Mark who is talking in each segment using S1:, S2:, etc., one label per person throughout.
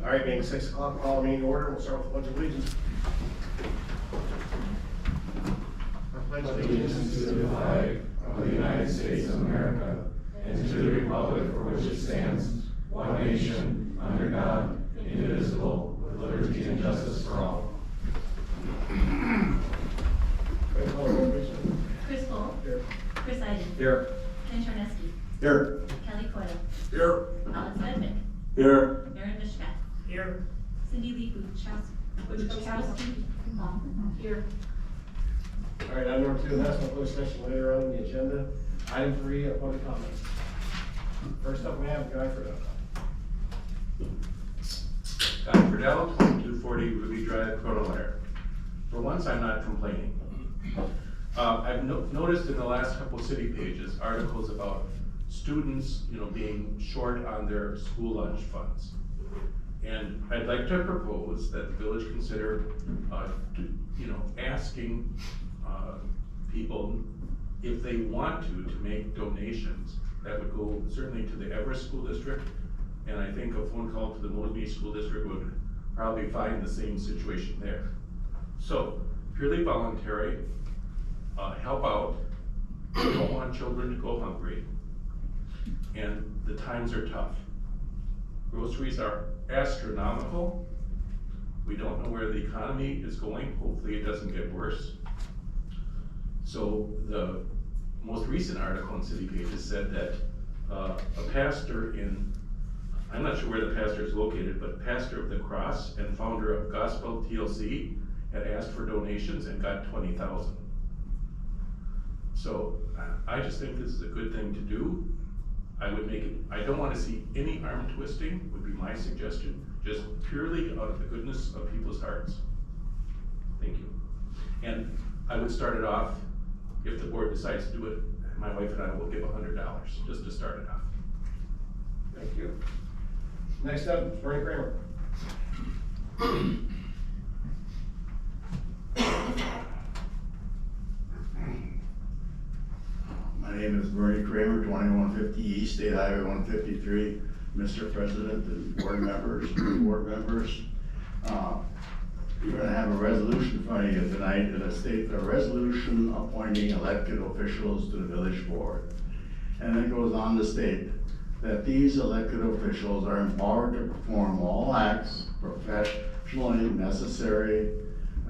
S1: All right, being 6 o'clock, call the meeting to order. We'll start with the Pledge of Allegiance. I pledge
S2: Allegiance to the flag of the United States of America and to the republic for which it stands, one nation, under God, indivisible, with liberty and justice for all.
S3: Chris Cole.
S1: Here.
S3: Chris Iden.
S1: Here.
S3: Ken Charneski.
S1: Here.
S3: Kelly Coyle.
S1: Here.
S3: Alex Sedmick.
S1: Here.
S3: Aaron Mishka.
S1: Here.
S3: Cindy Lee Buchowski. Here.
S1: All right, item number 2, national closed session later on in the agenda. Item 3, public comments. First up, we have Guy Friedel.
S4: Guy Friedel, 240 Ruby Drive, Kronenwetter. For once, I'm not complaining. I've noticed in the last couple city pages, articles about students, being short on their school lunch funds. And I'd like to propose that the village consider, asking people if they want to make donations. That would go certainly to the Everest School District, and I think a phone call to the Mosby School District would probably find the same situation there. So, purely voluntary, help out. We don't want children to go hungry, and the times are tough. Groceries are astronomical. We don't know where the economy is going. Hopefully it doesn't get worse. So the most recent article in City Pages said that a pastor in, I'm not sure where the pastor is located, but pastor of the Cross and founder of Gospel TLC had asked for donations and got 20,000. So I just think this is a good thing to do. I would make it, I don't want to see any arm twisting, would be my suggestion, just purely out of the goodness of people's hearts. Thank you. And I would start it off, if the board decides to do it, my wife and I will give $100 just to start it off.
S1: Thank you. Next up, is Bernie Kramer.
S5: My name is Bernie Kramer, 2150 East State Highway 153. Mr. President and board members, you're going to have a resolution in front of you tonight that states a resolution appointing elected officials to the village board. And it goes on to state that these elected officials are empowered to perform all acts professionally necessary,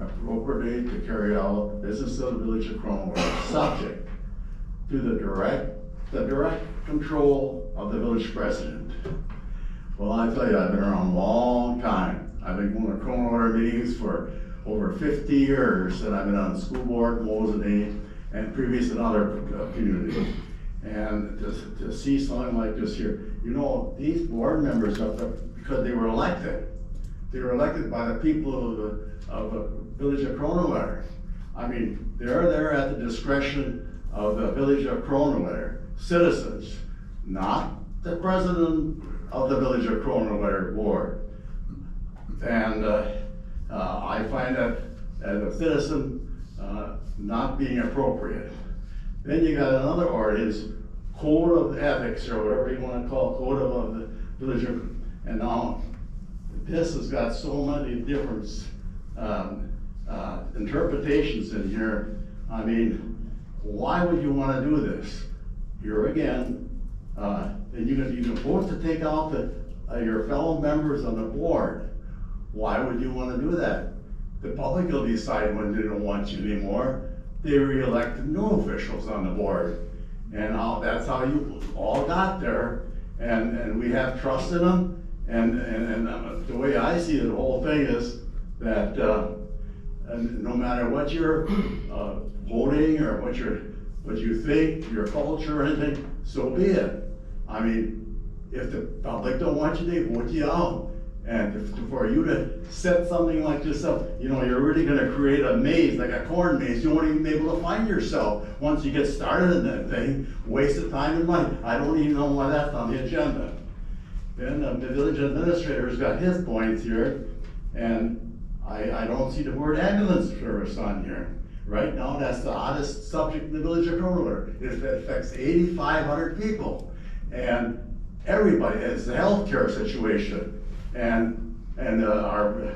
S5: appropriately to carry out business of the village of Kronenwetter, subject to the direct control of the village president. Well, I tell you, I've been around a long time. I've been going to Kronenwetter meetings for over 50 years, and I've been on the school board, Mosby, and previous in other communities. And to see something like this here, these board members up there, because they were elected by the people of the village of Kronenwetter. I mean, they're there at the discretion of the village of Kronenwetter citizens, not the president of the village of Kronenwetter board. And I find that as a citizen not being appropriate. Then you got another ordinance, code of ethics or whatever you want to call it, code of the village of, and now this has got so many different interpretations in here. I mean, why would you want to do this? Here again, and you're supposed to take out your fellow members on the board. Why would you want to do that? The public will decide when they don't want you anymore. They re-elected new officials on the board. And that's how you all got there. And we have trust in them. And the way I see it, the whole thing is that no matter what you're voting or what you think, your culture or anything, so be it. I mean, if the public don't want you, they vote you out. And for you to set something like this up, you're really gonna create a maze, like a corn maze. You won't even be able to find yourself once you get started in that thing. Waste of time and money. I don't even know why that's on the agenda. Then the village administrator's got his points here, and I don't see the word ambulance service on here. Right now, that's the oddest subject in the village of Kronenwetter. It affects 8,500 people. And everybody, it's a healthcare situation. And And our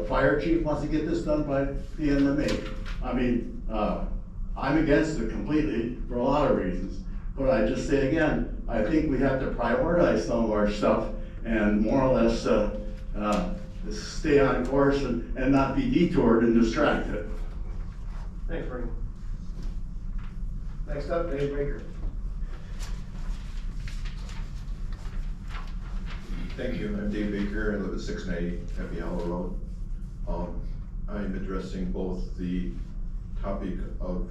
S5: fire chief wants to get this done by the end of May. I mean, I'm against it completely for a lot of reasons. But I just say again, I think we have to prioritize some of our stuff and more or less stay on course and not be detoured and distracted.
S1: Thanks, Bernie. Next up, Dave Baker.
S6: Thank you. I'm Dave Baker. I live at 690 Happy Hollow Road. I'm addressing both the topic of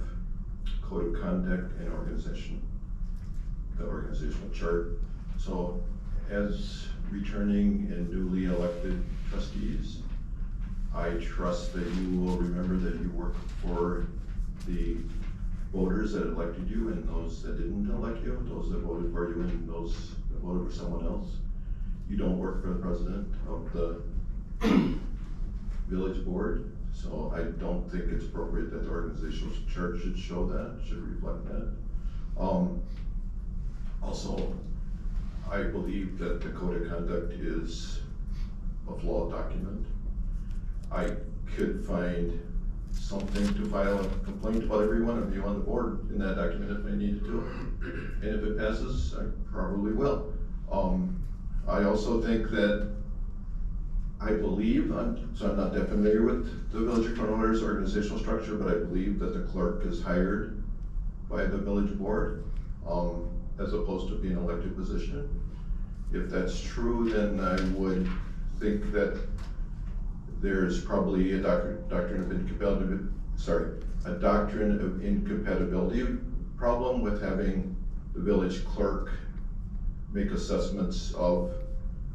S6: code of conduct and organization, the organizational chart. So as returning and newly elected trustees, I trust that you will remember that you work for the voters that elected you and those that didn't elect you, those that voted for you and those that voted for someone else. You don't work for the president of the village board, so I don't think it's appropriate that the organizational chart should show that, should reflect that. Also, I believe that the code of conduct is a flawed document. I could find something to file a complaint about every one of you on the board in that document if I needed to. And if it passes, I probably will. I also think that I believe, so I'm not that familiar with the Village of Kronenwetter's organizational structure, but I believe that the clerk is hired by the village board, as opposed to being an elected position. If that's true, then I would think that there's probably a doctrine of incompatibility problem with having the village clerk make assessments of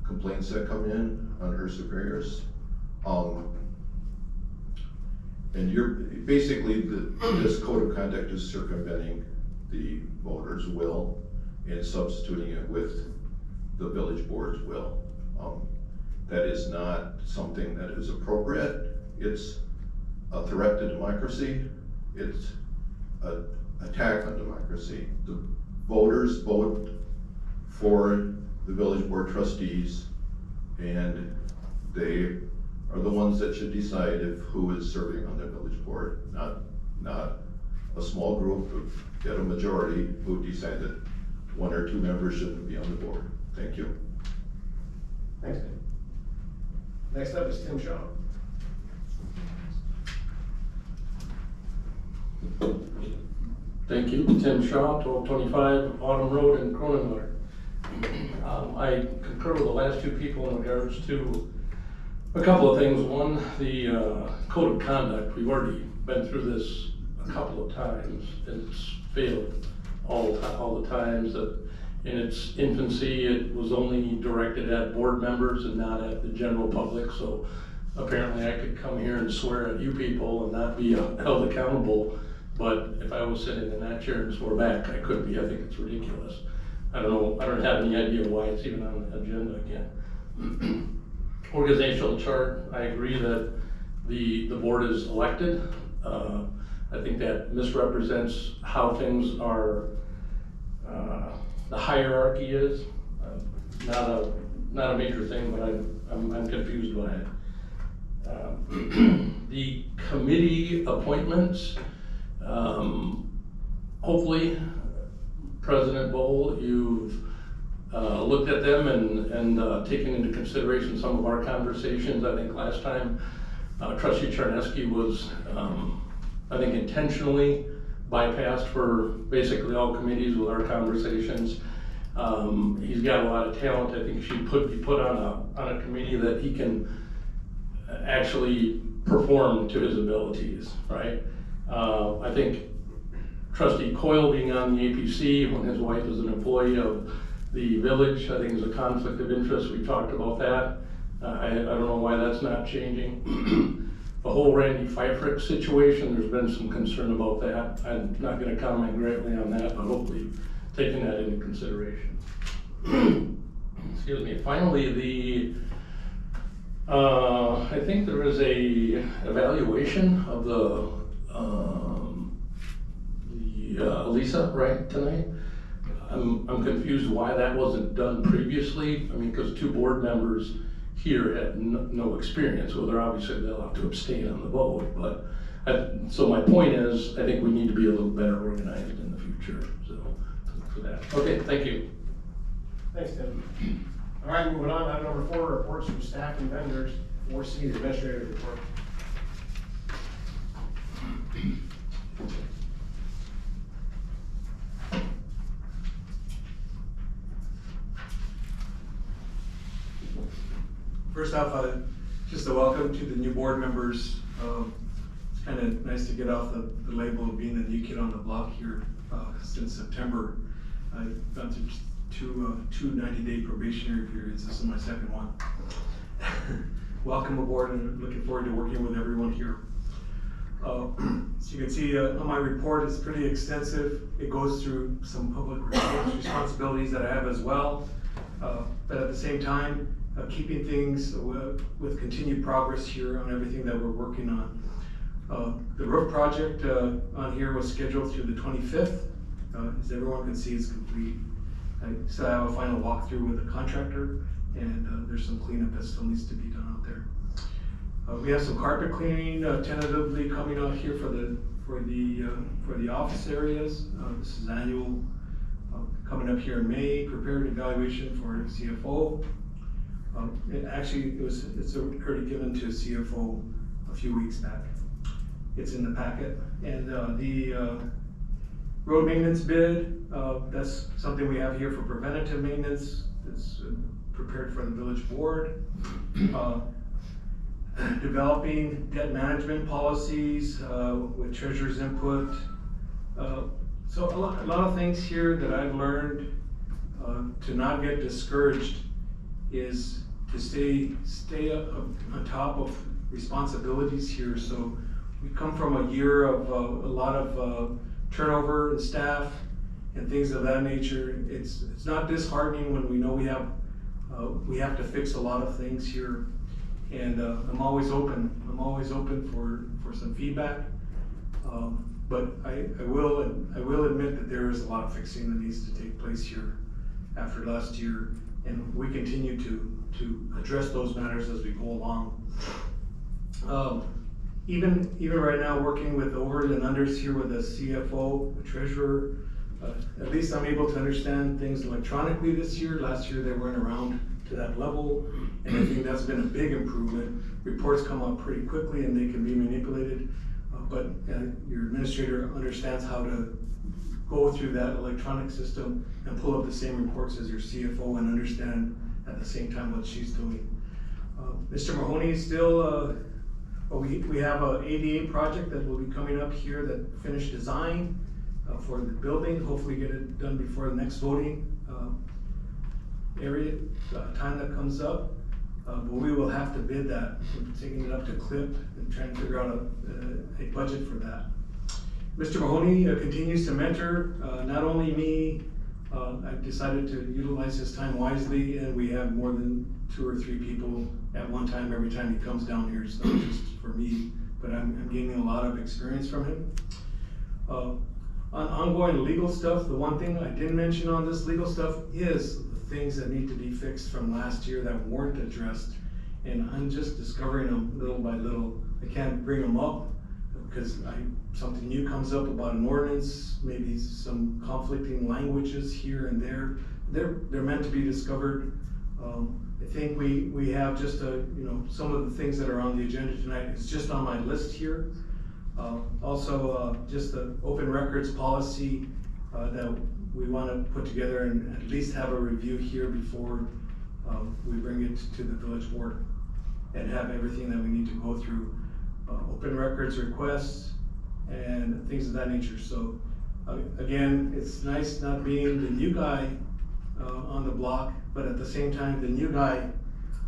S6: complaints that come in on her superiors. And basically this code of conduct is circumventing the voters' will and substituting it with the village board's will. That is not something that is appropriate. It's a threat to democracy. It's an attack on democracy. The voters vote for the village board trustees, and they are the ones that should decide who is serving on the village board, not a small group yet a majority who decide that one or two members shouldn't be on the board. Thank you.
S1: Thanks, Dave. Next up is Tim Shaw.
S7: Thank you. Tim Shaw, 1225 Autumn Road in Kronenwetter. I concur with the last two people in regards to a couple of things. One, the code of conduct. We've already been through this a couple of times, and it's failed all the times. That in its infancy, it was only directed at board members and not at the general public. So apparently I could come here and swear at you people and not be held accountable. But if I was sitting in that chair and swore back, I could be. I think it's ridiculous. I don't know, I don't have any idea why it's even on the agenda again. Organizational chart, I agree that the board is elected. I think that misrepresents how things are, the hierarchy is. Not a major thing, but I'm confused by it. The committee appointments, hopefully, President Bowl, you've looked at them and taken into consideration some of our conversations. I think last time Trustee Charneski was, I think, intentionally bypassed for basically all committees with our conversations. He's got a lot of talent. I think he should be put on a committee that he can actually perform to his abilities, right? I think Trustee Coyle being on the APC when his wife is an employee of the village, I think is a conflict of interest. We talked about that. I don't know why that's not changing. The whole Randy Pfeiffer situation, there's been some concern about that. I'm not going to comment greatly on that, but hopefully taking that into consideration. Excuse me. Finally, I think there is a evaluation of the Lisa, right, tonight? I'm confused why that wasn't done previously. I mean, because two board members here had no experience. Well, they'll have to abstain on the vote, but, so my point is, I think we need to be a little better organized in the future, so, for that. Okay, thank you.
S1: Thanks, Tim. All right, moving on, item number 4, reports from staff and vendors. 4C, the administrative report.
S8: First off, just a welcome to the new board members. It's kind of nice to get off the label of being a new kid on the block here since September. I've gone through two 90-day probationary periods. This is my second one. Welcome aboard, and looking forward to working with everyone here. As you can see on my report, it's pretty extensive. It goes through some public responsibilities that I have as well, but at the same time, keeping things with continued progress here on everything that we're working on. The roof project on here was scheduled through the 25th. As everyone can see, it's complete. I still have a final walkthrough with the contractor, and there's some cleanup that still needs to be done out there. We have some carpet cleaning tentatively coming out here for the office areas. This is annual. Coming up here in May, prepared evaluation for CFO. It's already given to CFO a few weeks back. It's in the packet. And the road maintenance bid, that's something we have here for preventative maintenance. It's prepared for the village board. Developing debt management policies with treasurer's input. So a lot of things here that I've learned to not get discouraged is to stay on top of responsibilities here. So we come from a year of a lot of turnover in staff and things of that nature. It's not disheartening when we know we have to fix a lot of things here. And I'm always open. I'm always open for some feedback. But I will admit that there is a lot of fixing that needs to take place here after last year, and we continue to address those matters as we go along. Even right now, working with overs and unders here with the CFO, the treasurer, at least I'm able to understand things electronically this year. Last year they weren't around to that level, and I think that's been a big improvement. Reports come up pretty quickly and they can be manipulated, but your administrator understands how to go through that electronic system and pull up the same reports as your CFO and understand at the same time what she's doing. Mr. Mahoney is still, we have a ADA project that will be coming up here that finished design for the building, hopefully get it done before the next voting time that comes up. But we will have to bid that. We're taking it up to CLIP and trying to figure out a budget for that. Mr. Mahoney continues to mentor, not only me. I've decided to utilize his time wisely, and we have more than 2 or 3 people at one time every time he comes down here. It's not just for me, but I'm gaining a lot of experience from him. On ongoing legal stuff, the one thing I didn't mention on this legal stuff is the things that need to be fixed from last year that weren't addressed, and I'm just discovering them little by little. I can't bring them up because something new comes up about an ordinance, maybe some conflicting languages here and there. They're meant to be discovered. I think we have just some of the things that are on the agenda tonight. It's just on my list here. Also, just the open records policy that we want to put together and at least have a review here before we bring it to the village board and have everything that we need to go through. Open records requests and things of that nature. So again, it's nice not being the new guy on the block, but at the same time, the new guy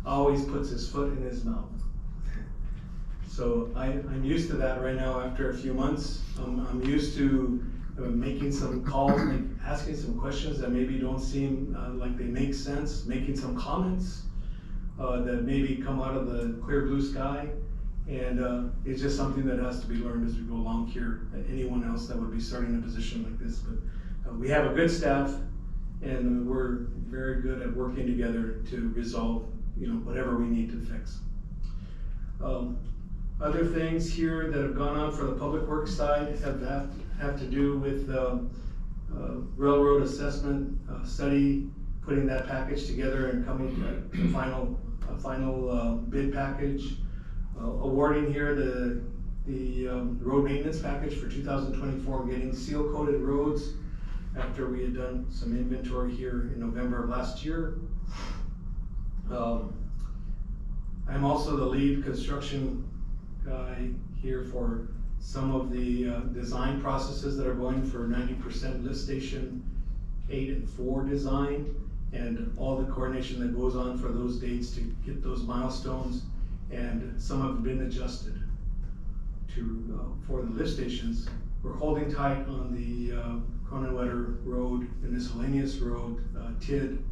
S8: always puts his foot in his mouth. So I'm used to that right now after a few months. I'm used to making some calls, asking some questions that maybe don't seem like they make sense, making some comments that maybe come out of the clear blue sky. And it's just something that has to be learned as we go along here. Anyone else that would be starting a position like this, but we have a good staff, and we're very good at working together to resolve whatever we need to fix. Other things here that have gone on for the public works side have to do with railroad assessment study, putting that package together and coming to a final bid package. Awarding here the road maintenance package for 2024, getting seal coated roads after we had done some inventory here in November of last year. I'm also the lead construction guy here for some of the design processes that are going for 90% lift station 8 and 4 design, and all the coordination that goes on for those dates to get those milestones, and some have been adjusted to for the lift stations. We're holding tight on the Kronenwetter Road and Miscellaneous Road TID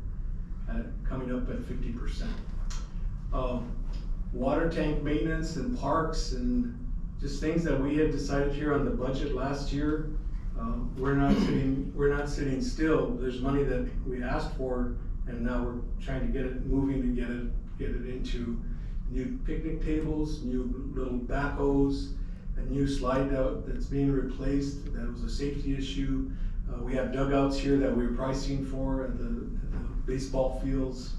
S8: coming up at 50%. Water tank maintenance and parks and just things that we had decided here on the budget last year. We're not sitting still. There's money that we asked for, and now we're trying to get it moving and get it into new picnic tables, new little backhoes, a new slide out that's being replaced. That was a safety issue. We have dugouts here that we're pricing for at the baseball fields.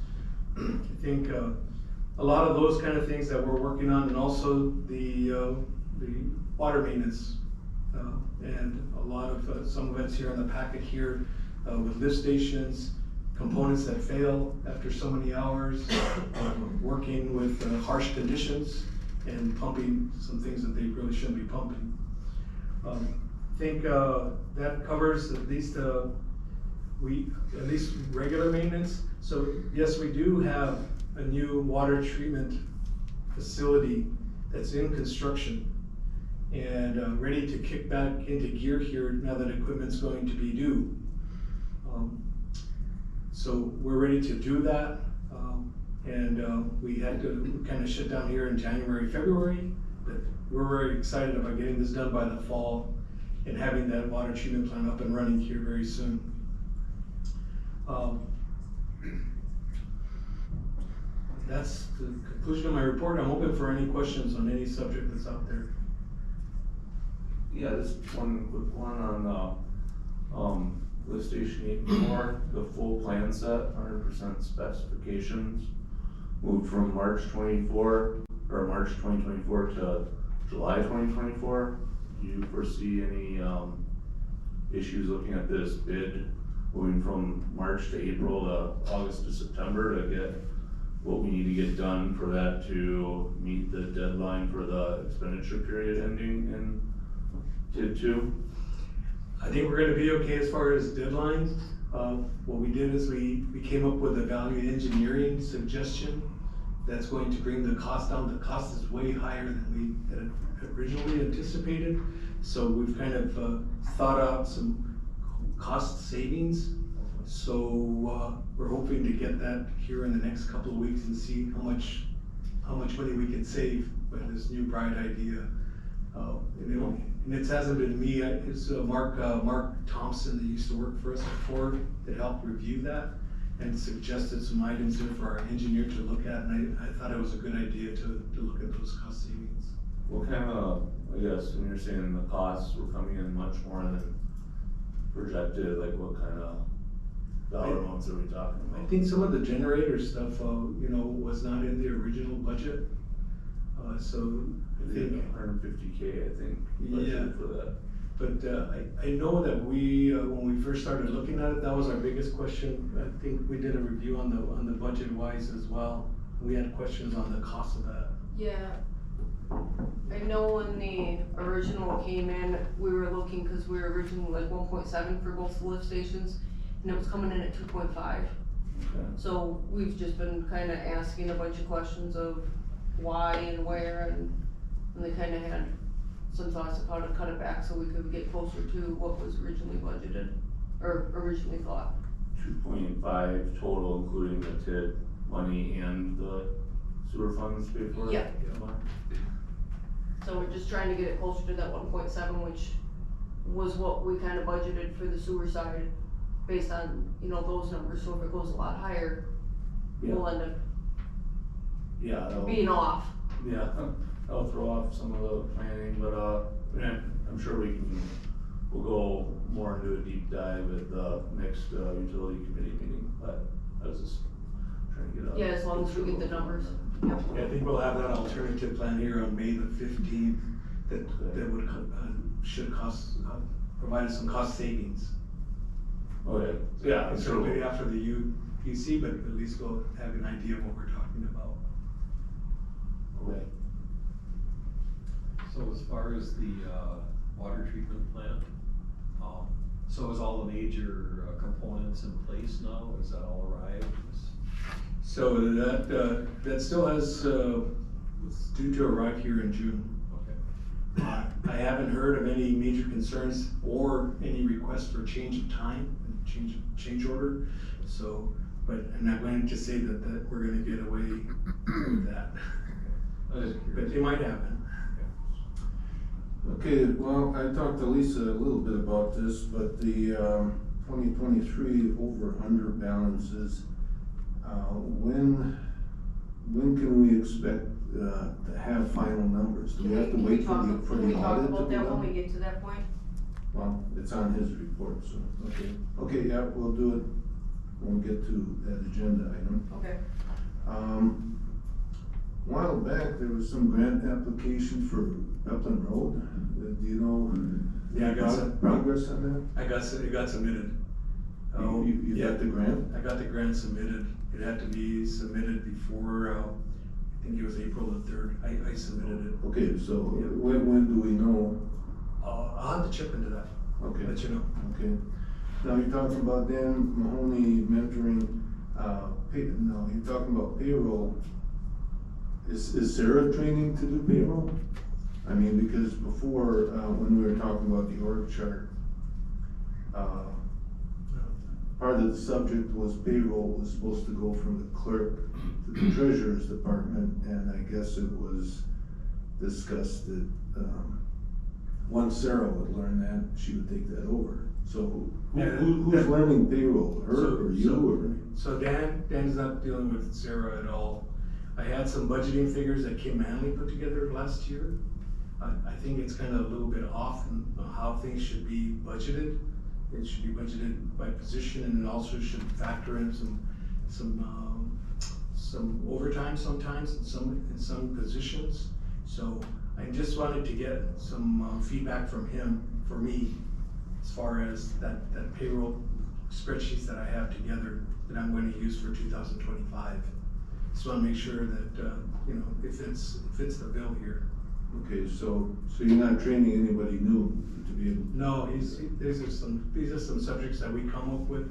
S8: I think a lot of those kind of things that we're working on, and also the water maintenance, and a lot of some of it's here in the packet here with lift stations, components that fail after so many hours, working with harsh conditions and pumping some things that they really shouldn't be pumping. I think that covers at least regular maintenance. So yes, we do have a new water treatment facility that's in construction and ready to kick back into gear here now that equipment's going to be due. So we're ready to do that, and we had to kind of shut down here in January, February, but we're very excited about getting this done by the fall and having that water treatment plant up and running here very soon. That's the conclusion of my report. I'm open for any questions on any subject that's out there.
S2: Yeah, just one quick one on, lift station 8 and 4, the full plan set, 100% specifications, moved from March 2024 to July 2024. Do you foresee any, issues looking at this bid, moving from March to April to August to September to get what we need to get done for that to meet the deadline for the expenditure period ending in TID 2?
S8: I think we're gonna be okay as far as deadlines. What we did is we came up with a value engineering suggestion that's going to bring the cost down. The cost is way higher than we had originally anticipated. So we've kind of thought out some cost savings. So we're hoping to get that here in the next couple of weeks and see how much money we can save with this new bright idea. And it hasn't been me, it's Mark Thompson that used to work for us before that helped review that and suggested some items there for our engineer to look at, and I thought it was a good idea to look at those cost savings.
S2: What kind of, I guess, when you're saying the costs were coming in much more than projected, like what kind of dollar amounts are we talking about?
S8: I think some of the generator stuff, was not in the original budget. So I think
S2: 150K, I think, budgeted for that.
S8: But I know that when we first started looking at it, that was our biggest question. I think we did a review on the budget wise as well. We had questions on the cost of that.
S9: Yeah, I know when the original came in, we were looking, cause we were originally like 1.7 for both the lift stations, and it was coming in at 2.5.
S2: Okay.
S9: So we've just been kinda asking a bunch of questions of why and where, and they kinda had some thoughts of how to cut it back so we could get closer to what was originally budgeted, or originally thought.
S2: 2.5 total, including the TID money and the sewer funds paid for?
S9: Yeah. So we're just trying to get it closer to that 1.7, which was what we kinda budgeted for the sewer side, based on, those numbers. So if it goes a lot higher, we'll end up
S2: Yeah,
S9: being off.
S2: yeah, that'll throw off some of the planning, but, I'm sure we'll go more into a deep dive at the next, utility committee meeting, but I was just trying to get a.
S9: Yeah, as long as we get the numbers. Yep.
S8: Yeah, I think we'll have that alternative plan here on May the 15th that would, should provide us some cost savings.
S2: Okay, yeah,
S8: So
S2: so,
S8: maybe after the UC, but at least we'll have an idea of what we're talking about.
S2: okay.
S10: So as far as the water treatment plant, so is all the major components in place now? Is that all arrived?
S8: So that still has, it's due to arrive here in June.
S10: Okay.
S8: I haven't heard of any major concerns or any requests for change of time, change order. So, and I'm going to say that we're gonna get away with that.
S10: I was
S8: But
S10: curious.
S8: it might happen.
S11: Okay, well, I talked to Lisa a little bit about this, but the 2023 over/under balances, when can we expect to have final numbers? Do we have to wait for the audit to
S9: Can we talk about
S11: be
S9: that when we
S11: done?
S9: get to that point?
S11: Well, it's on his report, so, okay. Okay, yeah, we'll do it when we get to that agenda item.
S9: Okay.
S11: A while back, there was some grant application for Upland Road. Do you know?
S8: Yeah, I got some.
S11: Progress on that?
S8: It got submitted.
S11: You
S8: Yeah.
S11: got the grant?
S8: I got the grant submitted. It had to be submitted before, I think it was April the 3rd. I submitted it.
S11: Okay, so
S8: Yeah.
S11: when do we know?
S8: I'll have to chip into that.
S11: Okay.
S8: Let you know.
S11: Okay. Now, you're talking about Dan Mahoney mentoring, no, you're talking about payroll. Is Sarah training to do payroll? I mean, because before, when we were talking about the org chart, part of the subject was payroll was supposed to go from the clerk to the treasurer's department, and I guess it was discussed that, once Sarah would learn that, she would take that over. So who's learning payroll, her or you or?
S8: So Dan's not dealing with Sarah at all. I had some budgeting figures that Kim Manley put together last year. I think it's kind of a little bit off in how things should be budgeted. It should be budgeted by position, and it also should factor in some overtime sometimes in some positions. So I just wanted to get some feedback from him, for me, as far as that payroll spreadsheets that I have together that I'm going to use for 2025. Just want to make sure that, it fits the bill here.
S11: Okay, so you're not training anybody new to be able?
S8: No, these are some subjects that we come up with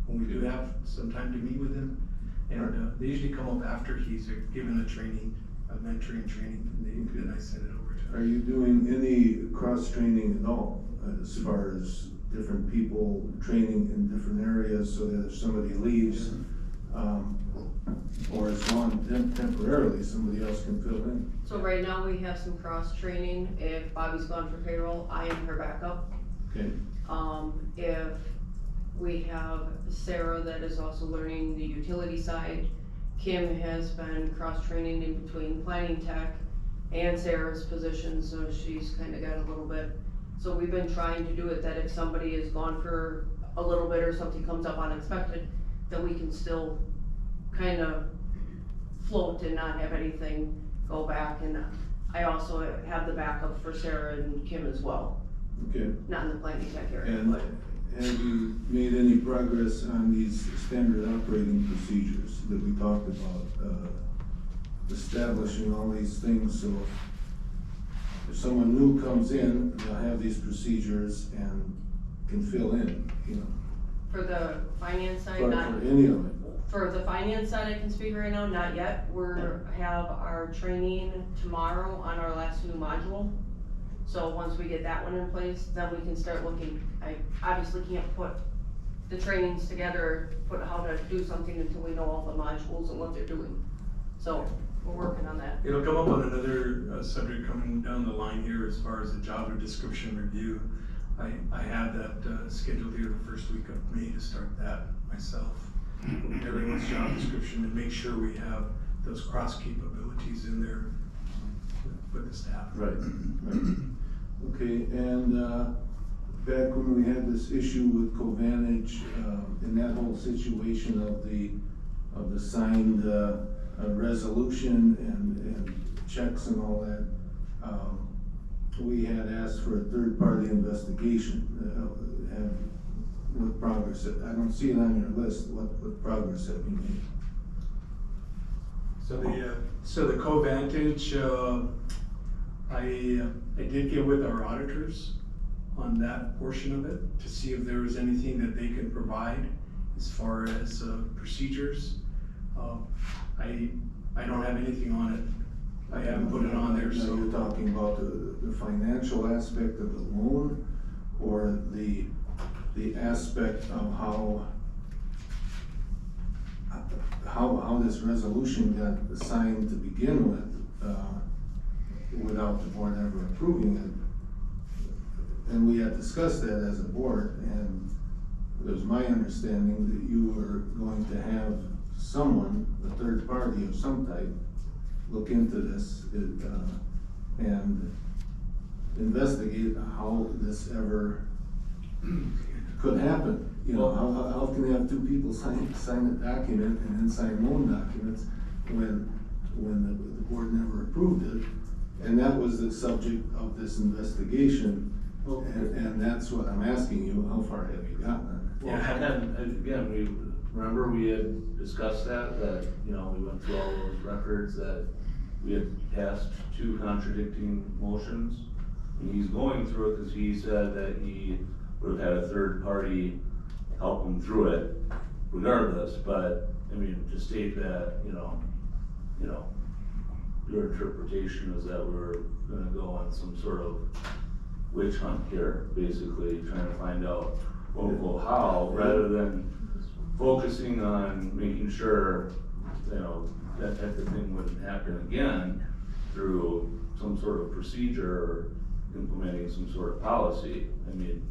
S8: when we do have some time to meet with him. And they usually come up after he's given a mentoring training, and then I send it over to him.
S11: Are you doing any cross-training at all, as far as different people training in different areas, so that if somebody leaves, or is gone temporarily, somebody else can fill in?
S9: So right now we have some cross-training. If Bobby's gone for payroll, I am her backup.
S11: Okay,
S9: If we have Sarah that is also learning the utility side, Kim has been cross-training in between planning tech and Sarah's position, so she's kinda got a little bit. So we've been trying to do it that if somebody is gone for a little bit or something comes up unexpected, that we can still kinda float and not have anything go back. And I also have the backup for Sarah and Kim as well,
S11: okay.
S9: not in the planning tech area,
S11: And
S9: but.
S11: have you made any progress on these standard operating procedures that we talked about? Establishing all these things, so if someone new comes in, they'll have these procedures and can fill in,
S9: For the finance side,
S11: for
S9: not,
S11: any of it.
S9: for the finance side, I can speak right now, not yet. Have our training tomorrow on our last new module. So once we get that one in place, then we can start looking. I obviously can't put the trainings together, put how to do something until we know all the modules and what they're doing. So we're working on that.
S8: It'll come up on another subject coming down the line here as far as the job description review. I have that scheduled here the first week of May to start that myself. Everyone's job description and make sure we have those cross capabilities in there with the staff.
S11: Right. Okay, and, back when we had this issue with Covantage, in that whole situation of the signed, resolution and checks and all that, we had asked for a third-party investigation, and what progress, I don't see it on your list, what progress have you made?
S8: So the Covantage, I did get with our auditors on that portion of it to see if there was anything that they could provide as far as procedures. I don't have anything on it. I haven't put it on there,
S11: So
S8: so.
S11: you're talking about the financial aspect of the loan, or the aspect of how this resolution got signed to begin with, without the board ever approving it? And we had discussed that as a board, and it was my understanding that you were going to have someone, a third party of some type, look into this, and investigate how this ever could happen. You know, how can you have two people sign a document and then sign loan documents when the board never approved it? And that was the subject of this investigation, and that's what I'm asking you, how far have you gotten on it?
S12: Well, and again, remember we had discussed that, you know, we went through all those records, that we had passed 2 contradicting motions. And he's going through it because he said that he would have had a third party help him through it regardless, but, I mean, to state that, you know, your interpretation is that we're gonna go on some sort of witch hunt here, basically trying to find out, well, how, rather than focusing on making sure, you know, that type of thing wouldn't happen again through some sort of procedure or implementing some sort of policy. I mean,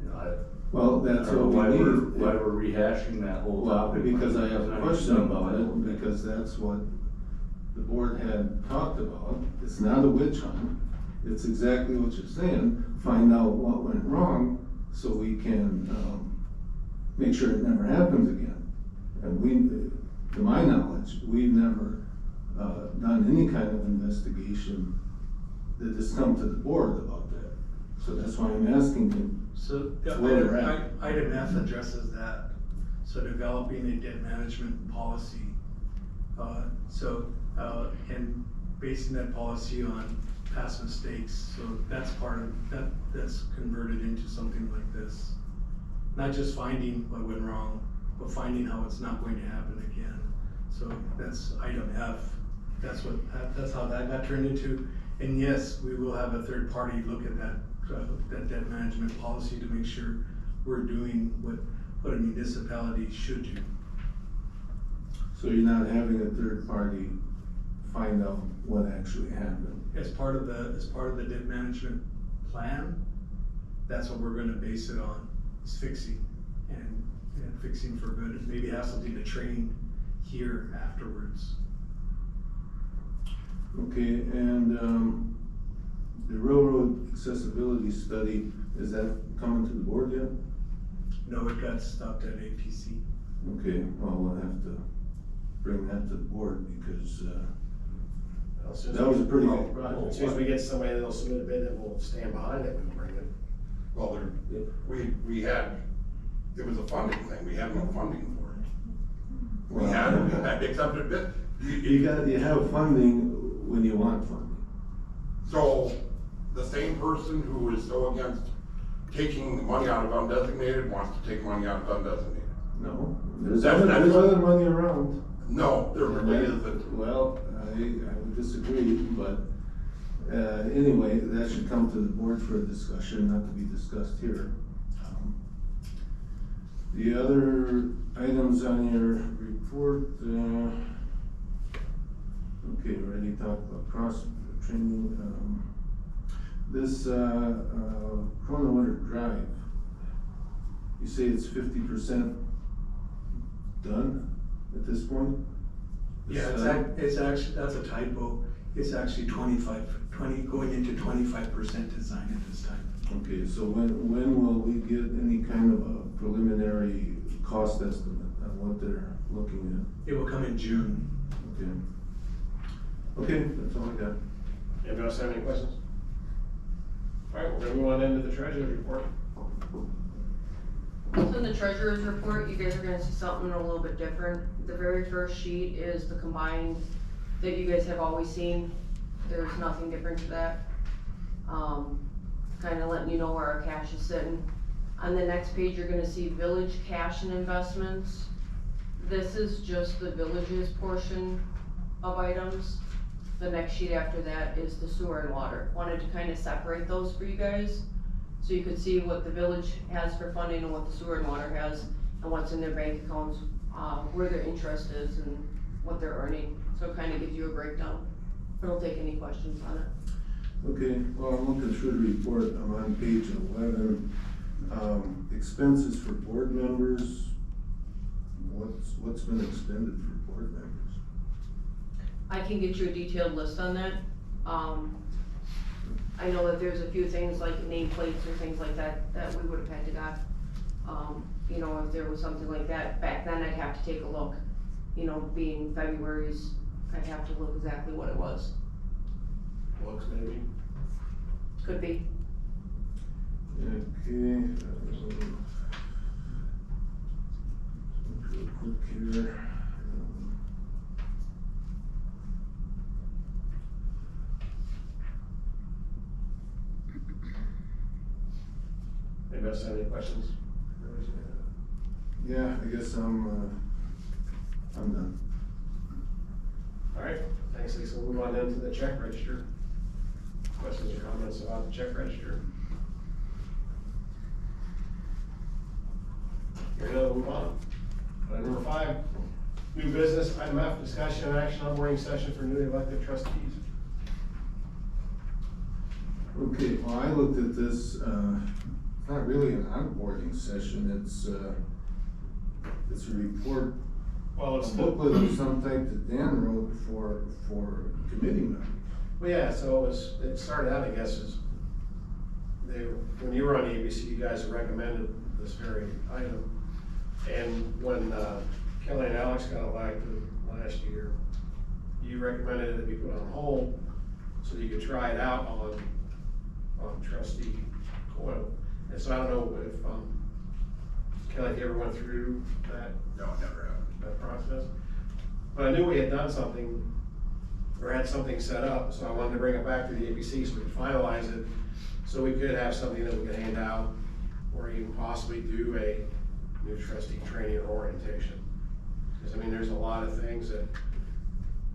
S12: you know,
S11: Well,
S12: I
S11: that's
S12: don't know
S11: what
S12: why
S11: we
S12: we're,
S11: need.
S12: why we're rehashing that whole
S11: Well,
S12: topic.
S11: because I have
S12: It's
S11: a
S12: not
S11: question
S12: even done.
S11: about it, because that's what the board had talked about. It's not a witch hunt, it's exactly what you're saying, find out what went wrong, so we can, make sure it never happens again. And we, to my knowledge, we've never, done any kind of investigation that has come to the board about that. So that's why I'm asking you.
S8: So,
S11: where we're at.
S8: item F addresses that, so developing a debt management policy. And basing that policy on past mistakes, so that's part of, that's converted into something like this. Not just finding what went wrong, but finding how it's not going to happen again. So that's item F, that's how that got turned into. And yes, we will have a third party look at that debt management policy to make sure we're doing what a municipality should do.
S11: So you're not having a third party find out what actually happened?
S8: As part of the debt management plan, that's what we're gonna base it on, is fixing, and fixing for good, and maybe have something to train here afterwards.
S11: Okay, and, the railroad accessibility study, is that coming to the board yet?
S8: No, it got stopped at APC.
S11: Okay, well, we'll have to bring that to the board, because, that was a pretty big project.
S1: As soon as we get somebody that'll submit a bid that will stand behind it, we'll bring it.
S2: Well, we had, it was a funding thing, we had no funding for it. We had accepted bid.
S11: You have funding when you want funding.
S2: So, the same person who is so against taking the money out of undesignated wants to take money out of undesignated.
S11: No, there's
S2: That's-
S11: there's other money around.
S2: No, there really isn't.
S11: Well, I would disagree, but, anyway, that should come to the board for a discussion, not to be discussed here. The other items on your report, okay, we already talked about cross training, this, Kronenwetter Drive, you say it's 50% done at this point?
S8: Yeah, it's actually, that's a typo. It's actually 20, going into 25% design at this time.
S11: Okay, so when will we get any kind of a preliminary cost estimate on what they're looking
S8: It will come in June.
S11: at? Okay, that's all I got.
S1: Anybody else have any questions? All right, we're gonna move on into the treasurer's report.
S9: So in the treasurer's report, you guys are gonna see something a little bit different. The very first sheet is the combined that you guys have always seen. There's nothing different to that. Kinda letting you know where our cash is sitting. On the next page, you're gonna see village cash and investments. This is just the village's portion of items. The next sheet after that is the sewer and water. Wanted to kinda separate those for you guys, so you could see what the village has for funding and what the sewer and water has, and what's in their bank accounts, where their interest is and what they're earning. So it kinda gives you a breakdown. I don't take any questions on it.
S11: Okay, well, I'm looking through the report, I'm on page 11. Expenses for board members, what's been expended for board members?
S9: I can get you a detailed list on that. I know that there's a few things like nameplates or things like that, that we would have had to got. You know, if there was something like that, back then I'd have to take a look. You know, being February's, I'd have to look exactly what it was.
S1: Books maybe?
S9: Could be.
S11: Okay. Real quick here.
S1: Anybody else have any questions?
S11: Yeah, I guess I'm done.
S1: All right, thanks, Lisa. We'll move on into the check register. Questions or comments about the check register? Hearing none, we'll move on. Item number 5, new business, item F, discussion and action on boarding session for newly elected trustees.
S11: Okay, well, I looked at this, it's not really an onboarding session, it's a report,
S1: Well,
S11: a
S1: it's
S11: booklet of some type that Dan wrote for committee members.
S1: Well, yeah, so it started out, I guess, as when you were on the ABC, you guys recommended this very item. And when Kelly and Alex got elected last year, you recommended it be put on hold so you could try it out on trustee Coyle. And so I don't know if, Kelly, if you ever went through that?
S6: No, never have.
S1: That process? But I knew we had done something, or had something set up, so I wanted to bring it back to the ABC so we could finalize it, so we could have something that we could hand out, or even possibly do a new trustee training or orientation. Because, I mean, there's a lot of things that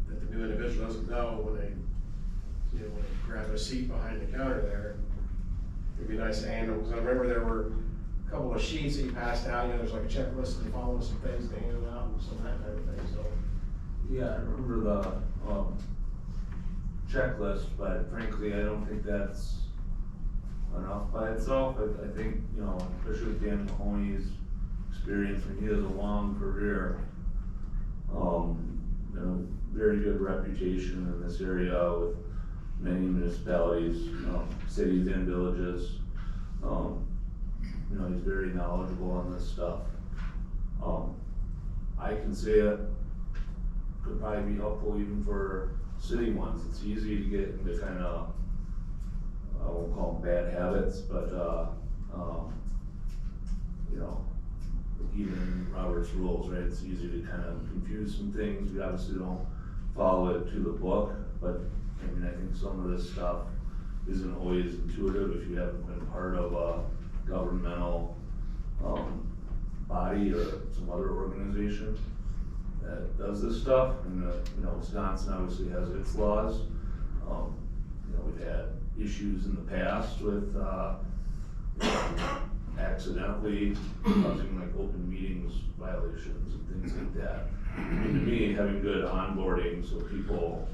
S1: the new individual doesn't know when they, when they grab a seat behind the counter there. It'd be nice to hand them, because I remember there were a couple of sheets that you passed out, there's like a checklist and following some things, they handed out, and some of that type of thing, so.
S12: Yeah, I remember the, checklist, but frankly, I don't think that's enough by itself. I think, especially with Dan Mahoney's experience, he has a long career, very good reputation in this area with many municipalities, cities and villages. He's very knowledgeable on this stuff. I can say it could probably be helpful even for city ones. It's easy to get into kind of, I won't call them bad habits, but, even Robert's rules, right? It's easy to kind of confuse some things. We obviously don't follow it to the book, but I think some of this stuff isn't always intuitive if you haven't been part of a governmental, body or some other organization that does this stuff. And, Wisconsin obviously has its laws. We've had issues in the past with, accidentally causing like open meetings violations and things like that. And to me, having good onboarding so people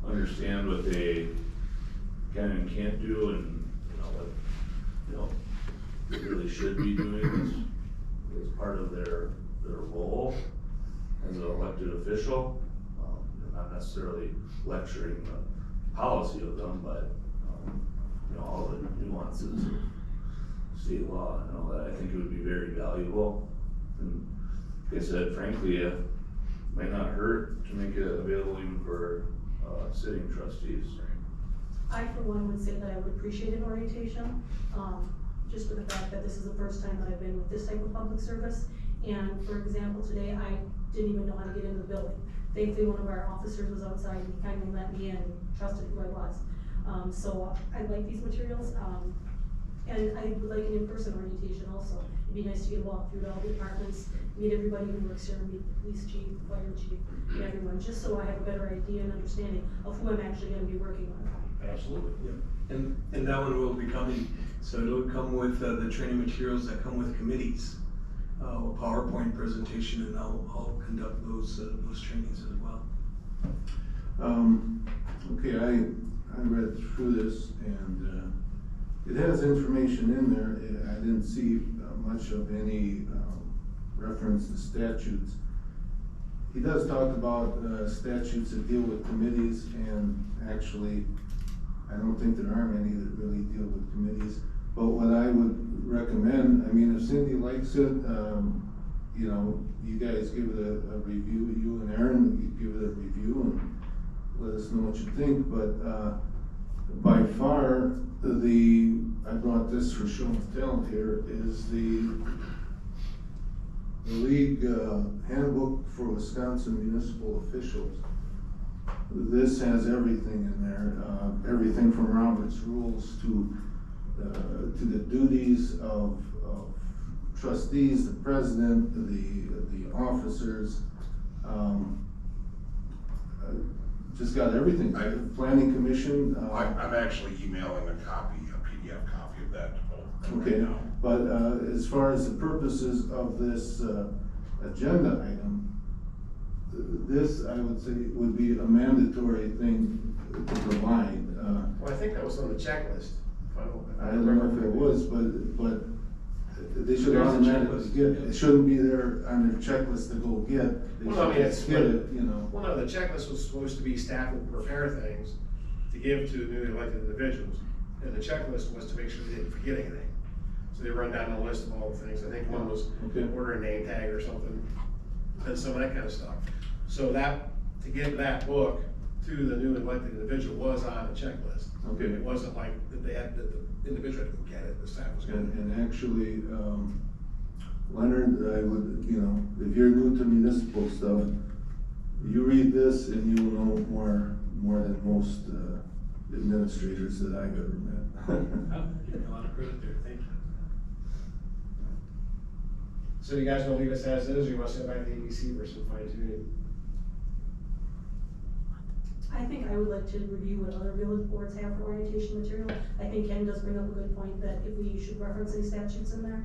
S12: understand what they can and can't do and, what, they really should be doing is part of their role as an elected official. necessarily lecturing the policy of them, but, you know, all the nuances of state law and all that, I think it would be very valuable. And like I said, frankly, it might not hurt to make it available even for, sitting trustees.
S13: I, for one, would say that I would appreciate an orientation, just for the fact that this is the first time that I've been with this type of public service. And for example, today, I didn't even know how to get into the building. Thankfully, one of our officers was outside, and he kindly let me in, and trusted who I was. So I like these materials, and I would like an in-person orientation also. It'd be nice to get a walk through all the departments, meet everybody who works here, meet the police chief, the fire chief, and everyone, just so I have a better idea and understanding of who I'm actually gonna be working with.
S1: Absolutely.
S8: Yeah. And that one will be coming, so it'll come with, the training materials that come with committees. A PowerPoint presentation, and I'll conduct those trainings as well.
S11: Okay, I read through this, and it has information in there. I didn't see much of any reference to statutes. He does talk about statutes that deal with committees, and actually, I don't think there are many that really deal with committees. But what I would recommend, I mean, if Cindy likes it, you know, you guys give it a review, you and Aaron, you give it a review and let us know what you think. But by far, I brought this for show and tell here, is the League Handbook for Wisconsin Municipal Officials. This has everything in there, everything from Robert's Rules to the duties of trustees, the president, the officers. Just got everything. Planning Commission.
S14: I'm actually emailing a PDF copy of that to both
S11: Okay,
S14: right now.
S11: but as far as the purposes of this agenda item, this, I would say, would be a mandatory thing to provide.
S1: Well, I think that was on the checklist.
S11: I don't know if it was, but they should
S8: There's a
S11: automatically
S8: checklist,
S11: get,
S8: yeah.
S11: it shouldn't be there on their checklist to go get. They
S1: Well, I mean,
S11: should
S1: it's.
S11: get it, you know.
S1: Well, no, the checklist was supposed to be staff would prepare things to give to newly elected individuals. And the checklist was to make sure they didn't forget anything. So they run down the list of all the things. I think one was
S11: Okay.
S1: order a name tag or something, and some of that kind of stuff. So that, to give that book to the newly elected individual was on the checklist.
S11: Okay.
S1: It wasn't like that that the individual had to go get it, the staff was gonna.
S11: And actually, Leonard, I would, you know, if you're new to municipal stuff, you read this and you'll know more than most administrators that I've ever met.
S8: Give me a lot of credit there, thank you.
S1: So you guys gonna leave us as is, or you want to send back to ABC for some fine tuning?
S13: I think I would like to review what other village boards have for orientation material. I think Ken does bring up a good point that if we should reference any statutes in there.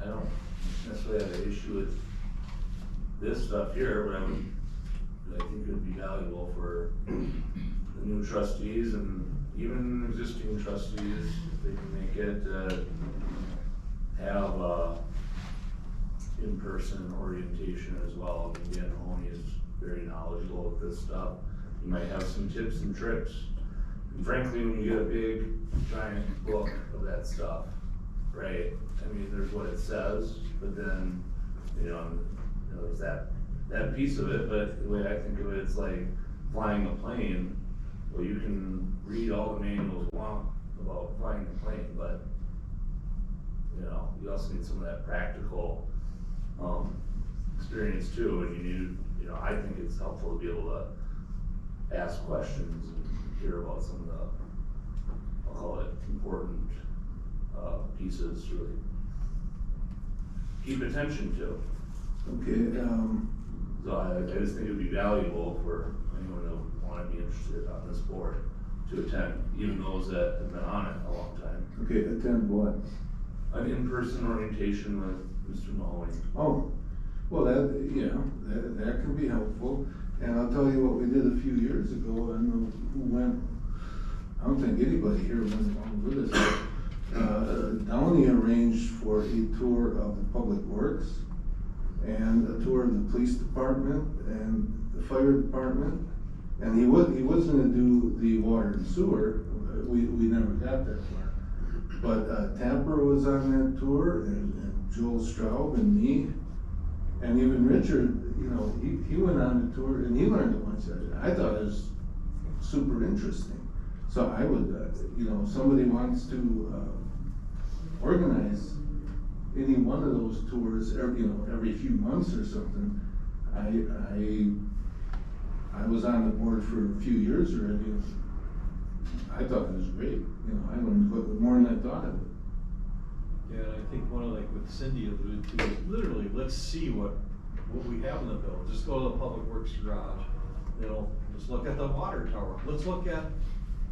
S12: I don't necessarily have an issue with this stuff here, but I think it would be valuable for the new trustees and even existing trustees, if they can make it, have in-person orientation as well. I mean, Dan Mahoney is very knowledgeable of this stuff. You might have some tips and tricks. And frankly, when you get a big, giant book of that stuff, right? I mean, there's what it says, but then, there's that piece of it, but the way I think of it, it's like flying a plane. Well, you can read all the manuals you want about flying a plane, but, you also need some of that practical, experience too, and you need, I think it's helpful to be able to ask questions and hear about some of the, I'll call it important, pieces to really keep attention to.
S11: Okay,
S12: So I just think it would be valuable for anyone that would wanna be interested on this board to attend, even those that have been on it a long time.
S11: okay, attend what?
S12: An in-person orientation with Mr. Mahoney.
S11: Oh, well, that can be helpful. And I'll tell you what we did a few years ago, I don't know who went, I don't think anybody here went along with us. Downey arranged for a tour of the Public Works and a tour of the police department and the fire department. And he was gonna do the water and sewer, we never got that far. But Tapper was on that tour, and Joel Straub and me, and even Richard, you know, he went on the tour and he learned a bunch of it. I thought it was super interesting. So I would, you know, if somebody wants to organize any one of those tours every few months or something, I was on the board for a few years already. I thought it was great, you know, I learned more than I thought of it.
S10: Yeah, and I think one of, like what Cindy alluded to is literally, let's see what we have in the bill. Just go to the Public Works garage, you know, just look at the water tower. Let's look at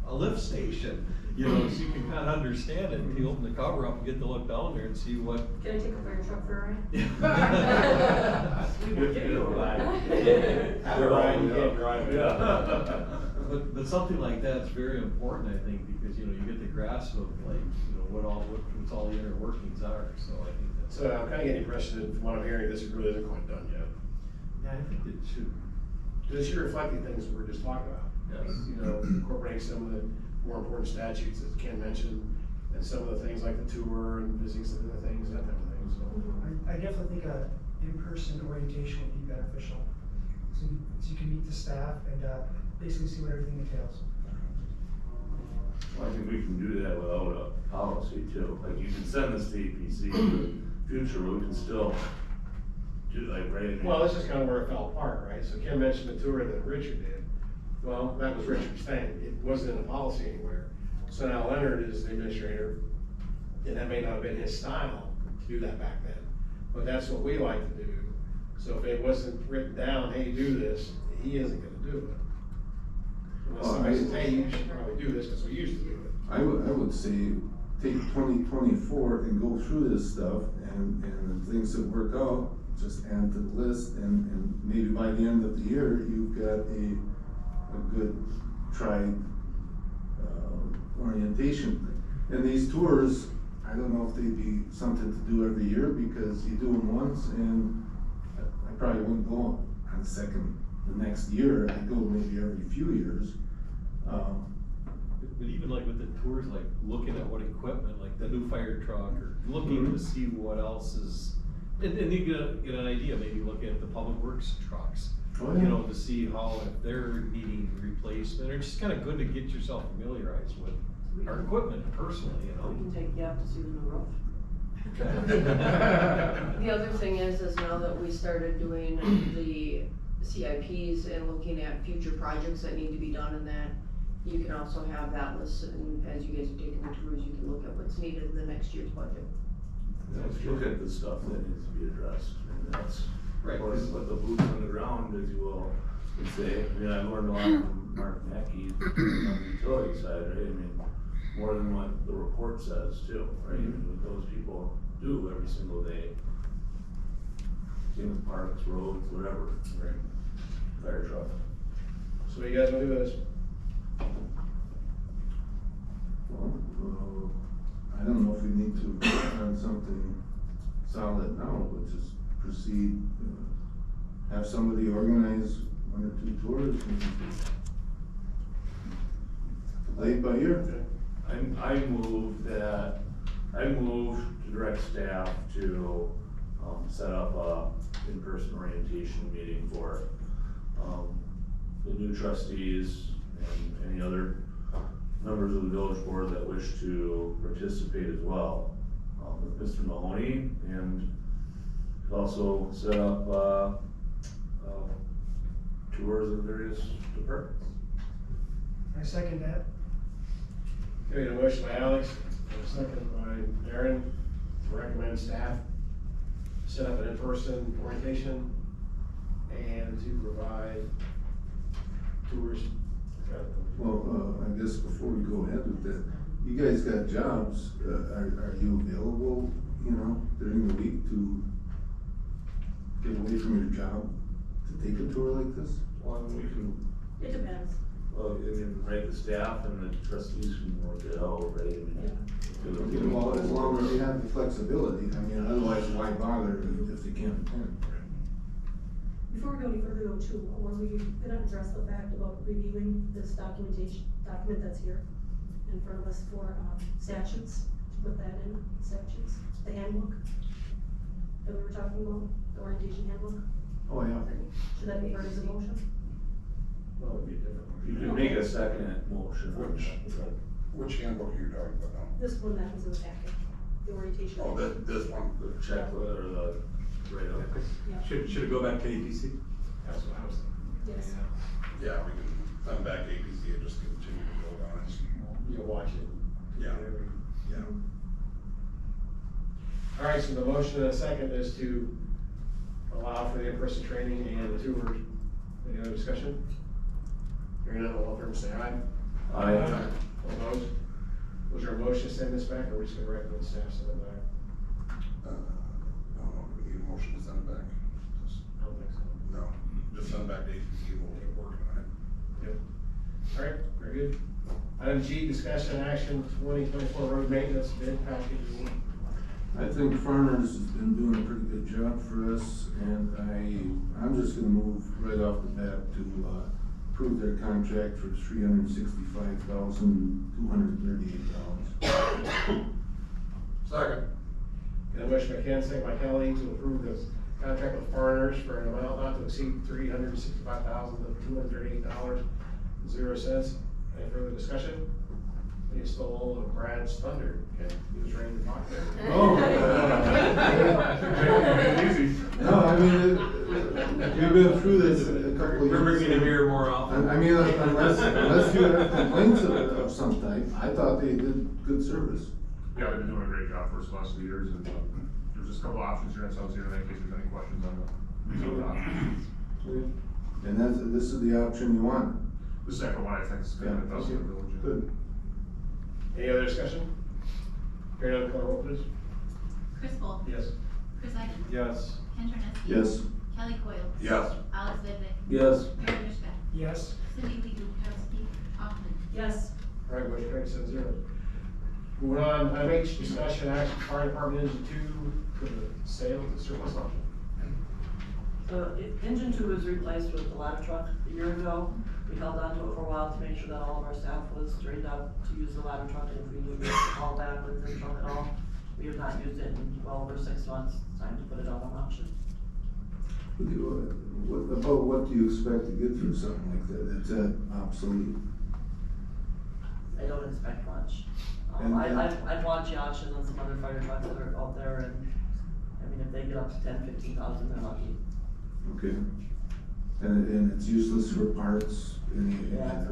S10: a lift station, you know, so you can kind of understand it. You open the cover up and get to look down there and see what.
S13: Can I take a fire truck for a ride?
S1: Have a ride, you can't drive it.
S10: Yeah. But something like that's very important, I think, because, you know, you get the grasp of like, you know, what's all the inner workings are, so I think that's.
S1: So I'm kinda getting the impression that from what I'm hearing, this really isn't quite done yet.
S10: Yeah, I think it should.
S1: This should reflect the things that we're just talking about.
S10: Yes.
S1: You know, incorporating some of the more important statutes that Ken mentioned, and some of the things like the tour and visiting some of the things, that type of thing, so.
S15: I definitely think a in-person orientation would be beneficial. So you can meet the staff and basically see what everything entails.
S12: Well, I think we can do that without a policy too, like you can send this to EPC in the future, but we can still do like, right?
S1: Well, this is kind of where it fell apart, right? So Ken mentioned the tour that Richard did. Well, that was Richard's thing. It wasn't in the policy anywhere. So now Leonard is the administrator, and that may not have been his style to do that back then. But that's what we like to do. So if it wasn't written down, hey, do this, he isn't gonna do it. Unless somebody says, hey, you should probably do this because we used to do it.
S11: I would say, take 2024 and go through this stuff, and the things that work out, just add to the list, and maybe by the end of the year, you've got a good tried orientation thing. And these tours, I don't know if they'd be something to do every year, because you do them once, and I probably wouldn't go on the next year. I go maybe every few years.
S10: But even like with the tours, like looking at what equipment, like the new fire truck, or looking to see what else is, and you get an idea, maybe look at the Public Works trucks.
S11: Oh,
S10: You
S11: yeah.
S10: know, to see how, if they're needing replacement, or just kind of good to get yourself familiarized with our equipment personally, you
S9: We can
S10: know.
S9: take you out to see the new roof. The other thing is now that we started doing the CIPs and looking at future projects that need to be done, and that you can also have that list, and as you guys are taking the tours, you can look at what's needed in the next year's budget.
S12: Let's look at the stuff that needs to be addressed, and that's,
S10: Right.
S12: or what the boots on the ground, as you will, would say. I mean, I learned a lot from Mark Mackey on the utility side, right? I mean, more than what the report says too, right? I mean, what those people do every single day. In parks, roads, whatever, right? Fire truck.
S1: So you guys wanna do this?
S11: Well, I don't know if we need to work on something solid now, but just proceed, have somebody organize 1 or 2 tours and play it by ear.
S12: I move to direct staff to, set up a in-person orientation meeting for, the new trustees and any other members of the village board that wish to participate as well, with Mr. Mahoney, and also set up, tours of various departments.
S15: I second that.
S1: Okay, a motion by Alex, and a second by Aaron, to recommend staff set up an in-person orientation and to provide tours.
S11: Well, I guess before we go ahead with that, you guys got jobs, are you available, during the week to get away from your job to take a tour like this?
S12: One, we can,
S13: It depends.
S12: Well, I mean, right, the staff and the trustees can work it out, right? I mean,
S11: Well, as long as they have the flexibility, I mean, otherwise why bother if they can't attend?
S13: Before we go any further though, too, were we gonna address the fact about reviewing this document that's here in front of us for, statutes, to put that in statutes, the handbook that we were talking about, the orientation handbook?
S11: Oh, yeah.
S13: Should that be part of the motion?
S1: Well, it'd be different.
S12: You can make a second motion.
S14: Which handbook are you talking about now?
S13: This one that was in the packet, the orientation.
S14: Oh, this one?
S12: The checklist or the write-up.
S13: Yeah.
S8: Should it go back to APC? That's what I was thinking.
S13: Yes.
S14: Yeah, we can send back APC and just continue to build on it.
S1: You'll watch it.
S14: Yeah, yeah.
S1: All right, so the motion and a second is to allow for the in-person training and the tours. Any other discussion? Hearing none, all in favor say aye.
S12: Aye.
S1: All opposed? Was there a motion to send this back, or are we just gonna recommend staff send it back?
S14: I don't know, do we need a motion to send it back? Just-
S1: I don't think so.
S14: No, just send it back to APC and we'll get working on it.
S1: Yep. All right, very good. Item G, discussion action 2024 road maintenance bid package.
S11: I think Farmers has been doing a pretty good job for us, and I'm just gonna move right off the bat to, approve their contract for $365,238.
S14: Second.
S1: Got a motion by Ken, second by Kelly to approve the contract with foreigners for an amount not to exceed $365,238.00. Any further discussion? You stole Brad's thunder, Ken, he was ready to talk there.
S11: Oh. No, I mean, we've been through this a couple of years.
S8: We're bringing him here more often.
S11: I mean, unless you have complaints of some type, I thought they did good service.
S16: Yeah, they've been doing a great job for us the last 2 years, and there's just a couple options here, and so I was here in case there's any questions on the options.
S11: And this is the option you want.
S16: The second one, I think, is good, it does the village.
S11: Good.
S1: Any other discussion? Hearing none, call roll please.
S3: Chris Bull.
S1: Yes.
S3: Chris Iden.
S8: Yes.
S3: Ken Troneski.
S11: Yes.
S3: Kelly Coyle.
S14: Yes.
S3: Alex Vidvik.
S12: Yes.
S3: Aaron Mishka.
S15: Yes.
S3: Cindy Lee Guzekowski. Hoffman.
S13: Yes.
S1: All right, motion carried 7-0. Moving on, item H, discussion action, fire department engine 2 for the sale of the surplus auction.
S17: Engine 2 was replaced with the ladder truck a year ago. We held on to it for a while to make sure that all of our staff was trained up to use the ladder truck, and if we needed to call back with the truck at all. We have not used it in well over 6 months. It's time to put it on auction.
S11: What do you expect to get for something like that? Is that obsolete?
S17: I don't expect much.
S11: And-
S17: I've watched the auctions on some other fire trucks that are out there, and, I mean, if they get up to 10,000-15,000, they're lucky.
S11: Okay. And it's useless for parts?
S17: Yeah,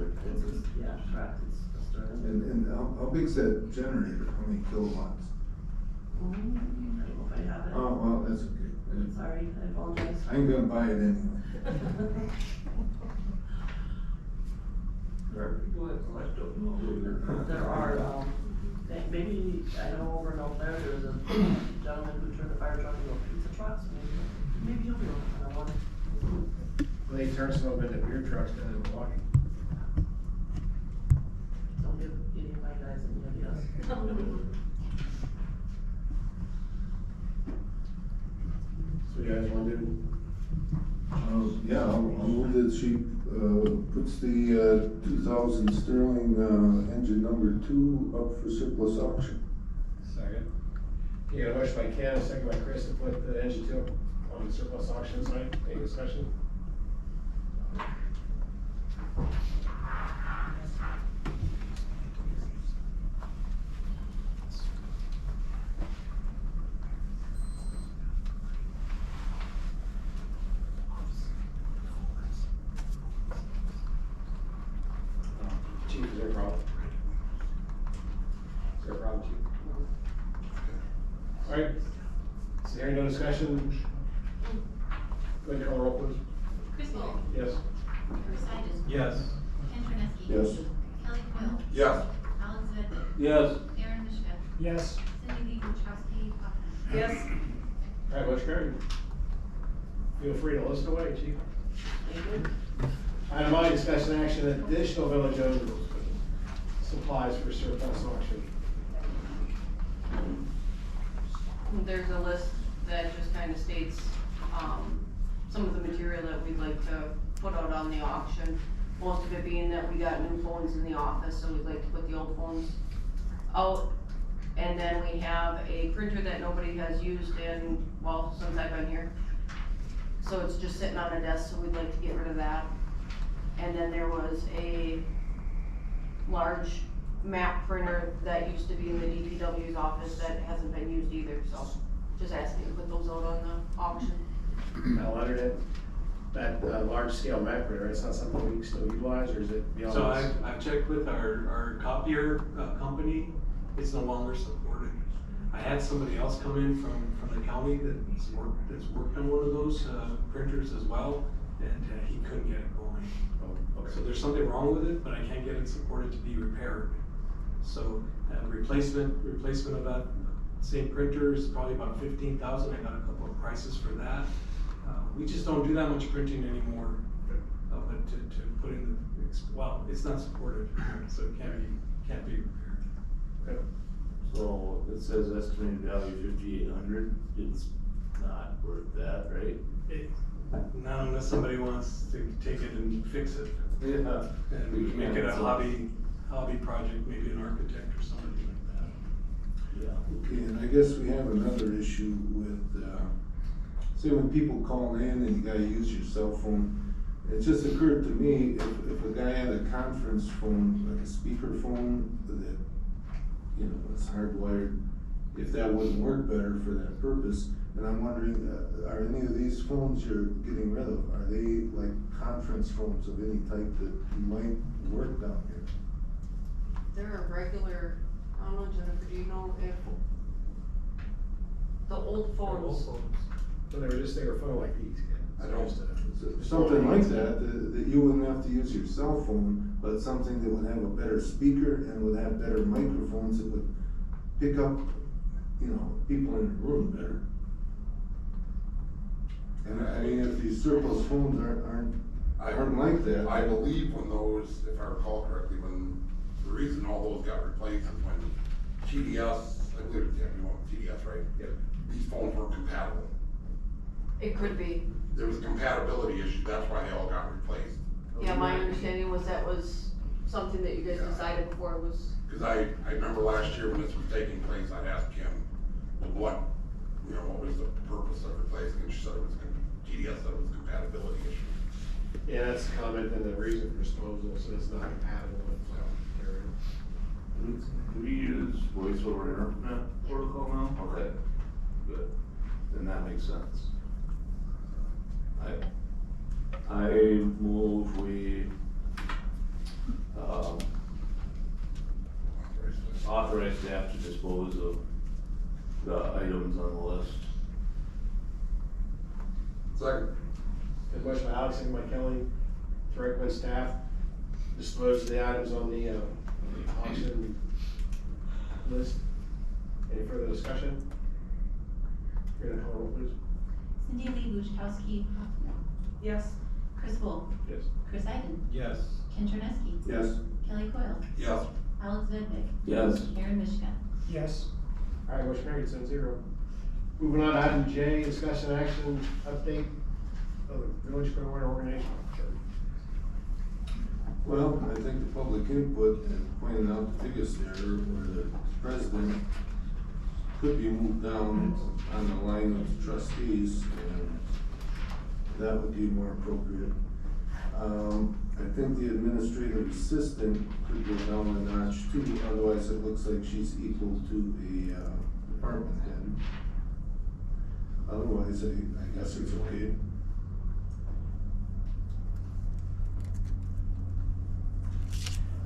S17: correct, it's just a.
S11: And how big's that generator? How many kilowatts?
S17: I don't know if I have it.
S11: Oh, well, that's okay.
S17: Sorry, I apologize.
S11: I'm gonna buy it anyway.
S12: There are people that collect them.
S17: There are, maybe, I know over in Eau Claire, there's a gentleman who turned the fire truck into a pizza truck, so maybe he'll be looking for that one.
S1: Well, they turned some of them into beer trucks down in Milwaukee.
S17: Don't give any of my guys any ideas.
S1: So you guys want to do?
S11: Yeah, I'll move that she, puts the, 2000 Sterling, engine number 2 up for surplus auction.
S8: Second.
S1: You got a motion by Ken, a second by Chris to put the engine 2 on the surplus auction site. Any discussion? Chief, is there a problem? Is there a problem, Chief? All right, so hearing no discussion, go ahead and call the roll, please.
S3: Chris Bull.
S1: Yes.
S3: Chris Iden.
S8: Yes.
S3: Ken Troneski.
S11: Yes.
S3: Kelly Coyle.
S14: Yes.
S3: Alex Vidvik.
S12: Yes.
S3: Aaron Mishka.
S15: Yes.
S3: Cindy Lee Guzekowski. Hoffman.
S17: Yes.
S1: All right, motion carried. Feel free to list away, Chief.
S17: Thank you.
S1: Item I, discussion action, additional village-owned supplies for surplus auction.
S9: There's a list that just kind of states, some of the material that we'd like to put out on the auction. Most of it being that we got new phones in the office, so we'd like to put the old phones out. And then we have a printer that nobody has used in, well, since I've been here. So it's just sitting on a desk, so we'd like to get rid of that. And then there was a large map printer that used to be in the DPW's office that hasn't been used either, so just asking to put those out on the auction.
S1: Now, Leonard, that large scale map printer, it's not something we can still utilize, or is it beyond?
S8: So
S1: this?
S8: I've checked with our copier company, it's no longer supported. I had somebody else come in from the county that's worked on one of those printers as well, and he couldn't get it going.
S1: Oh, okay.
S8: So there's something wrong with it, but I can't get it supported to be repaired. So replacement of that same printer is probably about 15,000. I got a couple of prices for that. We just don't do that much printing anymore, but to put in well, it's not supported, so it can't be repaired.
S1: Okay.
S12: So it says estimated value 5,800, it's not worth that, right?
S8: Not unless somebody wants to take it and fix it.
S12: Yeah.
S8: And we can make it a hobby project, maybe an architect or somebody like that.
S12: Yeah.
S11: Okay, and I guess we have another issue with, say when people call in and you gotta use your cell phone, it just occurred to me, if a guy had a conference phone, like a speaker phone that, you know, was hardwired, if that wouldn't work better for that purpose. And I'm wondering, are any of these phones you're getting rid of, are they like conference phones of any type that might work down here?
S9: They're a regular, I don't know, Jennifer, do you know if the old phones?
S1: So they were phone like these.
S14: I don't.
S11: Something like that you wouldn't have to use your cell phone, but something that would have a better speaker and would have better microphones that would pick up, you know, people in the room better. And I mean, if these surplus phones aren't like that.
S14: I believe when those, if I recall correctly, when the reason all those got replaced is when TDS, I believe it's TDS, right?
S1: Yep.
S14: These phones weren't compatible.
S9: It could be.
S14: There was a compatibility issue, that's why they all got replaced.
S9: Yeah, my understanding was that was something that you guys decided before it was.
S14: Cause I remember last year when this was taking place, I'd asked Kim, what was the purpose of replacing it? She said it was, TDS said it was a compatibility issue.
S1: Yeah, that's a comment in the reason for disposal, so it's not compatible with,
S12: Do we use voice over internet protocol now? Okay, good, then that makes sense. I move we, authorize staff to dispose of the items on the list.
S14: Second.
S1: As much by Alex and by Kelly, to recommend staff dispose of the items on the auction list. Any further discussion? You're gonna call roll, please.
S3: Cindy Lee Buchkowski.
S13: Yes.
S3: Chris Bull.
S1: Yes.
S3: Chris Iden.
S10: Yes.
S3: Ken Troneski.
S11: Yes.
S3: Kelly Coyle.
S14: Yes.
S3: Alex Vidvik.
S12: Yes.
S3: Aaron Mishka.
S15: Yes.
S1: All right, motion carried, 7-0. Moving on to item J, discussion action update of the Village Kronenwetter organization.
S11: Well, I think the public input and pointing out the biggest error where the president could be moved down on the line of trustees, and that would be more appropriate. I think the administrative assistant could go down a notch too, otherwise it looks like she's equal to a department head. Otherwise, I guess it's okay.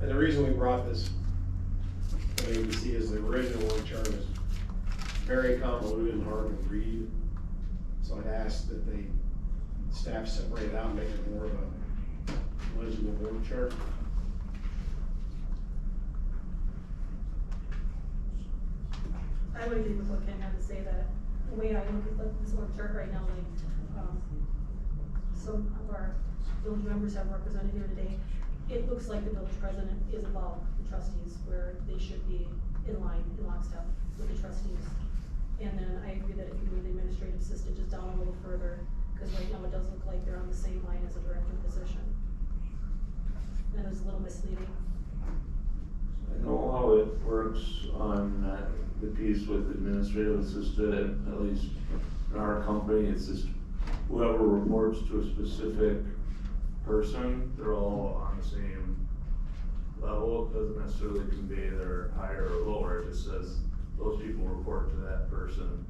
S1: And the reason we brought this to ABC is the original org chart is very convoluted and hard to read. So I'd ask that the staff separate it out and make it more of a legible org chart.
S13: I would agree with what Ken had to say, that the way I look at this org chart right now, like, some of our village members have represented here today, it looks like the village president is above the trustees, where they should be in line, in lockstep with the trustees. And then I agree that if you move the administrative assistant just down a little further, because right now it does look like they're on the same line as a director position. And it was a little misleading.
S12: I know how it works on the piece with administrative assistant, at least in our company, it's just whoever reports to a specific person, they're all on the same level. It doesn't necessarily convey they're higher or lower, it just says those people report to that person.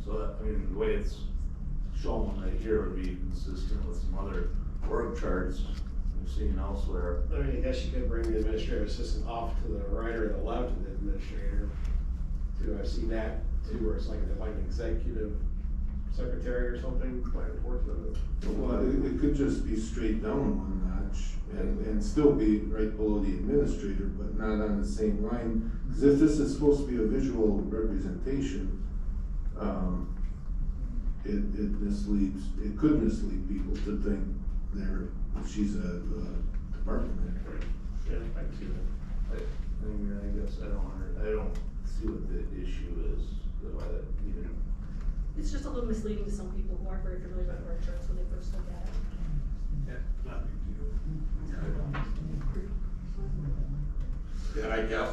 S12: So that, I mean, the way it's shown right here would be consistent with some other org charts we've seen elsewhere.
S1: I mean, I guess you could bring the administrative assistant off to the right or the left of the administrator. Too, I've seen that too, where it's like an executive secretary or something, might report to them.
S11: Well, it could just be straight down one notch and still be right below the administrator, but not on the same line. Cause if this is supposed to be a visual representation, it misleads, it could mislead people to think she's a department head.
S1: Yeah, I can see that.
S12: I mean, I guess I don't see what the issue is, why that even.
S13: It's just a little misleading to some people who aren't very familiar with org charts when they first look at it.
S10: Yeah, not a big deal.
S14: And I guess,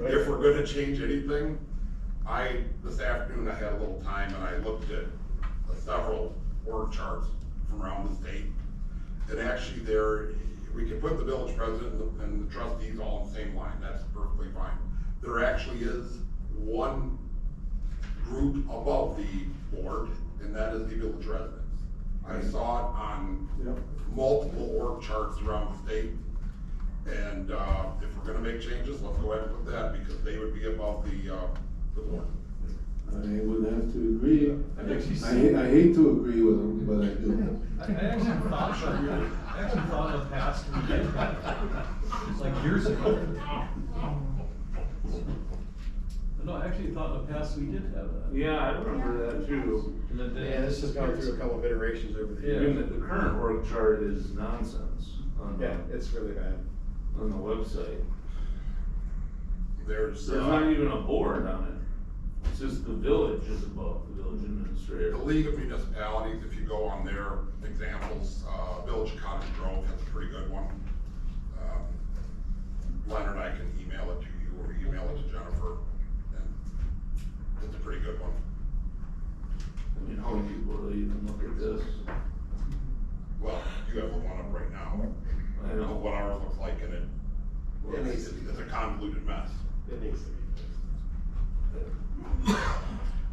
S14: if we're gonna change anything, this afternoon I had a little time and I looked at several org charts from around the state. And actually we can put the village president and the trustees all in the same line, that's perfectly fine. There actually is one group above the board, and that is the village residents. I saw it on multiple org charts around the state. And, if we're gonna make changes, let's go ahead and put that, because they would be above the board.
S11: I would have to agree.
S10: I
S11: I hate to agree with them, but I do.
S10: I actually thought in the past we did that, like years ago. No, I actually thought in the past we did have that.
S12: Yeah, I remember that too.
S1: Yeah, this has gone through a couple of iterations over the
S12: I
S1: years.
S12: mean, the current org chart is nonsense on
S1: Yeah, it's really bad.
S12: the website.
S14: There's
S12: not even a board on it. It's just the village is above the village administrator.
S14: the League of Municipalities, if you go on their examples, Village of Cottage Grove has a pretty good one. Leonard, I can email it to you, or email it to Jennifer, and it's a pretty good one.
S12: I mean, how many people really even look at this?
S14: Well, you have the one up right now.
S12: I know.
S14: What ours looks like, and it's a convoluted mess.
S1: It needs to be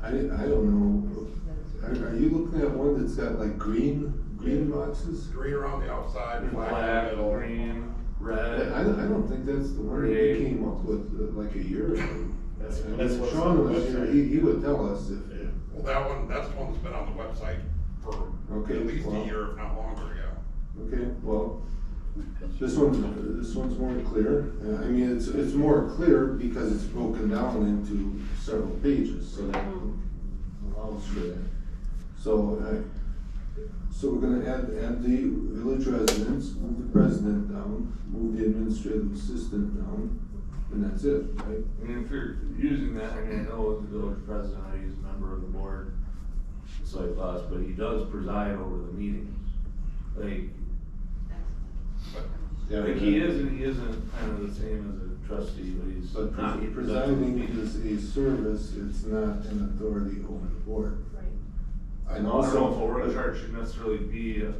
S11: I don't know, are you looking at one that's got like green boxes?
S14: Green around the outside, black in the
S12: Black,
S14: middle.
S12: green, red.
S11: I don't think that's the one that they
S12: Gray.
S11: came up with like a year ago.
S1: That's
S11: And
S1: what's
S11: if
S1: on
S11: Sean
S1: the
S11: was here,
S1: website.
S11: he would tell us if.
S1: Yeah.
S14: Well, that's the one that's been on the website for
S11: Okay,
S14: at least a
S11: well.
S14: year, if not longer, yeah.
S11: Okay, well, this one's more clear. I mean, it's more clear because it's broken down into several pages, so that allows for that. So we're gonna add the village residents, move the president down, move the administrative assistant down, and that's it, right?
S12: I mean, if you're using that, I mean, I know with the village president, he's a member of the board, just like us, but he does preside over the meetings. Like,
S11: Yeah,
S12: like he isn't kind of the same as a trustee, but he's
S11: But
S12: not.
S11: presiding is a service, it's not an authority over the board.
S13: Right.
S11: And
S12: I don't know if a
S11: also,
S12: org chart should necessarily be a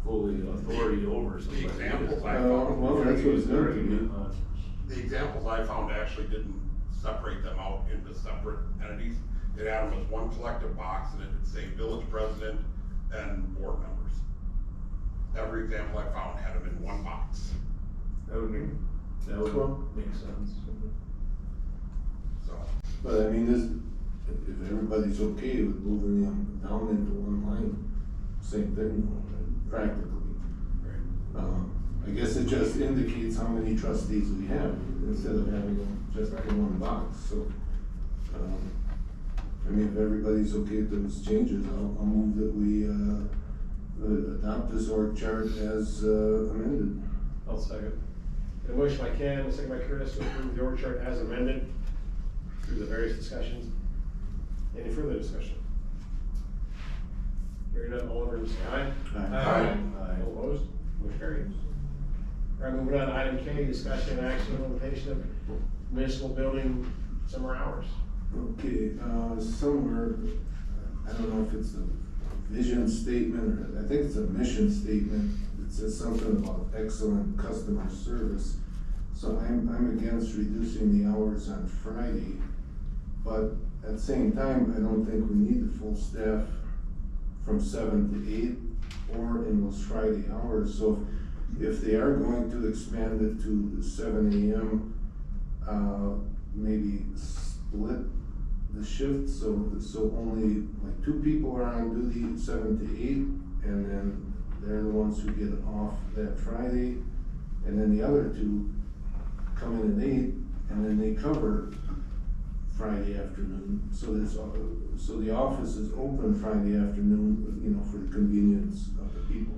S12: fully authority over somebody.
S14: The examples I
S11: well,
S14: found,
S11: that's what it's meant to be.
S14: the examples I found actually didn't separate them out into separate entities. It had them as one collective box, and it would say village president and board members. Every example I found had them in one box.
S12: That would make sense.
S14: So,
S11: But I mean, if everybody's okay with moving them down into one line, same thing, practically. I guess it just indicates how many trustees we have, instead of having them just in one box, so. I mean, if everybody's okay with those changes, I'll move that we, adopt this org chart as amended.
S10: I'll second.
S1: A motion by Ken, a second by Chris to approve the org chart as amended through the various discussions. Any further discussion? Hearing none, all in favor, say aye.
S11: Aye.
S1: All opposed? Motion carries. All right, moving on to item K, discussion and action on limitation of municipal building summer hours.
S11: Okay, somewhere, I don't know if it's a vision statement, or I think it's a mission statement. It says something about excellent customer service. So I'm against reducing the hours on Friday, but at the same time, I don't think we need the full staff from 7 to 8 or in those Friday hours. So if they are going to expand it to 7 AM, maybe split the shift, so only like 2 people are on duty 7 to 8, and then they're the ones who get off that Friday, and then the other 2 come in at 8, and then they cover Friday afternoon. So so the office is open Friday afternoon, you know, for the convenience of the people.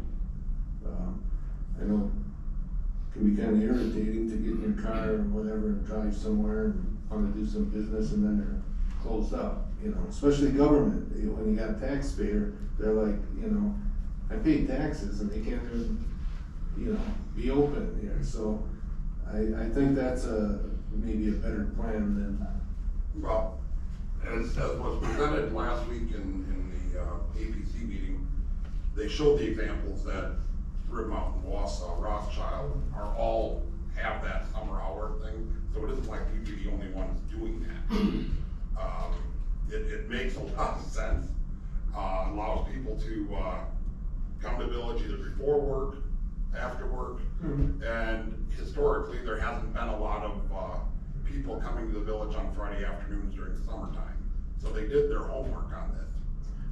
S11: I know it can be kind of irritating to get in your car or whatever and drive somewhere and want to do some business, and then they're closed up, you know, especially government. When you got a taxpayer, they're like, you know, I pay taxes and they can't even, you know, be open here. So I think that's maybe a better plan than.
S14: Well, as was presented last week in the APC meeting, they showed the examples that Rib Mountain, Wausau, Rothschild are all have that summer hour thing, so it isn't like we'd be the only ones doing that. It makes a lot of sense, allows people to come to village either before work, after work, and historically, there hasn't been a lot of people coming to the village on Friday afternoons during the summertime, so they did their homework on this.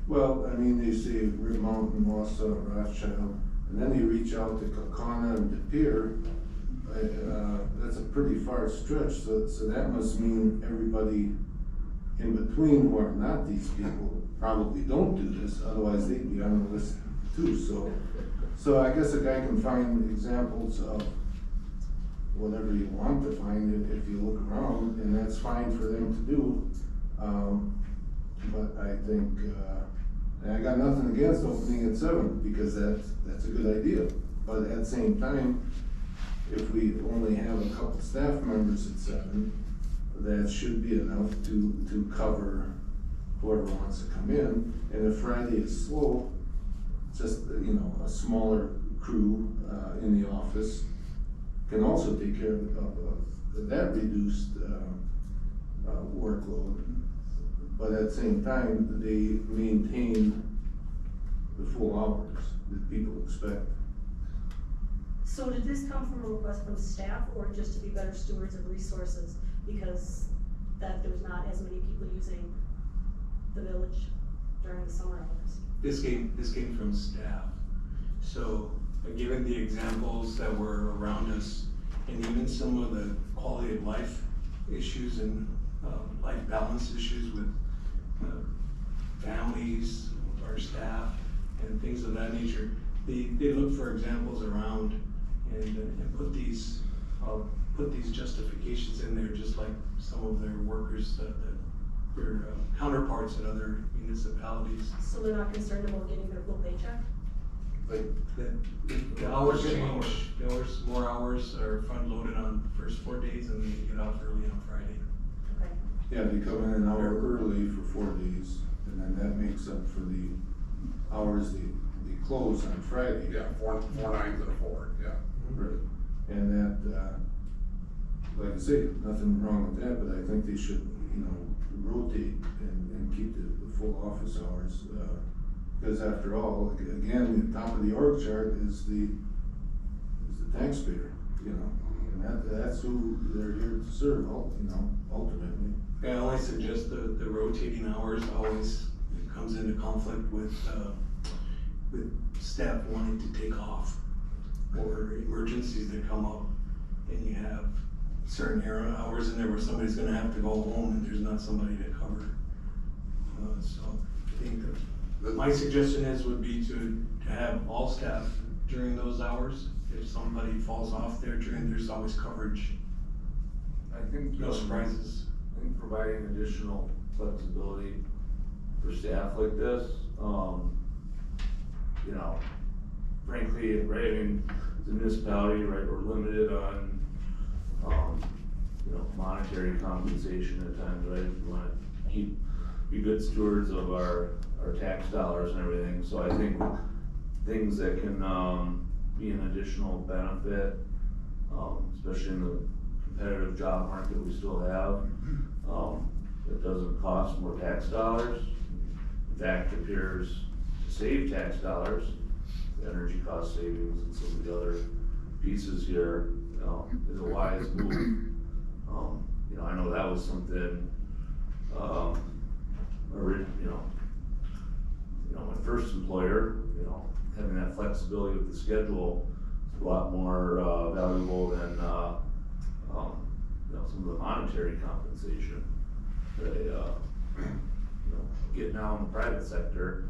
S11: Well, I mean, they say Rib Mountain, Wausau, Rothschild, and then you reach out to Kaukauna and De Pere. That's a pretty far stretch, so that must mean everybody in between who are not these people probably don't do this, otherwise they'd be on the list too. So I guess a guy can find examples of whatever you want to find if you look around, and that's fine for them to do. But I think, and I got nothing against opening at 7, because that's a good idea. But at the same time, if we only have a couple staff members at 7, that should be enough to cover whoever wants to come in. And if Friday is slow, just, you know, a smaller crew in the office can also take care of that reduced workload. But at the same time, they maintain the full hours that people expect.
S13: So did this come from a request from staff, or just to be better stewards of resources, because that there's not as many people using the village during the summer hours?
S8: This came from staff. So, given the examples that were around us, and even some of the quality of life issues and life balance issues with families, our staff, and things of that nature, they look for examples around and put these justifications in there, just like some of their workers, their counterparts at other municipalities.
S13: So they're not concerned about getting their full paycheck?
S8: The hours change, more hours are front loaded on the first 4 days, and then they get off early on Friday.
S13: Okay.
S11: Yeah, they come in an hour early for 4 days, and then that makes up for the hours they close on Friday.
S14: Yeah, four nines and a 4, yeah.
S11: Right, and that, like I say, nothing wrong with that, but I think they should, you know, rotate and keep the full office hours, because after all, again, the top of the org chart is the taxpayer, you know, and that's who they're here to serve, you know, ultimately.
S8: Yeah, I only suggest the rotating hours always comes into conflict with staff wanting to take off, or emergencies that come up, and you have certain hours in there where somebody's gonna have to go home and there's not somebody to cover. So I think my suggestion would be to to have all staff during those hours. If somebody falls off there there's always coverage,
S12: I think.
S8: no surprises.
S12: I think providing additional flexibility for staff like this, you know, frankly, right, I mean, the municipality, right, we're limited on, you know, monetary compensation at times, right? We wanna be good stewards of our tax dollars and everything, so I think things that can, be an additional benefit, especially in the competitive job market we still have, that doesn't cost more tax dollars, in fact appears to save tax dollars, the energy cost savings and some of the other pieces here, is a wise move. You know, I know that was something, my first employer, you know, having that flexibility with the schedule is a lot more, valuable than, you know, some of the monetary compensation that you know, get now in the private sector,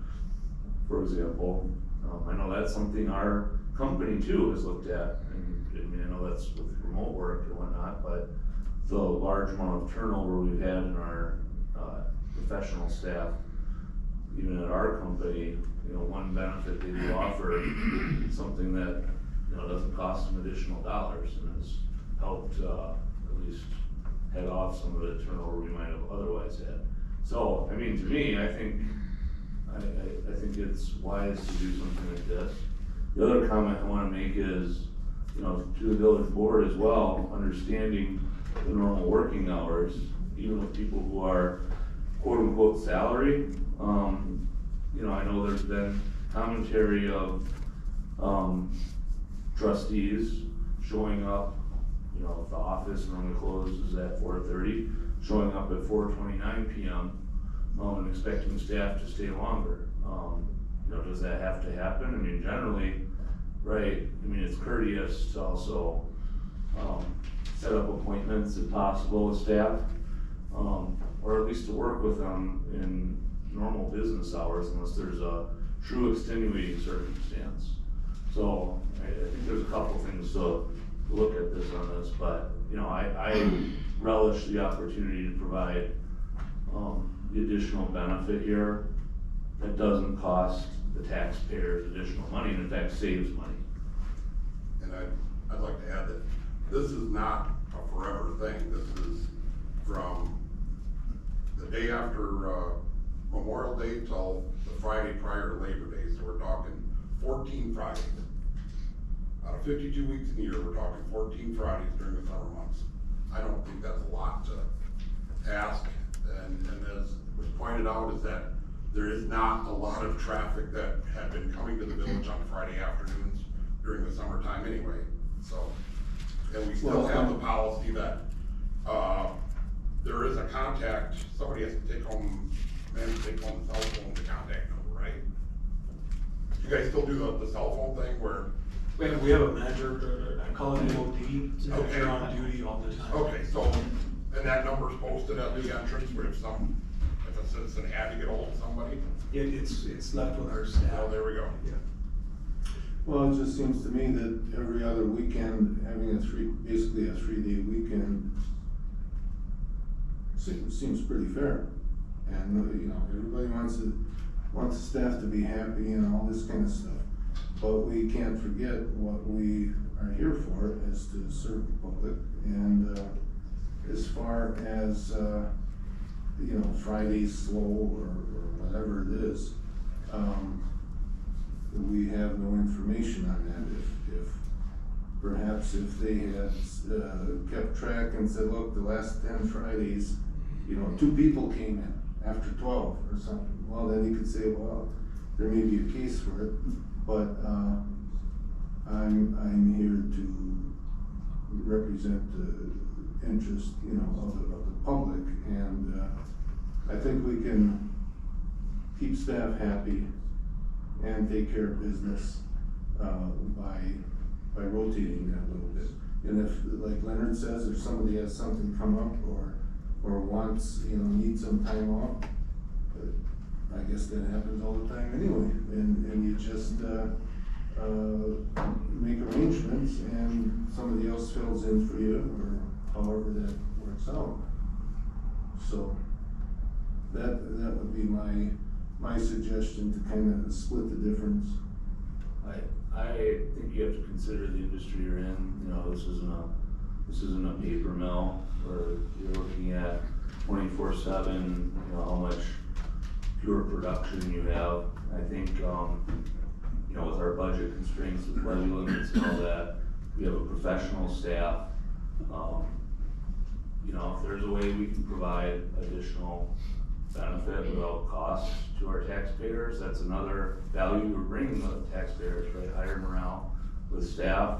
S12: for example. I know that's something our company too has looked at, and I mean, I know that's with remote work and whatnot, but the large amount of turnover we've had in our, professional staff, even at our company, you know, one benefit they do offer, something that, you know, doesn't cost them additional dollars and has helped, at least head off some of the turnover we might have otherwise had. So, I mean, to me, I think it's wise to do something like this. The other comment I wanna make is, you know, to the village board as well, understanding the normal working hours, even with people who are quote unquote salary. You know, I know there's been commentary of, trustees showing up, you know, if the office normally closes at 4:30, showing up at 4:29 p.m. And expecting staff to stay longer. You know, does that have to happen? I mean, generally, right, I mean, it's courteous to also, set up appointments if possible with staff, or at least to work with them in normal business hours unless there's a true extenuating circumstance. So, I think there's a couple things to look at this on this, but, you know, I relish the opportunity to provide, the additional benefit here that doesn't cost the taxpayers additional money, and in fact saves money.
S14: And I'd like to add that this is not a forever thing. This is from the day after, Memorial Day till the Friday prior to Labor Day, so we're talking 14 Fridays. Out of 52 weeks in a year, we're talking 14 Fridays during the summer months. I don't think that's a lot to ask, and as was pointed out, is that there is not a lot of traffic that had been coming to the village on Friday afternoons during the summertime anyway, so. And we still have the policy that, there is a contact, somebody has to take home the cell phone to contact number, right? You guys still do the cell phone thing where?
S8: We have a manager, I call it an MOD, they're on duty all the time.
S14: Okay, so, and that number's posted at the entrance where if a citizen had to get ahold of somebody?
S8: It's left with our staff.
S14: Oh, there we go.
S8: Yeah.
S11: Well, it just seems to me that every other weekend, having basically a 3-day weekend seems pretty fair. And, you know, everybody wants the staff to be happy and all this kind of stuff. But we can't forget what we are here for, is to serve the public. And, as far as, you know, Friday's slow or whatever it is, we have no information on that. Perhaps if they had, kept track and said, look, the last 10 Fridays, you know, 2 people came in after 12 or something, well, then you could say, well, there may be a case for it, but, I'm here to represent the interest, you know, of the public, and, I think we can keep staff happy and take care of business, by rotating that a little bit. And if, like Leonard says, if somebody has something come up or wants, you know, needs some time off, I guess guess that happens all the time anyway, and you just, make arrangements and somebody else fills in for you, or however that works out. So, that would be my suggestion, to kind of split the difference.
S12: I think you have to consider the industry you're in, you know, this isn't a paper mill where you're looking at 24/7, you know, how much pure production you have. I think, you know, with our budget constraints, with levy limits and all that, we have a professional staff. You know, if there's a way we can provide additional benefit without cost to our taxpayers, that's another value we're bringing to the taxpayers, right? Higher morale with staff,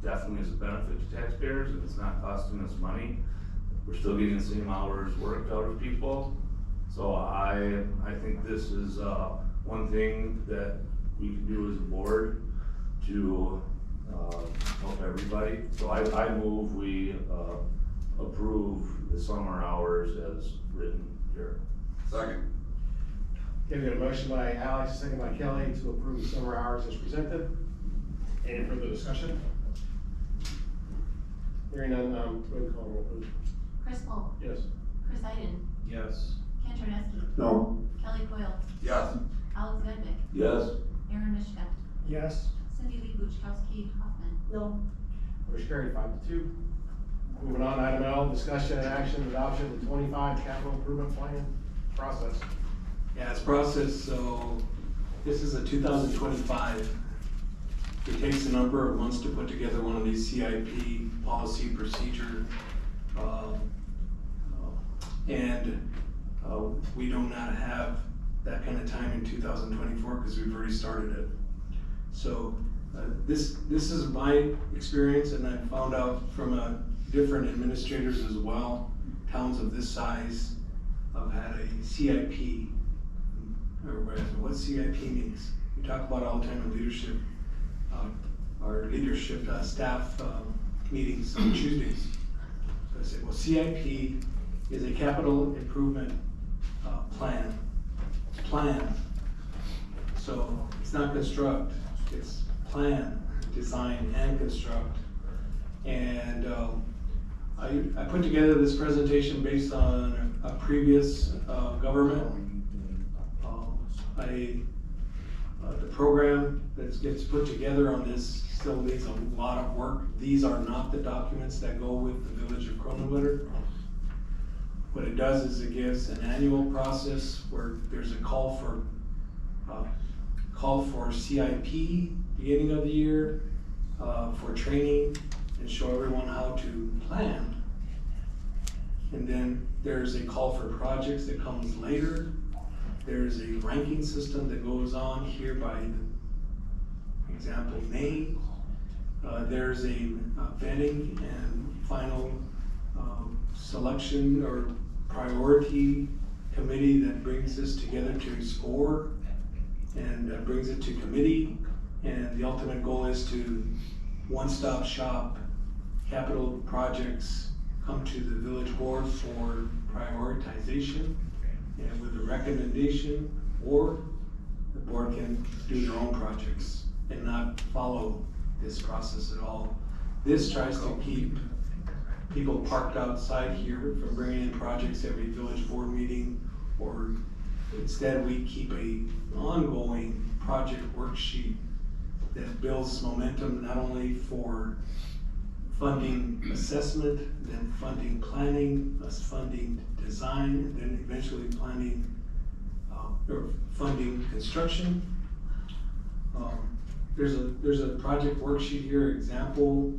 S12: definitely is a benefit to taxpayers, and it's not costing us money. We're still getting the same hours worked out of people. So I think this is, one thing that we can do as a board to, help everybody. So I move we, approve the summer hours as written here.
S14: Second.
S1: Okay, we got a motion by Alex, second by Kelly to approve the summer hours as presented. Any further discussion? Hearing none, go ahead and call the roll, please.
S3: Chris Paul,
S1: Yes.
S3: Chris Iden,
S10: Yes.
S3: Ken Troneski,
S11: No.
S3: Kelly Coyle,
S14: Yes.
S3: Alex Vidvick,
S12: Yes.
S3: Aaron Mishka,
S15: Yes.
S3: Cindy Lee Buchkowski Hoffman.
S13: No.
S1: Motion carried 5-2. Moving on, item L, discussion and action, adoption of the 25 capital improvement plan process.
S8: Yeah, it's processed, so this is a 2025. It takes a number of months to put together one of these CIP policy procedure. We do not have that kind of time in 2024 because we've already started it. So this is my experience, and I found out from different administrators as well. Towns of this size have had a CIP. Everybody knows what CIP means. We talk about it all the time in leadership, our leadership staff meetings on Tuesdays. So I say, well, CIP is a capital improvement plan. So it's not construct, it's plan, design, and construct. And I put together this presentation based on a previous government. The program that gets put together on this still needs a lot of work. These are not the documents that go with the Village of Kronenwetter. What it does is it gives an annual process where there's a call for CIP beginning of the year, for training and show everyone how to plan. And then there's a call for projects that comes later. There's a ranking system that goes on here by example May. There's a vetting and final selection or priority committee that brings this together to score and brings it to committee. And the ultimate goal is to one-stop shop capital projects come to the village board for prioritization and with a recommendation, or the board can do their own projects and not follow this process at all. This tries to keep people parked outside here from bringing in projects every village board meeting, or instead we keep a ongoing project worksheet that builds momentum not only for funding assessment, then funding planning, funding design, and then eventually planning or funding construction. There's a project worksheet here, example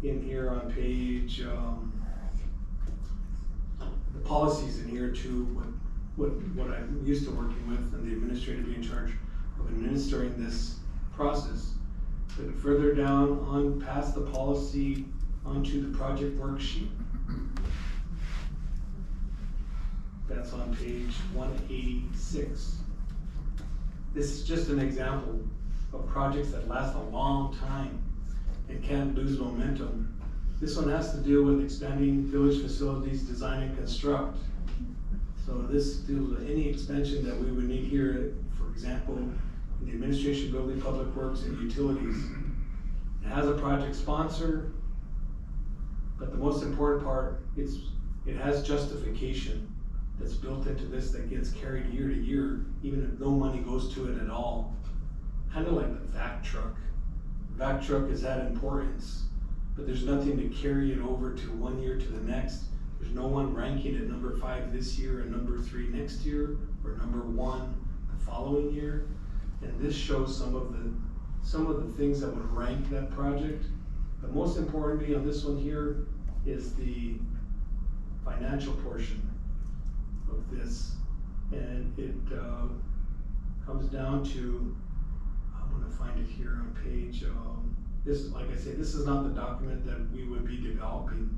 S8: in here on page, the policies in here too, what I'm used to working with, and the administrator being in charge of administering this process. But further down on past the policy onto the project worksheet. That's on page 186. This is just an example of projects that last a long time and can't lose momentum. This one has to do with expanding village facilities, design and construct. So this deals with any expansion that we would need here, for example, in the administration building, public works, and utilities. It has a project sponsor, but the most important part, it has justification that's built into this that gets carried year to year, even if no money goes to it at all. Kind of like the vac truck. Vac truck is that importance, but there's nothing to carry it over to one year to the next. There's no one ranking it number 5 this year and number 3 next year, or number 1 the following year. And this shows some of the things that would rank that project. But most importantly on this one here is the financial portion of this. And it comes down to, I'm gonna find it here on page, this, like I say, this is not the document that we would be developing.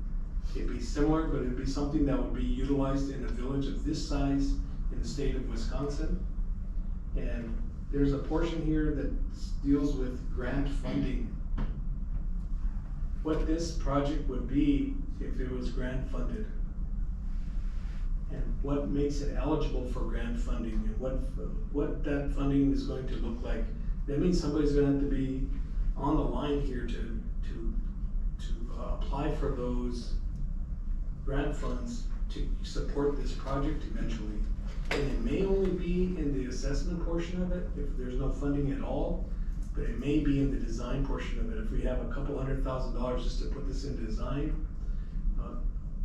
S8: It'd be similar, but it'd be something that would be utilized in a village of this size in the state of Wisconsin. And there's a portion here that deals with grant funding. What this project would be if it was grant funded. And what makes it eligible for grant funding, and what that funding is going to look like. That means somebody's gonna have to be on the line here to apply for those grant funds to support this project eventually. And it may only be in the assessment portion of it, if there's no funding at all, but it may be in the design portion of it. If we have a couple $100,000 just to put this in design,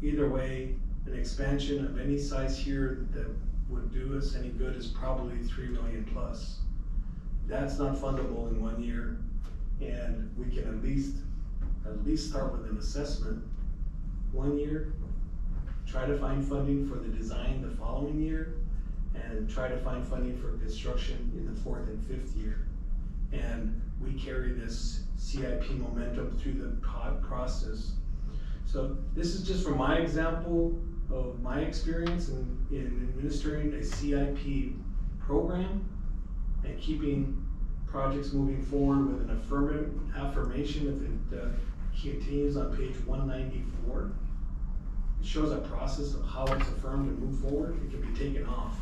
S8: either way, an expansion of any size here that would do us any good is probably 3 million plus. That's not fundable in 1 year, and we can at least start with an assessment 1 year, try to find funding for the design the following year, and try to find funding for construction in the 4th and 5th year. And we carry this CIP momentum through the process. So this is just from my example of my experience in administering a CIP program and keeping projects moving forward with an affirmation if it continues on page 194. It shows a process of how it's affirmed and moved forward. It can be taken off.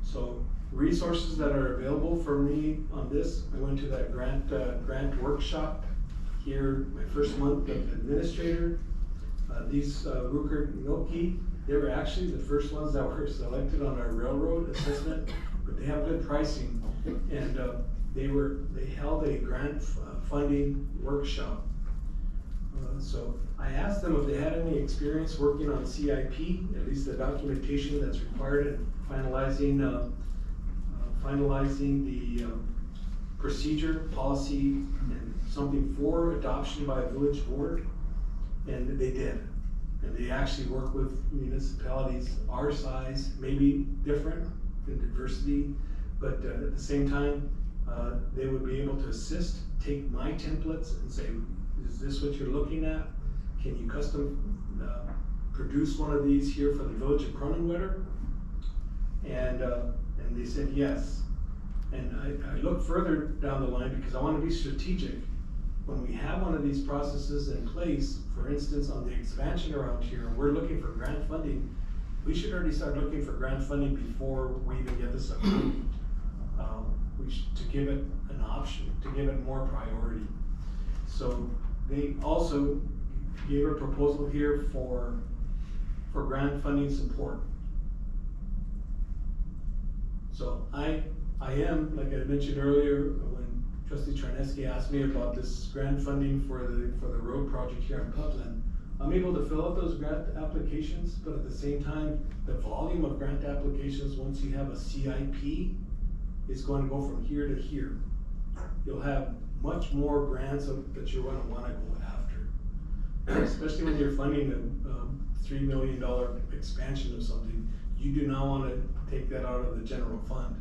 S8: So resources that are available for me on this, I went to that grant workshop here my first month as administrator. These Ruker Milky, they were actually the first ones that were selected on our railroad assessment, but they have good pricing. And they held a grant funding workshop. So I asked them if they had any experience working on CIP, at least the documentation that's required in finalizing the procedure, policy, and something for adoption by a village board. And they did. And they actually work with municipalities our size, maybe different in diversity, but at the same time, they would be able to assist, take my templates and say, is this what you're looking at? Can you custom produce one of these here for the village of Kronenwetter? And they said yes. And I look further down the line because I want to be strategic. When we have one of these processes in place, for instance, on the expansion around here, we're looking for grant funding, we should already start looking for grant funding before we even get this approved. To give it an option, to give it more priority. So they also gave a proposal here for grant funding support. So I am, like I mentioned earlier, when Trustee Charneski asked me about this grant funding for the road project here in Putland, I'm able to fill out those grant applications, but at the same time, the volume of grant applications once you have a CIP is going to go from here to here. You'll have much more grants that you're going to want to go after. Especially when you're funding a $3 million expansion of something, you do not want to take that out of the general fund.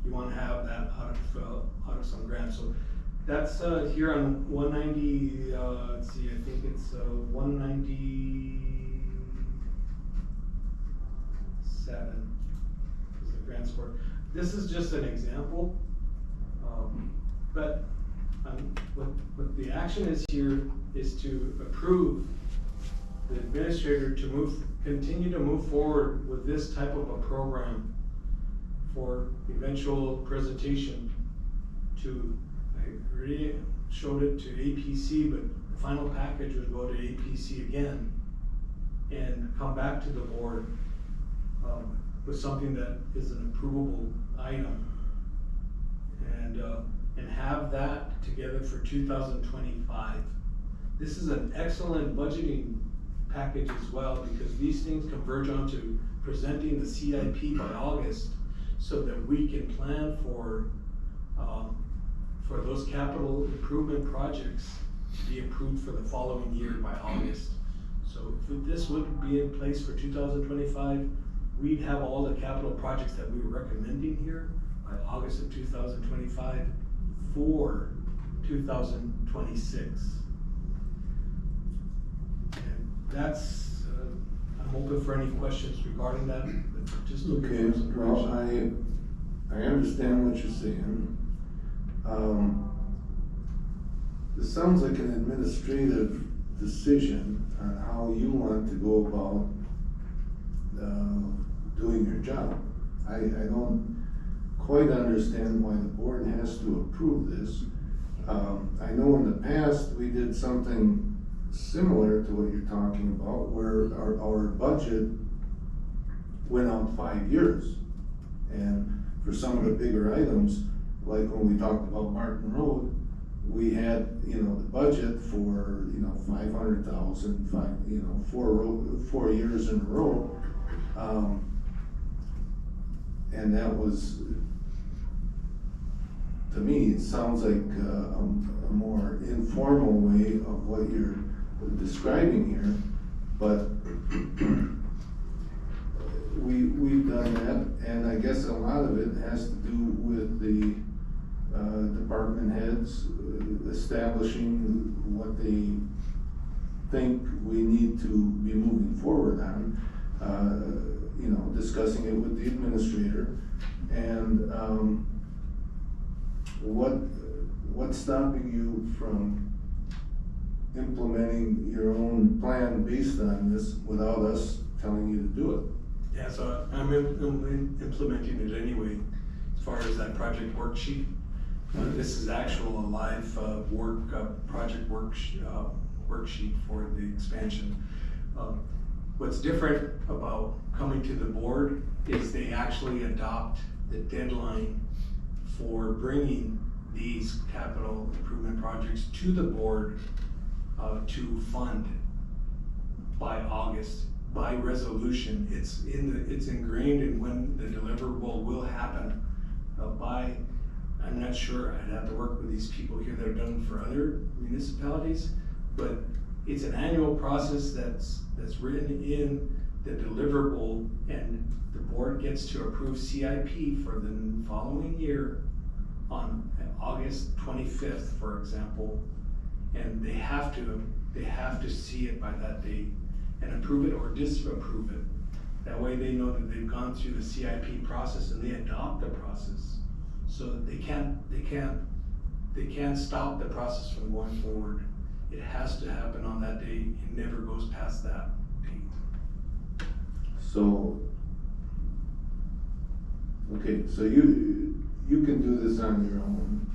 S8: You want to have that out of some grants. So that's here on 190, let's see, I think it's 197 is the grant score. This is just an example, but what the action is here is to approve the administrator to continue to move forward with this type of a program for eventual presentation to, I already showed it to APC, but the final package would go to APC again and come back to the board with something that is an approvable item. And have that together for 2025. This is an excellent budgeting package as well, because these things converge onto presenting the CIP by August, so that we can plan for those capital improvement projects to be approved for the following year by August. So if this would be in place for 2025, we'd have all the capital projects that we were recommending here by August of 2025 for 2026. And that's, I'm open for any questions regarding that, but just looking
S11: Okay,
S8: for some
S11: well,
S8: direction.
S11: I understand what you're saying. This sounds like an administrative decision on how you want to go about doing your job. I don't quite understand why the board has to approve this. I know in the past, we did something similar to what you're talking about, where our budget went out 5 years. And for some of the bigger items, like when we talked about Martin Road, we had, the budget for, 500,000, 4 years in a row. And that was, to me, it sounds like a more informal way of what you're describing here, but we've done that, and I guess a lot of it has to do with the department heads establishing what they think we need to be moving forward on, discussing it with the administrator, and what's stopping you from implementing your own plan based on this without us telling you to do it?
S8: Yeah, so I'm implementing it anyway, as far as that project worksheet. This is actual live project worksheet for the expansion. What's different about coming to the board is they actually adopt the deadline for bringing these capital improvement projects to the board to fund by August, by resolution. It's ingrained in when the deliverable will happen I'm not sure, I'd have to work with these people here that have done it for other municipalities, but it's an annual process that's written in the deliverable, and the board gets to approve CIP for the following year on August 25th, for example, and they have to see it by that date and approve it or disapprove it. That way they know that they've gone through the CIP process and they adopt the process. So they can't stop the process from going forward. It has to happen on that date. It never goes past that date.
S11: So, okay, so you can do this on your own,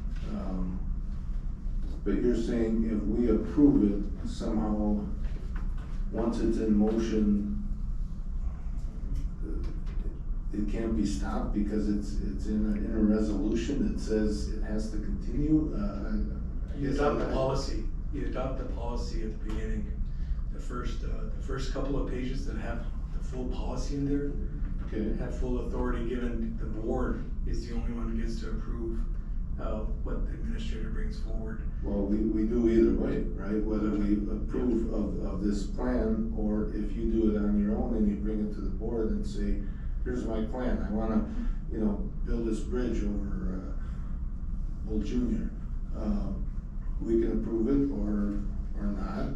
S11: but you're saying if we approve it somehow, once it's in motion, it can't be stopped because it's in a resolution that says it has to continue?
S8: You adopt the policy. You adopt the policy at the beginning. The first couple of pages that have the full policy in there,
S11: Okay.
S8: have full authority given. The board is the only one who gets to approve what the administrator brings forward.
S11: Well, we do either way, right? Whether we approve of this plan, or if you do it on your own and you bring it to the board and say, here's my plan, I wanna, build this bridge over, Bull Junior. We can approve it or not.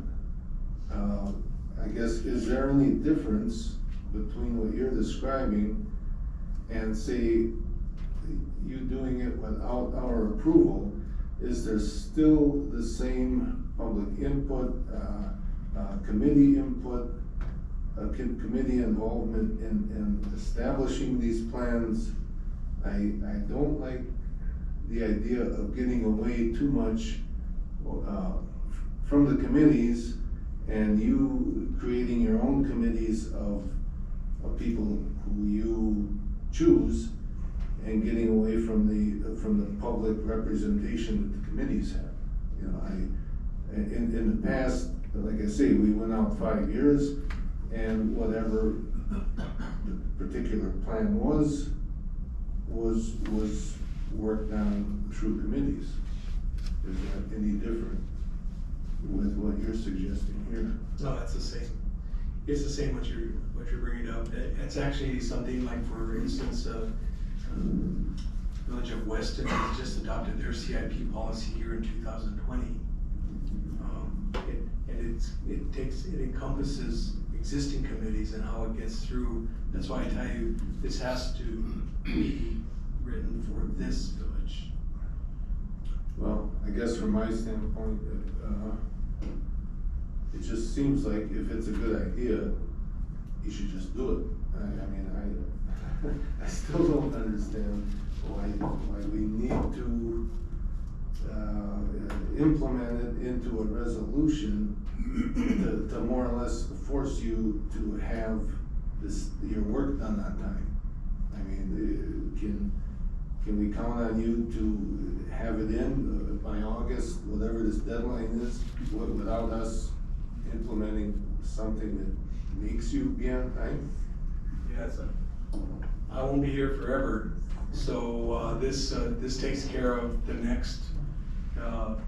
S11: I guess, is there any difference between what you're describing and say, you doing it without our approval? Is there still the same public input, committee input, committee involvement in establishing these plans. I don't like the idea of getting away too much from the committees and you creating your own committees of people who you choose and getting away from the public representation that the committees have. You know, in the past, like I say, we went out 5 years and whatever the particular plan was worked on through committees. Is that any different with what you're suggesting here?
S8: No, it's the same. It's the same what you're bringing up. It's actually something like, for instance, Village of Weston has just adopted their CIP policy here in 2020. It encompasses existing committees and how it gets through. That's why I tell you, this has to be written for this village.
S11: Well, I guess from my standpoint, it just seems like if it's a good idea, you should just do it. I still don't understand why we need to implement it into a resolution to more or less force you to have your work done on time. I mean, can we count on you to have it in by August, whatever this deadline is, without us implementing something that makes you be on time?
S8: Yes, I won't be here forever, so this takes care of the next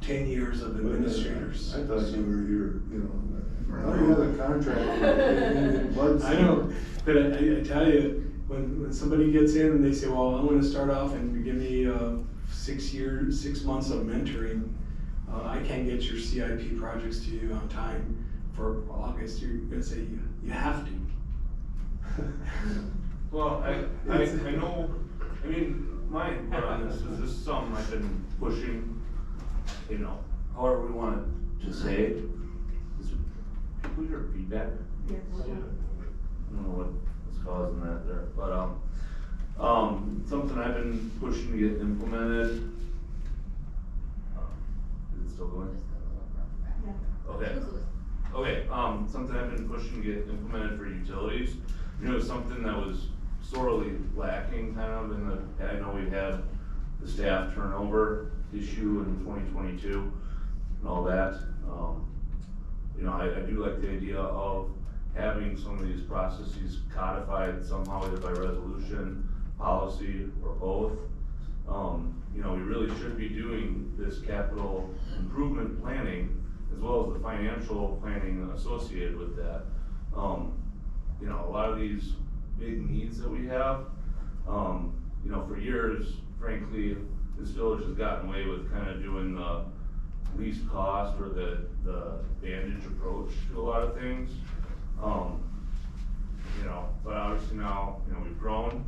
S8: 10 years of administrators.
S11: I thought you were here, you had a contract in blood.
S8: I know, but I tell you, when somebody gets in and they say, well, I'm gonna start off and give me 6 months of mentoring, I can't get your CIP projects to you on time for August, you're gonna say you have to.
S12: Well, I know, I mean, my input on this is something I've been pushing, however we want to say. Is people hear feedback?
S13: Yes.
S12: I don't know what's causing that there, but, something I've been pushing to get implemented. Is it still going?
S13: Yeah.
S12: Okay, something I've been pushing to get implemented for utilities, something that was sorely lacking kind of I know we had the staff turnover issue in 2022 and all that. I do like the idea of having some of these processes codified somehow, either by resolution, policy, or both. We really should be doing this capital improvement planning as well as the financial planning associated with that. A lot of these big needs that we have, for years, frankly, this village has gotten away with kind of doing the least cost or the bandage approach to a lot of things. But obviously now, we've grown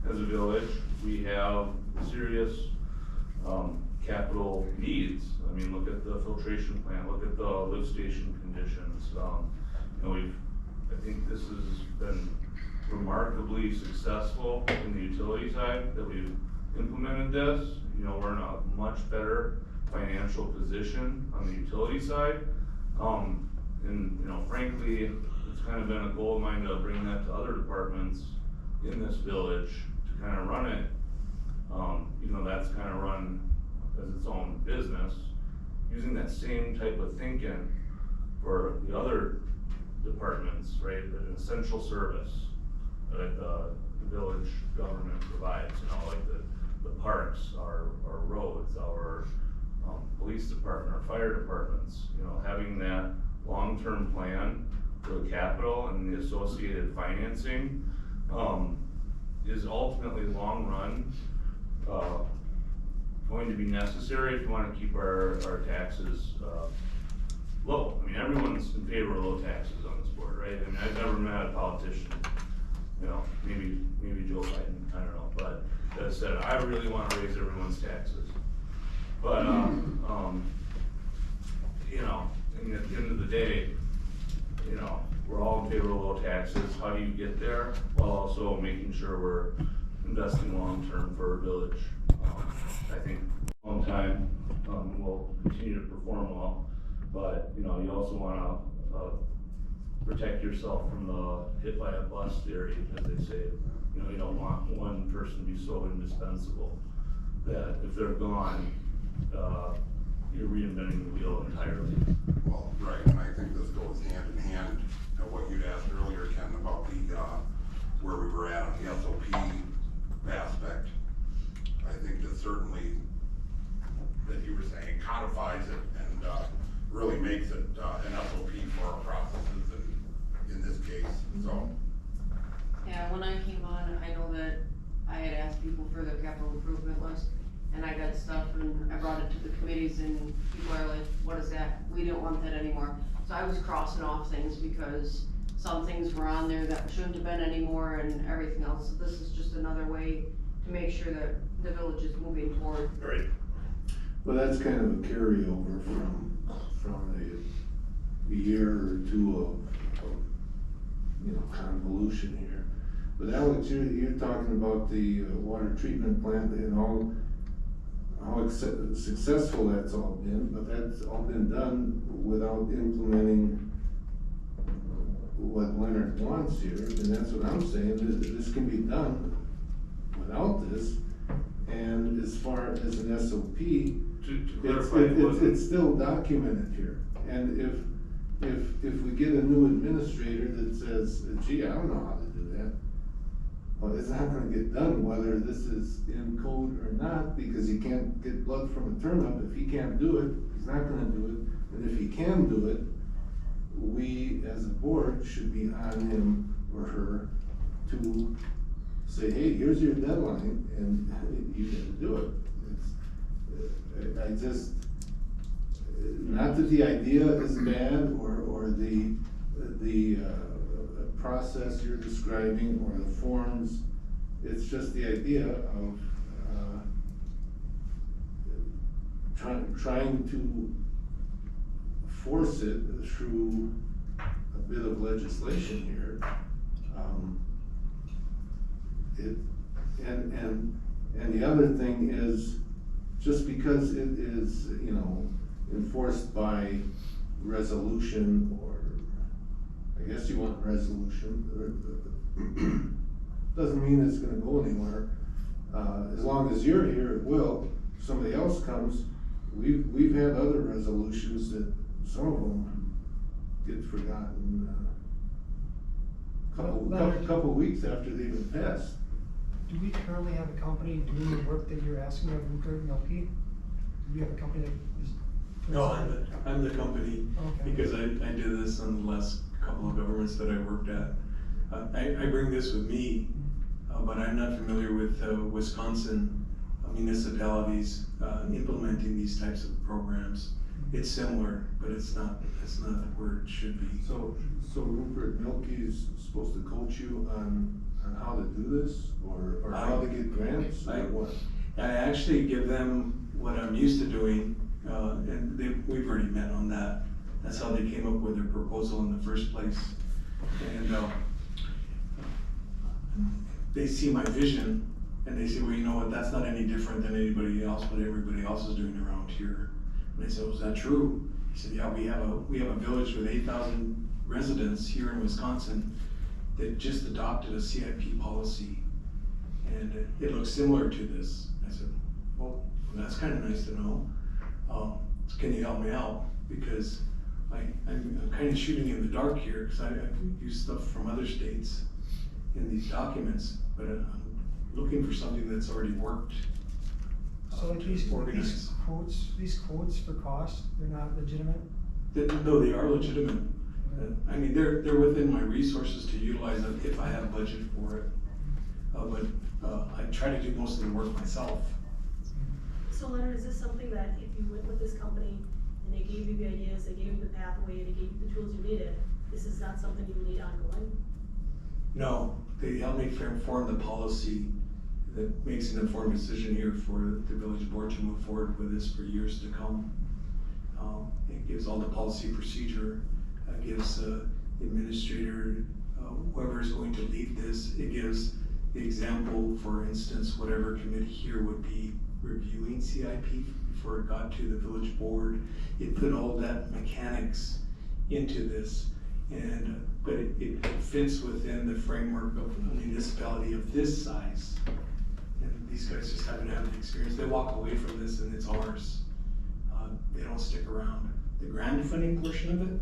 S12: as a village. We have serious capital needs. I mean, look at the filtration plant, look at the lift station conditions. I think this has been remarkably successful in the utility side that we've implemented this. We're in a much better financial position on the utility side. Frankly, it's kind of been a goal of mine to bring that to other departments in this village to kind of run it. That's kind of run as its own business, using that same type of thinking for the other departments, right? An essential service that the village government provides, like the parks, our roads, our police department, our fire departments, having that long-term plan for the capital and the associated financing is ultimately long run going to be necessary if you want to keep our taxes low. I mean, everyone's in favor of low taxes on this board, right? I mean, I've never met a politician, maybe Joe Biden, I don't know, but that said, I really want to raise everyone's taxes. But, at the end of the day, you know, we're all in favor of low taxes, how do you get there, while also making sure we're investing long-term for our village? I think long time, will continue to perform well, but, you know, you also wanna, protect yourself from the hit by a bus theory, as they say. You know, you don't want one person to be so indispensable that if they're gone, you're reinventing the wheel entirely.
S14: Well, right, and I think this goes hand in hand to what you'd asked earlier, Ken, about the, where we were at on the SOP aspect. I think that certainly, that you were saying, codifies it and, really makes it, an SOP for our processes in this case, so.
S9: Yeah, when I came on, I know that I had asked people for their capital improvement list, and I got stuff and I brought it to the committees and people are like, what is that? We don't want that anymore. So I was crossing off things because some things were on there that shouldn't have been anymore and everything else. So this is just another way to make sure that the village is moving forward.
S11: Right. Well, that's kind of a carryover from a year or two of you know, convolution here. But Alex, you're talking about the water treatment plant and how successful that's all been, but that's all been done without implementing what Leonard wants here, and that's what I'm saying, this can be done without this. And as far as an SOP, it's still documented here. And if we get a new administrator that says, gee, I don't know how to do that, well, it's not gonna get done whether this is in code or not, because he can't get blood from a turnip. If he can't do it, he's not gonna do it. And if he can do it, we as a board should be on him or her to say, hey, here's your deadline, and you gotta do it. I just, not that the idea is bad or the process you're describing or the forms, it's just the idea of trying to force it through a bit of legislation here. And the other thing is, just because it is, you know, enforced by resolution, or I guess you want resolution, doesn't mean it's gonna go anywhere. As long as you're here, it will. If somebody else comes, we've had other resolutions that some of them get forgotten couple weeks after they've been passed.
S15: Do we currently have a company doing the work that you're asking of Rupert and LP? Do we have a company that is?
S8: No, I'm the company,
S15: Okay.
S8: because I did this on the last couple of governments that I worked at. I bring this with me, but I'm not familiar with Wisconsin municipalities implementing these types of programs. It's similar, but it's not where it should be.
S11: So Rupert Milky's supposed to coach you on how to do this, or how to get grants, or what?
S8: I actually give them what I'm used to doing, and we've already met on that. That's how they came up with their proposal in the first place. And they see my vision, and they say, well, you know what, that's not any different than anybody else, what everybody else is doing around here. And I said, well, is that true? He said, yeah, we have a village with 8,000 residents here in Wisconsin that just adopted a CIP policy, and it looks similar to this. I said, well, that's kind of nice to know. Can you help me out? Because I'm kind of shooting in the dark here, because I've used stuff from other states in these documents, but I'm looking for something that's already worked.
S15: So like these quotes for cost, they're not legitimate?
S8: No, they are legitimate. I mean, they're within my resources to utilize it if I have a budget for it. But I try to do most of the work myself.
S13: So Leonard, is this something that if you went with this company and they gave you the ideas, they gave you the pathway, they gave you the tools you needed, this is not something you would need ongoing?
S8: No, they help me form the policy that makes an informed decision here for the village board to move forward with this for years to come. It gives all the policy procedure, gives administrator, whoever is going to lead this, it gives the example, for instance, whatever committee here would be reviewing CIP before it got to the village board. It put all that mechanics into this, but it fits within the framework of a municipality of this size. And these guys just haven't had the experience. They walk away from this and it's ours. They don't stick around. The grant funding portion of it,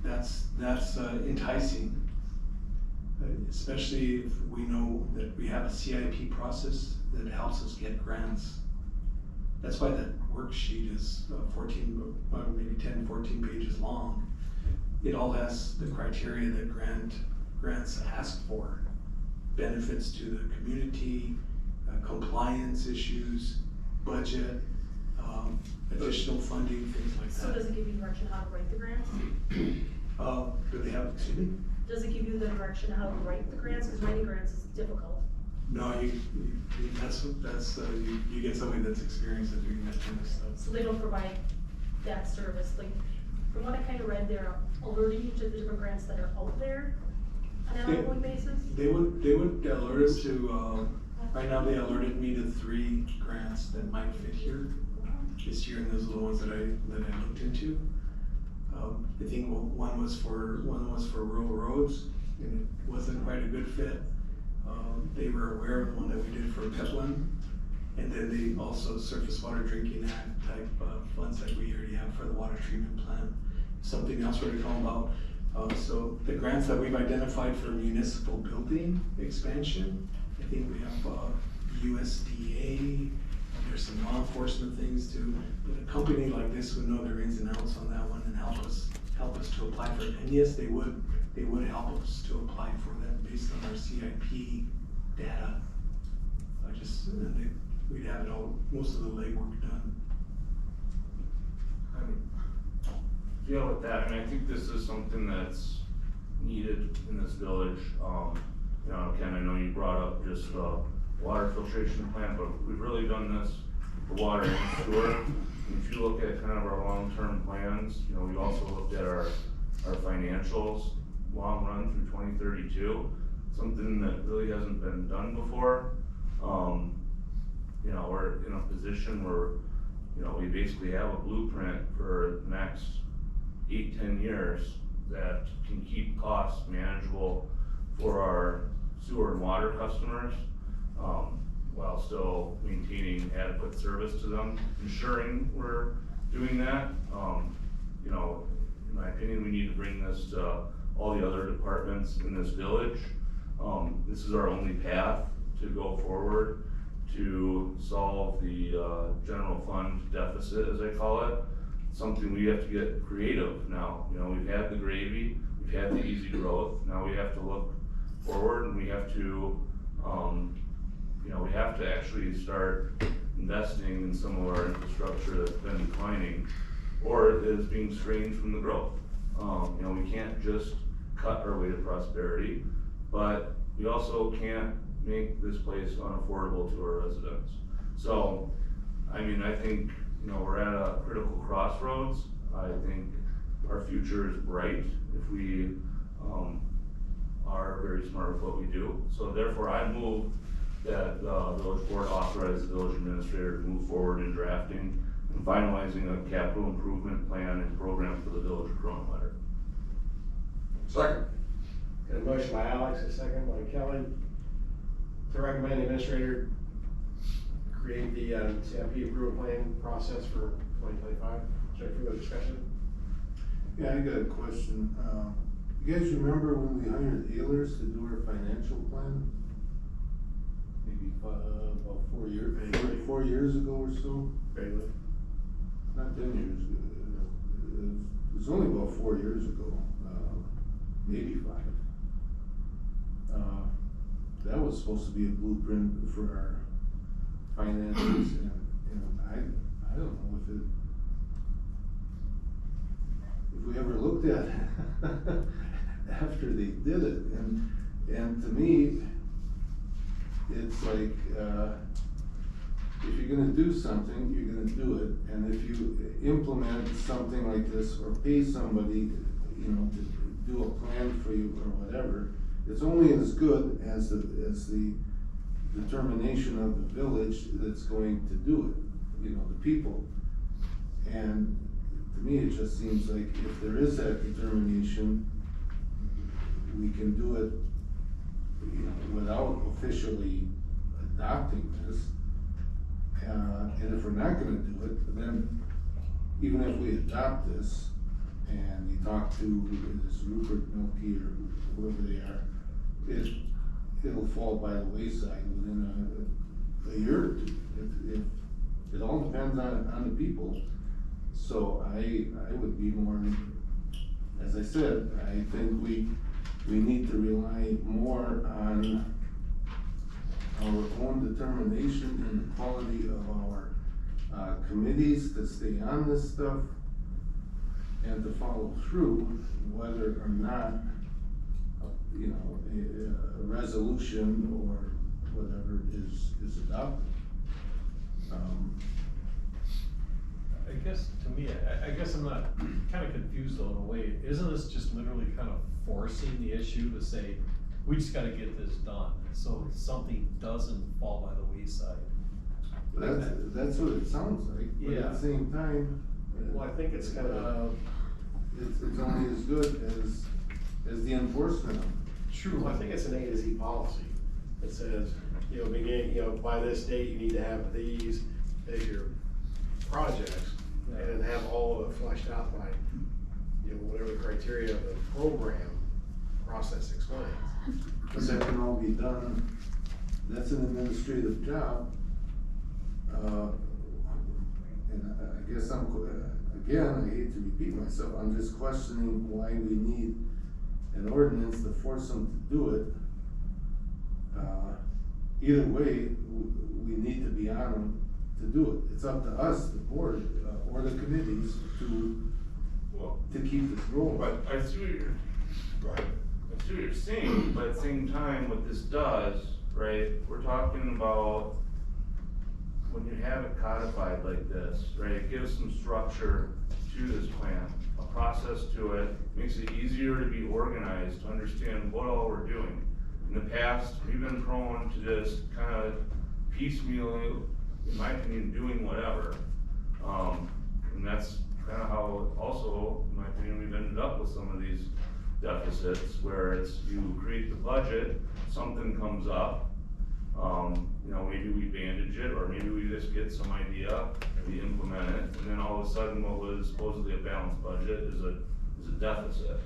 S8: that's enticing. Especially if we know that we have a CIP process that helps us get grants. That's why that worksheet is 14, maybe 10, 14 pages long. It all has the criteria that grants ask for. Benefits to the community, compliance issues, budget, additional funding, things like that.
S13: So does it give you direction how to write the grants?
S8: Do they have, excuse me?
S13: Does it give you the direction how to write the grants? Because writing grants is difficult.
S8: No, you get somebody that's experienced at doing that kind of stuff.
S13: So they don't provide that service. Like, from what I kind of read, they're alerting you to the different grants that are out there on an ongoing basis.
S8: They would alert us to, right now they alerted me to 3 grants that might fit here this year, and those are the ones that I looked into. I think one was for rural roads, and it wasn't quite a good fit. They were aware of one that we did for Petland, and then they also Surface Water Drinking Act type funds that we already have for the water treatment plant. Something else we're to come about. So the grants that we've identified for municipal building expansion, I think we have USDA. There's some law enforcement things too, but a company like this would know their ins and outs on that one and help us to apply for it. And yes, they would help us to apply for that based on our CIP data. We'd have it all, most of the legwork done.
S12: Yeah, with that, I think this is something that's needed in this village. Ken, I know you brought up just water filtration plant, but we've really done this for water and sewer. And if you look at kind of our long-term plans, we also looked at our financials, long run through 2032, something that really hasn't been done before. We're in a position where, we basically have a blueprint for the next 8-10 years that can keep costs manageable for our sewer and water customers, while still maintaining adequate service to them, ensuring we're doing that. In my opinion, we need to bring this to all the other departments in this village. This is our only path to go forward to solve the general fund deficit, as I call it. Something we have to get creative now. We've had the gravy, we've had the easy growth. Now we have to look forward, and we have to, we have to actually start investing in some of our infrastructure that's been declining or is being strained from the growth. We can't just cut our way to prosperity, but we also can't make this place unaffordable to our residents. So, I think, we're at a critical crossroads. I think our future is bright if we are very smart with what we do. So therefore, I move that the village board authorize the village administrator to move forward in drafting and finalizing a capital improvement plan and program for the village of Kronenwetter.
S14: Second.
S1: Got a motion by Alex, a second by Kelly, to recommend the administrator create the CIP approval plan process for 2025. Is there further discussion?
S11: Yeah, I got a question. You guys remember when we hired Ehlers to do our financial plan? Maybe about 4 years, 4 years ago or so?
S1: Vaguely.
S11: Not 10 years ago. It was only about 4 years ago, maybe 5. That was supposed to be a blueprint for our finances, and I don't know if we ever looked at it after they did it, and to me, it's like, if you're gonna do something, you're gonna do it, and if you implement something like this or pay somebody, do a plan for you or whatever, it's only as good as the determination of the village that's going to do it, you know, the people. And to me, it just seems like if there is that determination, we can do it, you know, without officially adopting this. And if we're not gonna do it, then even if we adopt this and you talk to this Rupert Milky or whoever they are, it'll fall by the wayside within a year or two. It all depends on the people. So I would be more, as I said, I think we need to rely more on our own determination and the quality of our committees to stay on this stuff and to follow through, whether or not, you know, a resolution or whatever is adopted.
S10: I guess, to me, I guess I'm not, kinda confused though in a way, isn't this just literally kind of forcing the issue to say, we just gotta get this done, so something doesn't fall by the wayside?
S11: That's what it sounds like, but at the same time.
S1: Well, I think it's kind of.
S11: It's only as good as the enforcement of it.
S1: True. I think it's an A to Z policy that says, you know, beginning, you know, by this date, you need to have these as your projects and have all of it fleshed out by, you know, whatever the criteria of the program process explains.
S11: But that can all be done, that's an administrative job. And I guess again, I hate to repeat myself, I'm just questioning why we need an ordinance to force them to do it. Either way, we need to be on them to do it. It's up to us, the board, or the committees to keep this rolling.
S12: But I see what you're, right, I see what you're saying, but at the same time, what this does, right, we're talking about when you have it codified like this, right, it gives some structure to this plan, a process to it, makes it easier to be organized, to understand what all we're doing. In the past, we've been prone to just kind of piecemeal, in my opinion, doing whatever. And that's kind of how also, in my opinion, we've ended up with some of these deficits, where it's, you create the budget, something comes up, you know, maybe we bandage it, or maybe we just get some idea, we implement it, and then all of a sudden what was supposedly a balanced budget is a deficit.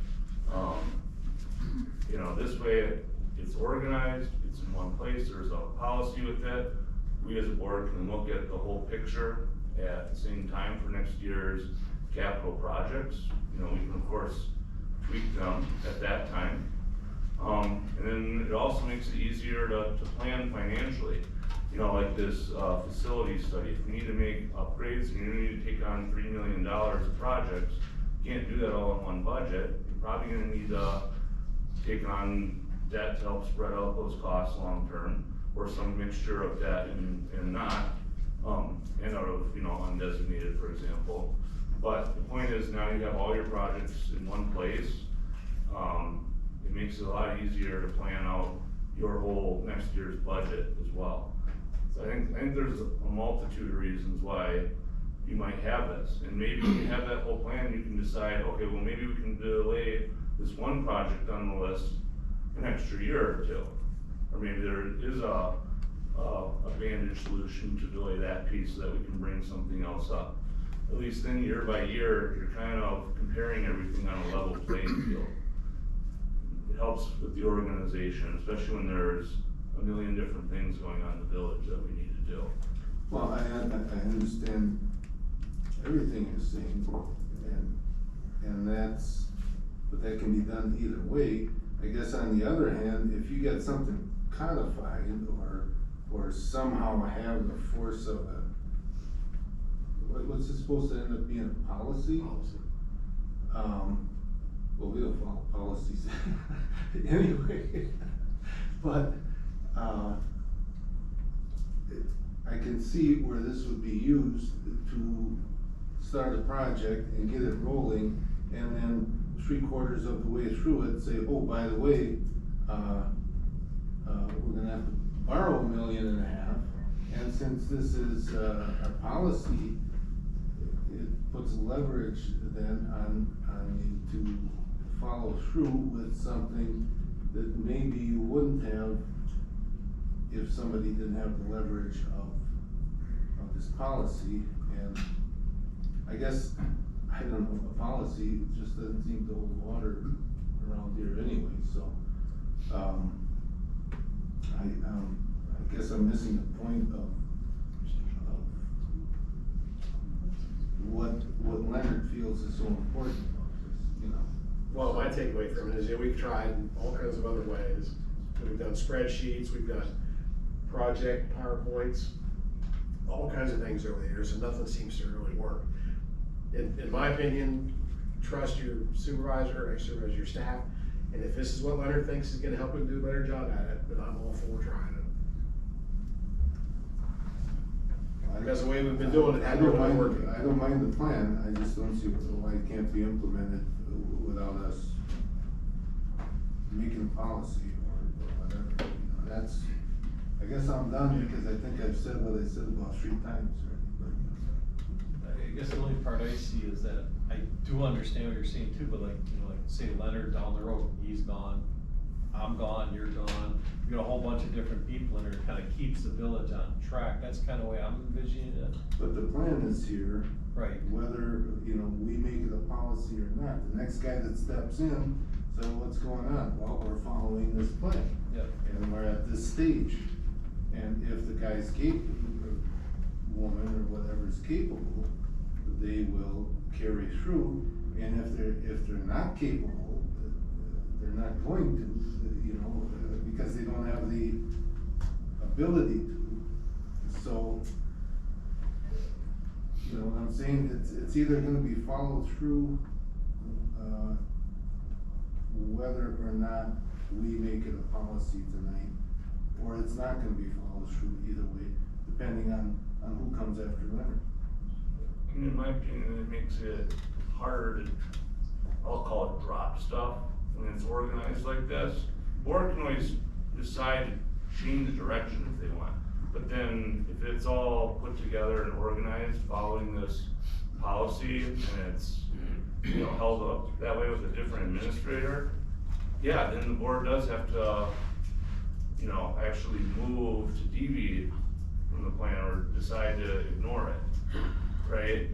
S12: You know, this way it's organized, it's in one place, there's a policy with it. We as a board can look at the whole picture at the same time for next year's capital projects. You know, we can of course tweak them at that time. And then it also makes it easier to plan financially. You know, like this facility study, if we need to make upgrades and you need to take on $3 million of projects, you can't do that all in one budget. You're probably gonna need to take on debt to help spread out those costs long term, or some mixture of debt and not, and out of, you know, undesignated, for example. But the point is, now you have all your projects in one place. It makes it a lot easier to plan out your whole next year's budget as well. So I think there's a multitude of reasons why you might have this. And maybe when you have that whole plan, you can decide, okay, well, maybe we can delay this one project on the list an extra year or two. Or maybe there is a bandage solution to delay that piece so that we can bring something else up. At least then year by year, you're kind of comparing everything on a level playing field. It helps with the organization, especially when there's a million different things going on in the village that we need to do.
S11: Well, I understand everything you're saying, and that's, but that can be done either way. I guess on the other hand, if you get something codified or somehow have the force of a, what's it supposed to end up being, a policy? Well, we don't follow policies anyway, but I can see where this would be used to start a project and get it rolling, and then 3/4 of the way through it, say, oh, by the way, we're gonna have to borrow $1.5 million. And since this is, our policy, it puts leverage then on you to follow through with something that maybe you wouldn't have if somebody didn't have the leverage of this policy. And I guess, I don't know, a policy just doesn't seem to hold water around here anyway, so, I guess I'm missing the point of what Leonard feels is so important about this, you know?
S1: Well, my takeaway from it is, we've tried all kinds of other ways. We've done spreadsheets, we've done project PowerPoints, all kinds of things over the years, and nothing seems to really work. In my opinion, trust your supervisor, supervise your staff, and if this is what Leonard thinks is gonna help him do a better job at it, then I'm all for trying it. Because the way we've been doing it,
S11: I don't mind the plan, I just don't see why it can't be implemented without us making policy or whatever. You know, that's, I guess I'm done because I think I've said what I said about 3 times already.
S10: I guess the only part I see is that I do understand what you're saying too, but like, you know, like say Leonard down the road, he's gone, I'm gone, you're gone, you got a whole bunch of different people in there, it kinda keeps the village on track, that's kinda the way I'm envisioning it.
S11: But the plan is here.
S10: Right.
S11: Whether, you know, we make it a policy or not, the next guy that steps in, so what's going on? Well, we're following this plan.
S10: Yep.
S11: And we're at this stage, and if the guy's capable, or woman, or whatever is capable, they will carry through, and if they're not capable, they're not going to, you know, because they don't have the ability to. So, you know what I'm saying, it's either gonna be followed through, whether or not we make it a policy tonight, or it's not gonna be followed through either way, depending on who comes after Leonard.
S12: In my opinion, it makes it harder to, I'll call it drop stuff, when it's organized like this. Board can always decide to change the direction if they want, but then if it's all put together and organized, following this policy, and it's, you know, held up that way with a different administrator, yeah, then the board does have to, you know, actually move to deviate from the plan or decide to ignore it, right?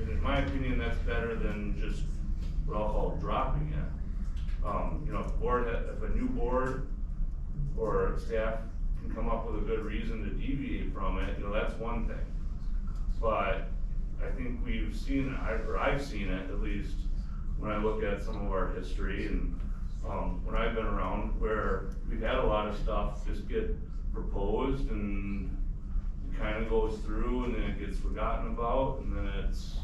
S12: And in my opinion, that's better than just what I'll call dropping it. You know, if a new board or staff can come up with a good reason to deviate from it, you know, that's one thing. But I think we've seen, I've seen it at least when I look at some of our history and when I've been around, where we've had a lot of stuff just get proposed and it kind of goes through and then it gets forgotten about and then it's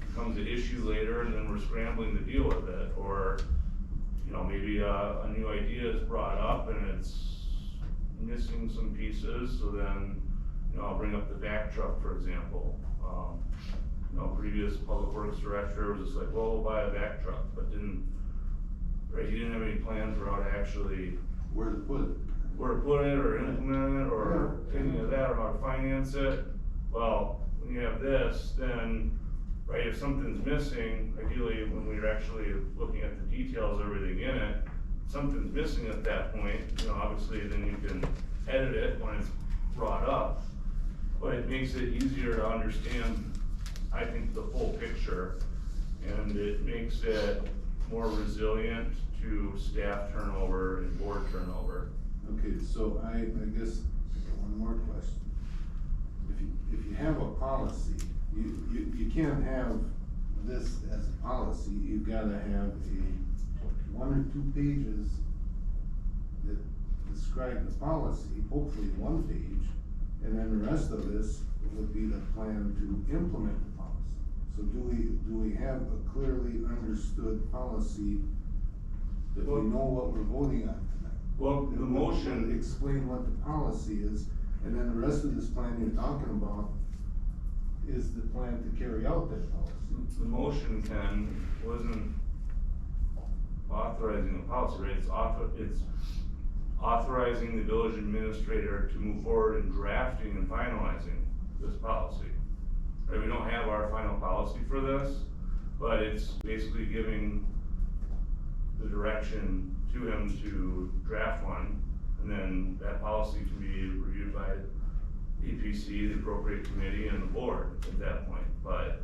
S12: becomes an issue later and then we're scrambling to deal with it. Or, you know, maybe a new idea is brought up and it's missing some pieces, so then, you know, I'll bring up the back truck, for example. You know, previous public works director was just like, well, we'll buy a back truck, but he didn't have any plans for how to actually
S11: where to put it
S12: or implement it or any of that, or how to finance it. Well, when you have this, then, right, if something's missing, ideally when we're actually looking at the details, everything in it, if something's missing at that point, you know, obviously then you can edit it when it's brought up. But it makes it easier to understand, I think, the full picture, and it makes it more resilient to staff turnover and board turnover.
S11: Okay, so I guess one more question. If you have a policy, you can't have this as a policy, you've gotta have 1 or 2 pages that describe the policy, hopefully 1 page, and then the rest of this would be the plan to implement the policy. So do we have a clearly understood policy that we know what we're voting on tonight?
S12: Well, the motion.
S11: Explain what the policy is, and then the rest of this plan you're talking about is the plan to carry out that policy.
S12: The motion, Ken, wasn't authorizing a policy, right? It's authorizing the village administrator to move forward in drafting and finalizing this policy. Right, we don't have our final policy for this, but it's basically giving the direction to him to draft one, and then that policy can be reviewed by EPC, the appropriate committee, and the board at that point. But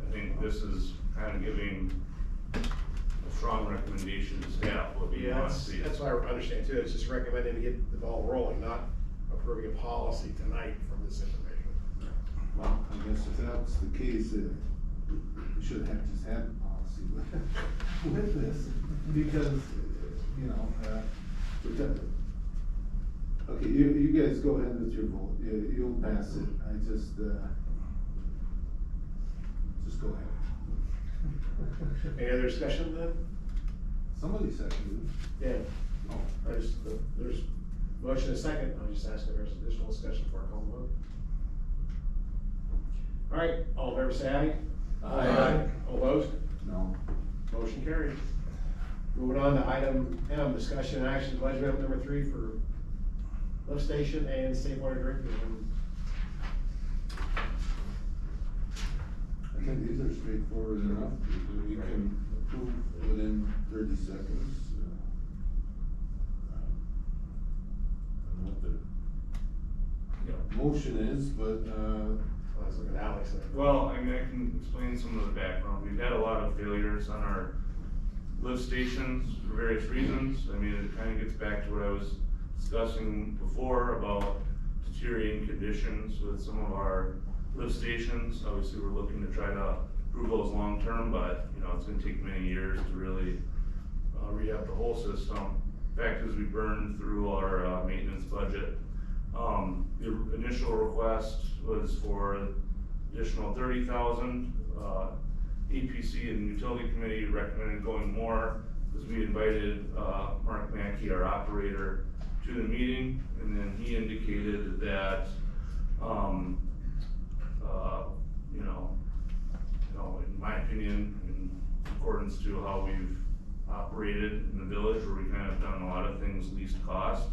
S12: I think this is kind of giving a strong recommendation to staff, what we want to see.
S1: That's what I understand too, it's just recommending to get the ball rolling, not approving a policy tonight from this information.
S11: Well, I guess if that's the case, we should have just had a policy with this, because, you know, okay, you guys go ahead with your vote, you'll pass it, I just go ahead.
S1: Any other discussion then?
S11: Somebody seconded.
S1: Yeah. There's motion and second, I'm just asking if there's additional discussion before I call the vote. All right, all in favor say aye.
S11: Aye.
S1: All opposed?
S11: No.
S1: Motion carried. Moving on to item M, discussion and action, budget amendment number 3 for lift station and state water drinking.
S11: I think these are straightforward enough, we can approve within 30 seconds. I don't know what the motion is, but,
S1: I was looking at Alex there.
S12: Well, I mean, I can explain some of the background. We've had a lot of failures on our lift stations for various reasons. I mean, it kind of gets back to what I was discussing before about deteriorating conditions with some of our lift stations. Obviously, we're looking to try to improve those long-term, but, you know, it's gonna take many years to really re-up the whole system. Fact is, we burned through our maintenance budget. The initial request was for additional 30,000. EPC and utility committee recommended going more, because we invited Mark Mackey, our operator, to the meeting, and then he indicated that in my opinion, in accordance to how we've operated in the village, where we kind of done a lot of things least cost,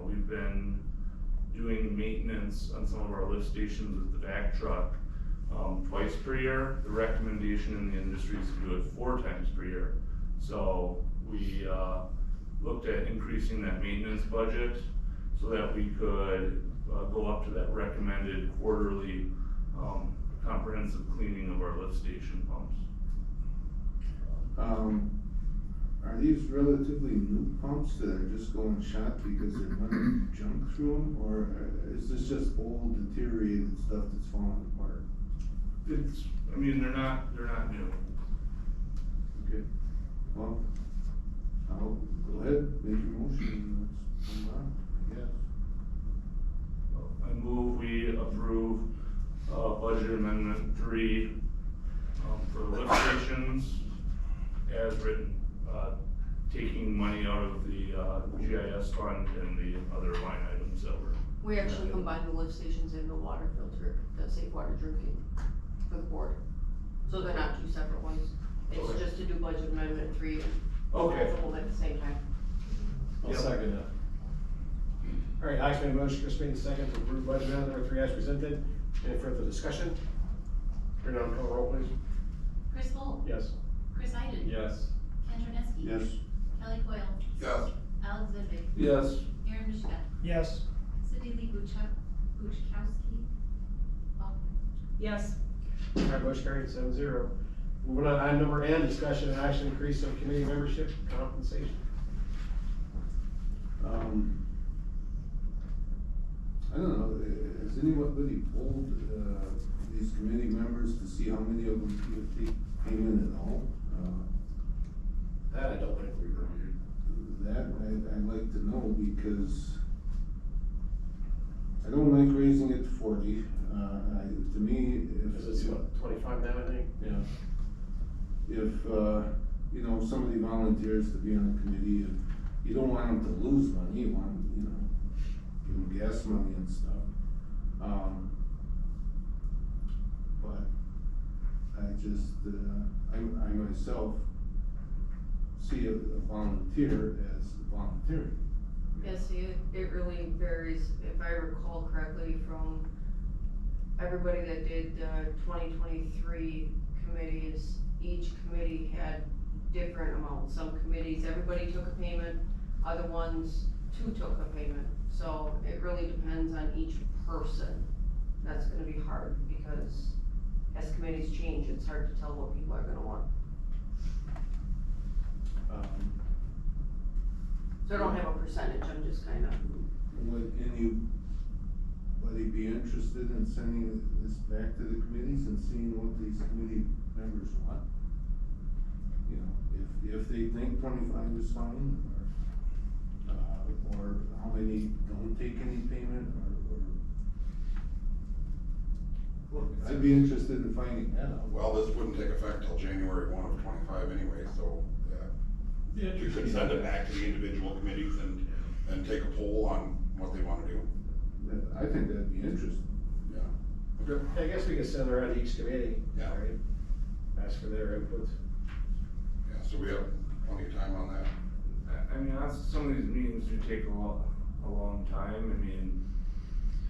S12: we've been doing maintenance on some of our lift stations with the vac truck twice per year. The recommendation in the industry is to do it 4 times per year. So we looked at increasing that maintenance budget so that we could go up to that recommended quarterly comprehensive cleaning of our lift station pumps.
S11: Are these relatively new pumps that are just going shot because they're running junk through them, or is this just old deteriorated stuff that's falling apart?
S12: They're not new.
S11: Okay, well, I'll go ahead, make your motion, and let's move on, I guess.
S12: I move we approve budget amendment 3 for the lift stations as written, taking money out of the GIS fund and the other line items that were.
S9: We actually combined the lift stations and the water filter, the safe water drinking for the board. So they're not 2 separate ones. It's
S12: Okay.
S9: just to do budget amendment 3 and
S12: Okay.
S9: both at the same time.
S10: I'll second it.
S1: All right, Alex made a motion, Chris made a second to approve budget amendment number 3 as presented. Any further discussion? Hearing none, call the roll please.
S3: Chris Holt.
S1: Yes.
S3: Chris Iden.
S10: Yes.
S3: Ken Troneski.
S11: Yes.
S3: Kelly Coyle.
S14: Yes.
S3: Alex Zedvik.
S12: Yes.
S3: Aaron Mishka.
S15: Yes.
S3: Cindy Lee Buchkowski.
S13: Yes.
S1: All right, motion carried 7-0. Moving on, item number N, discussion and action increase of committee membership compensation.
S11: I don't know, has anybody polled, these committee members to see how many of them if they came in at all?
S1: That I don't think we reviewed.
S11: That I'd like to know, because I don't like raising it to 40, to me, if.
S1: Because it's what, 25 now, I think?
S11: Yeah. If, somebody volunteers to be on a committee, and you don't want them to lose money, you want, give them gas money and stuff. But I just, I myself see a volunteer as volunteering.
S9: Yeah, see, it really varies, if I recall correctly, from everybody that did 2023 committees, each committee had different amounts. Some committees, everybody took a payment, other ones, 2 took a payment. So it really depends on each person. That's gonna be hard, because as committees change, it's hard to tell what people are gonna want. So I don't have a percentage, I'm just kinda.
S11: Would anybody be interested in sending this back to the committees and seeing what these committee members want? You know, if they think 25 is fine, or how many don't take any payment, or I'd be interested in finding that out.
S14: Well, this wouldn't take effect till January 1 of 25 anyway, so, yeah. You could send it back to the individual committees and take a poll on what they wanna do.
S11: I think that'd be interesting.
S14: Yeah. Okay.
S1: I guess we could send around to each committee,
S14: Yeah.
S1: right? Ask for their input.
S14: Yeah, so we have plenty of time on that.
S12: I mean, some of these meetings do take a long time. I mean,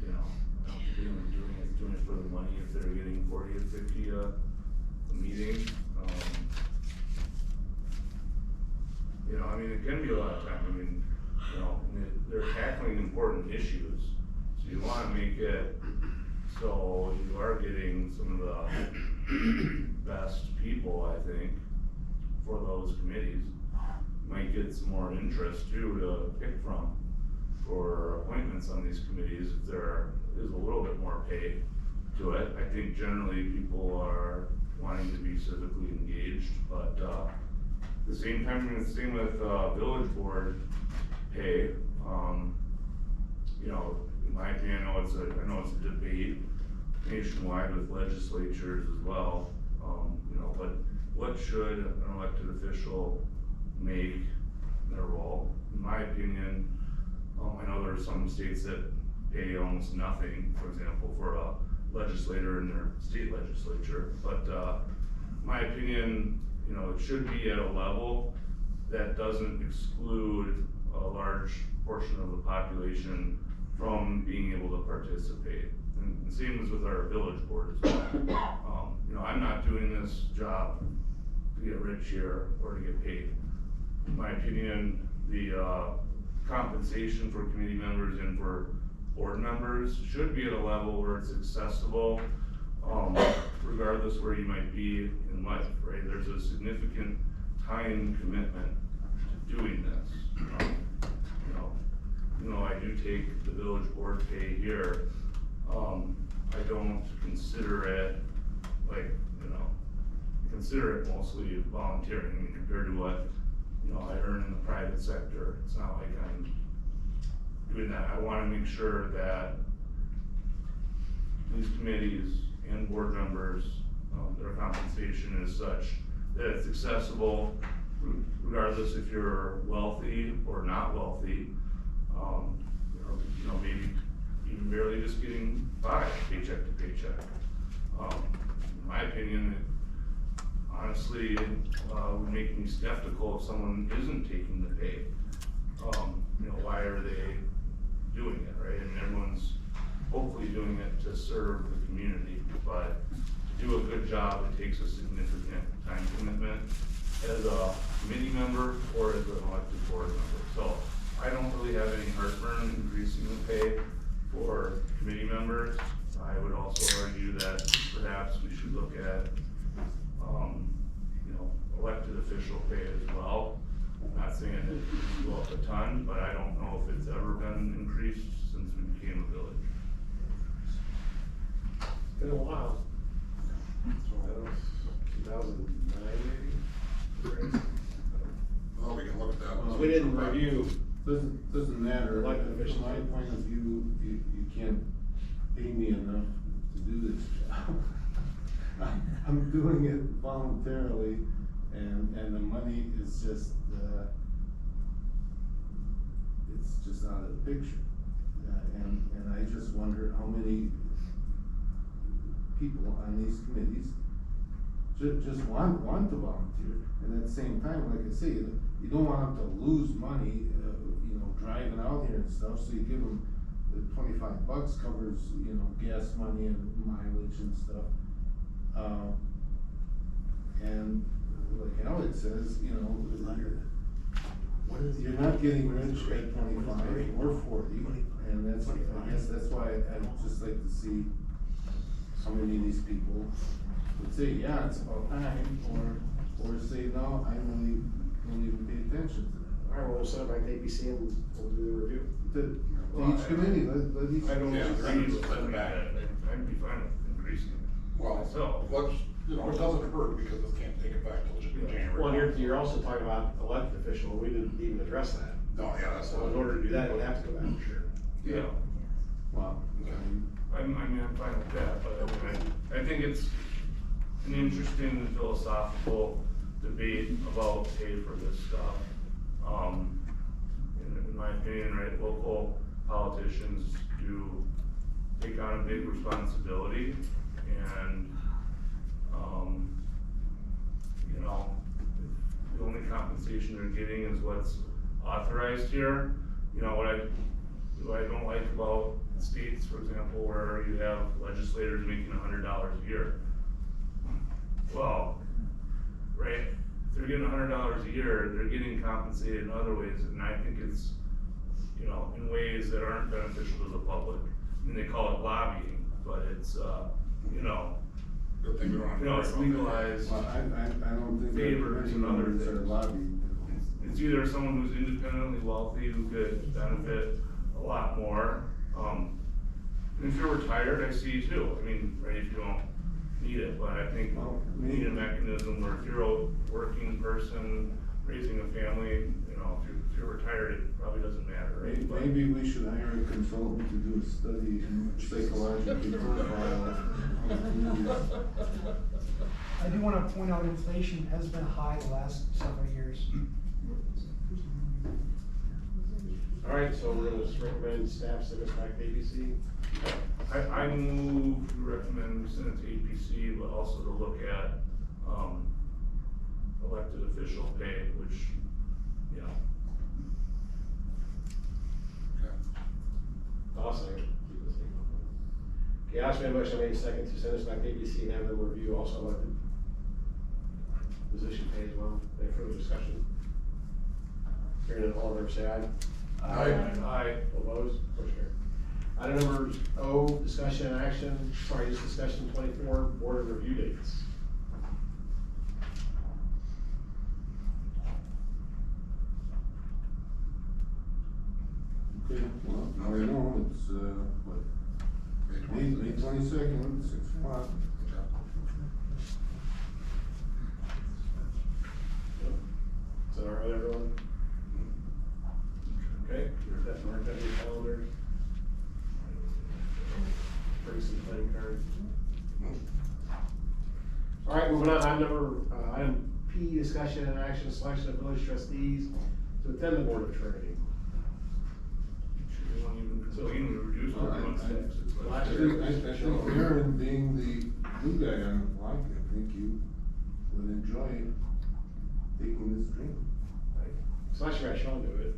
S12: you know, I don't think anyone's doing it for the money if they're getting 40 or 50 a meeting. You know, I mean, it can be a lot of time. I mean, you know, they're tackling important issues, so you wanna make it so you are getting some of the best people, I think, for those committees. Might get some more interest too to pick from for appointments on these committees if there is a little bit more pay to it. I think generally people are wanting to be civically engaged, but at the same time, it's the same with village board pay. You know, in my opinion, I know it's a debate nationwide with legislatures as well. You know, but what should an elected official make their role? In my opinion, I know there are some states that pay almost nothing, for example, for a legislator in their state legislature, but my opinion, you know, it should be at a level that doesn't exclude a large portion of the population from being able to participate. And the same as with our village board as well. You know, I'm not doing this job to get rich here or to get paid. In my opinion, the compensation for committee members and for board members should be at a level where it's accessible, regardless where you might be in life, right? There's a significant time commitment to doing this. You know, I do take the village board pay here. I don't consider it like, you know, consider it mostly volunteering. I mean, compared to what, you know, I earn in the private sector, it's not like I'm doing that. I wanna make sure that these committees and board members, their compensation is such that it's accessible regardless if you're wealthy or not wealthy. You know, maybe even barely just getting by paycheck to paycheck. In my opinion, it honestly would make me skeptical if someone isn't taking the pay. You know, why are they doing it, right? I mean, everyone's hopefully doing it to serve the community, but to do a good job, it takes a significant time commitment as a committee member or as an elected board member. So I don't really have any heartburn increasing the pay for committee members. I would also argue that perhaps we should look at, you know, elected official pay as well. I'm not saying it should go up a ton, but I don't know if it's ever been increased since we became a village.
S1: It's been a while. 2009 maybe?
S14: Well, we can look at that.
S1: We didn't review.
S11: Doesn't matter.
S1: Elected officials.
S11: From my point of view, you can't pay me enough to do this job. I'm doing it voluntarily, and the money is just, it's just out of the picture. And I just wonder how many people on these committees just want to volunteer, and at the same time, like I say, you don't want them to lose money, driving out here and stuff, so you give them the $25 covers, gas money and mileage and stuff. And like Alex says, you're not getting rich at 25 or 40, and I guess that's why I'd just like to see how many of these people would say, yeah, it's about time, or say, no, I really don't even pay attention to that.
S1: All right, well, we'll send it back to APC and we'll do the review.
S11: To each committee, let each.
S14: I don't know.
S2: I'd be fine with increasing it.
S14: Well,
S2: So,
S14: let's, it doesn't hurt because this can't take effect till January.
S1: Well, you're also talking about elected official, we didn't even address that.
S14: No, yeah, that's.
S1: So in order to do that, we'd have to go back for sure.
S2: yeah,
S11: Wow.
S2: I'm fine with that, but I think it's an interesting philosophical debate about pay for this stuff. In my opinion, right, local politicians do take on a big responsibility, and, the only compensation they're getting is what's authorized here. What I don't like about states, for example, where you have legislators making $100 a year. Well, right, if they're getting $100 a year, they're getting compensated in other ways, and I think it's, in ways that aren't beneficial to the public. I mean, they call it lobbying, but it's,
S14: Good thing we don't have to
S2: it's
S14: worry about
S2: legalized
S11: Well, I don't think.
S2: favors and other
S11: members are
S2: things.
S11: lobbied.
S2: It's either someone who's independently wealthy who could benefit a lot more. And if you're retired, I see you too. I mean, right, if you don't need it, but I think we need a mechanism where if you're a working person raising a family, if you're retired, it probably doesn't matter, right? But-
S11: Maybe we should hire a consultant to do a study in psychological profile.
S15: I do wanna point out inflation has been high the last several years.
S1: All right, so we're gonna just recommend staff send us back to ABC.
S2: I move to recommend send it to APC, but also to look at, elected official pay, which,
S1: I'll second. Okay, Alex made a motion, I made a second to send us back to ABC and have them review also elected position pay as well. Any further discussion? Hearing none, all in favor say aye.
S2: Aye.
S1: All opposed? Motion carried. Item number O, discussion and action, just discussion 24, board of review dates.
S11: Okay, well, now we know, it's, what, May 22nd, 6 o'clock.
S1: Is that all right, everyone? Okay, mark that in your calendar. Bring some playing cards. All right, moving on, item P, discussion and action, selection of village trustees to attend the board of training.
S2: They won't even complain, we reduced everyone's taxes.
S11: I think Aaron, being the new guy on the block, I think you would enjoy taking this dream.
S1: So I should have Sean do it.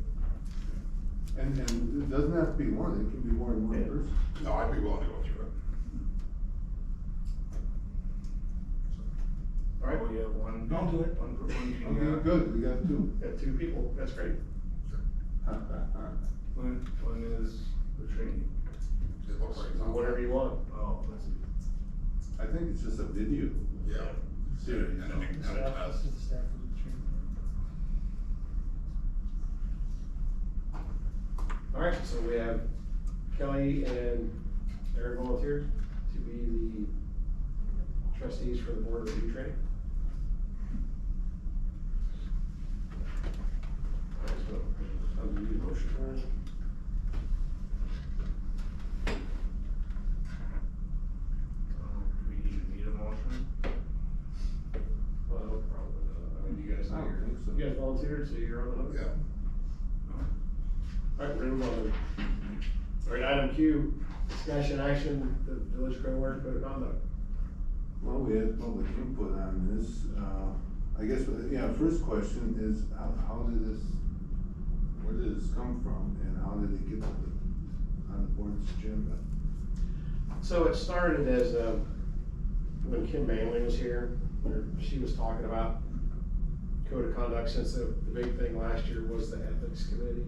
S11: And it doesn't have to be one, it can be more than one
S1: Yeah.
S11: person.
S14: No, I'd be willing to go through it.
S1: All right,
S2: Oh, yeah, one.
S15: I'll do it.
S2: One
S11: Okay,
S2: team,
S11: good, we got two.
S1: got two people, that's great.
S2: One is the training.
S14: It looks like it's on.
S1: Whatever you want.
S2: Oh, let's see.
S11: I think it's just a video.
S14: Yeah.
S11: Series.
S14: And then you can kind of test.
S15: This is the staff of the training.
S1: All right, so we have Kelly and Aaron volunteered to be the trustees for the board of review training. All right, so I'll do the motion.
S2: Do we even need a motion?
S1: Well, probably not. I mean, you guys,
S11: I don't think so.
S1: you guys volunteered, so you're on the hook.
S14: Yeah.
S1: All right, we're gonna move on. All right, item Q, discussion action, the village Kronenwetter code of conduct.
S11: Well, we had public input on this, I guess, yeah, first question is, how did this, where did this come from, and how did it get on the board's agenda?
S1: So it started as, when Kim Manley was here, where she was talking about code of conduct, since the big thing last year was the ethics committee,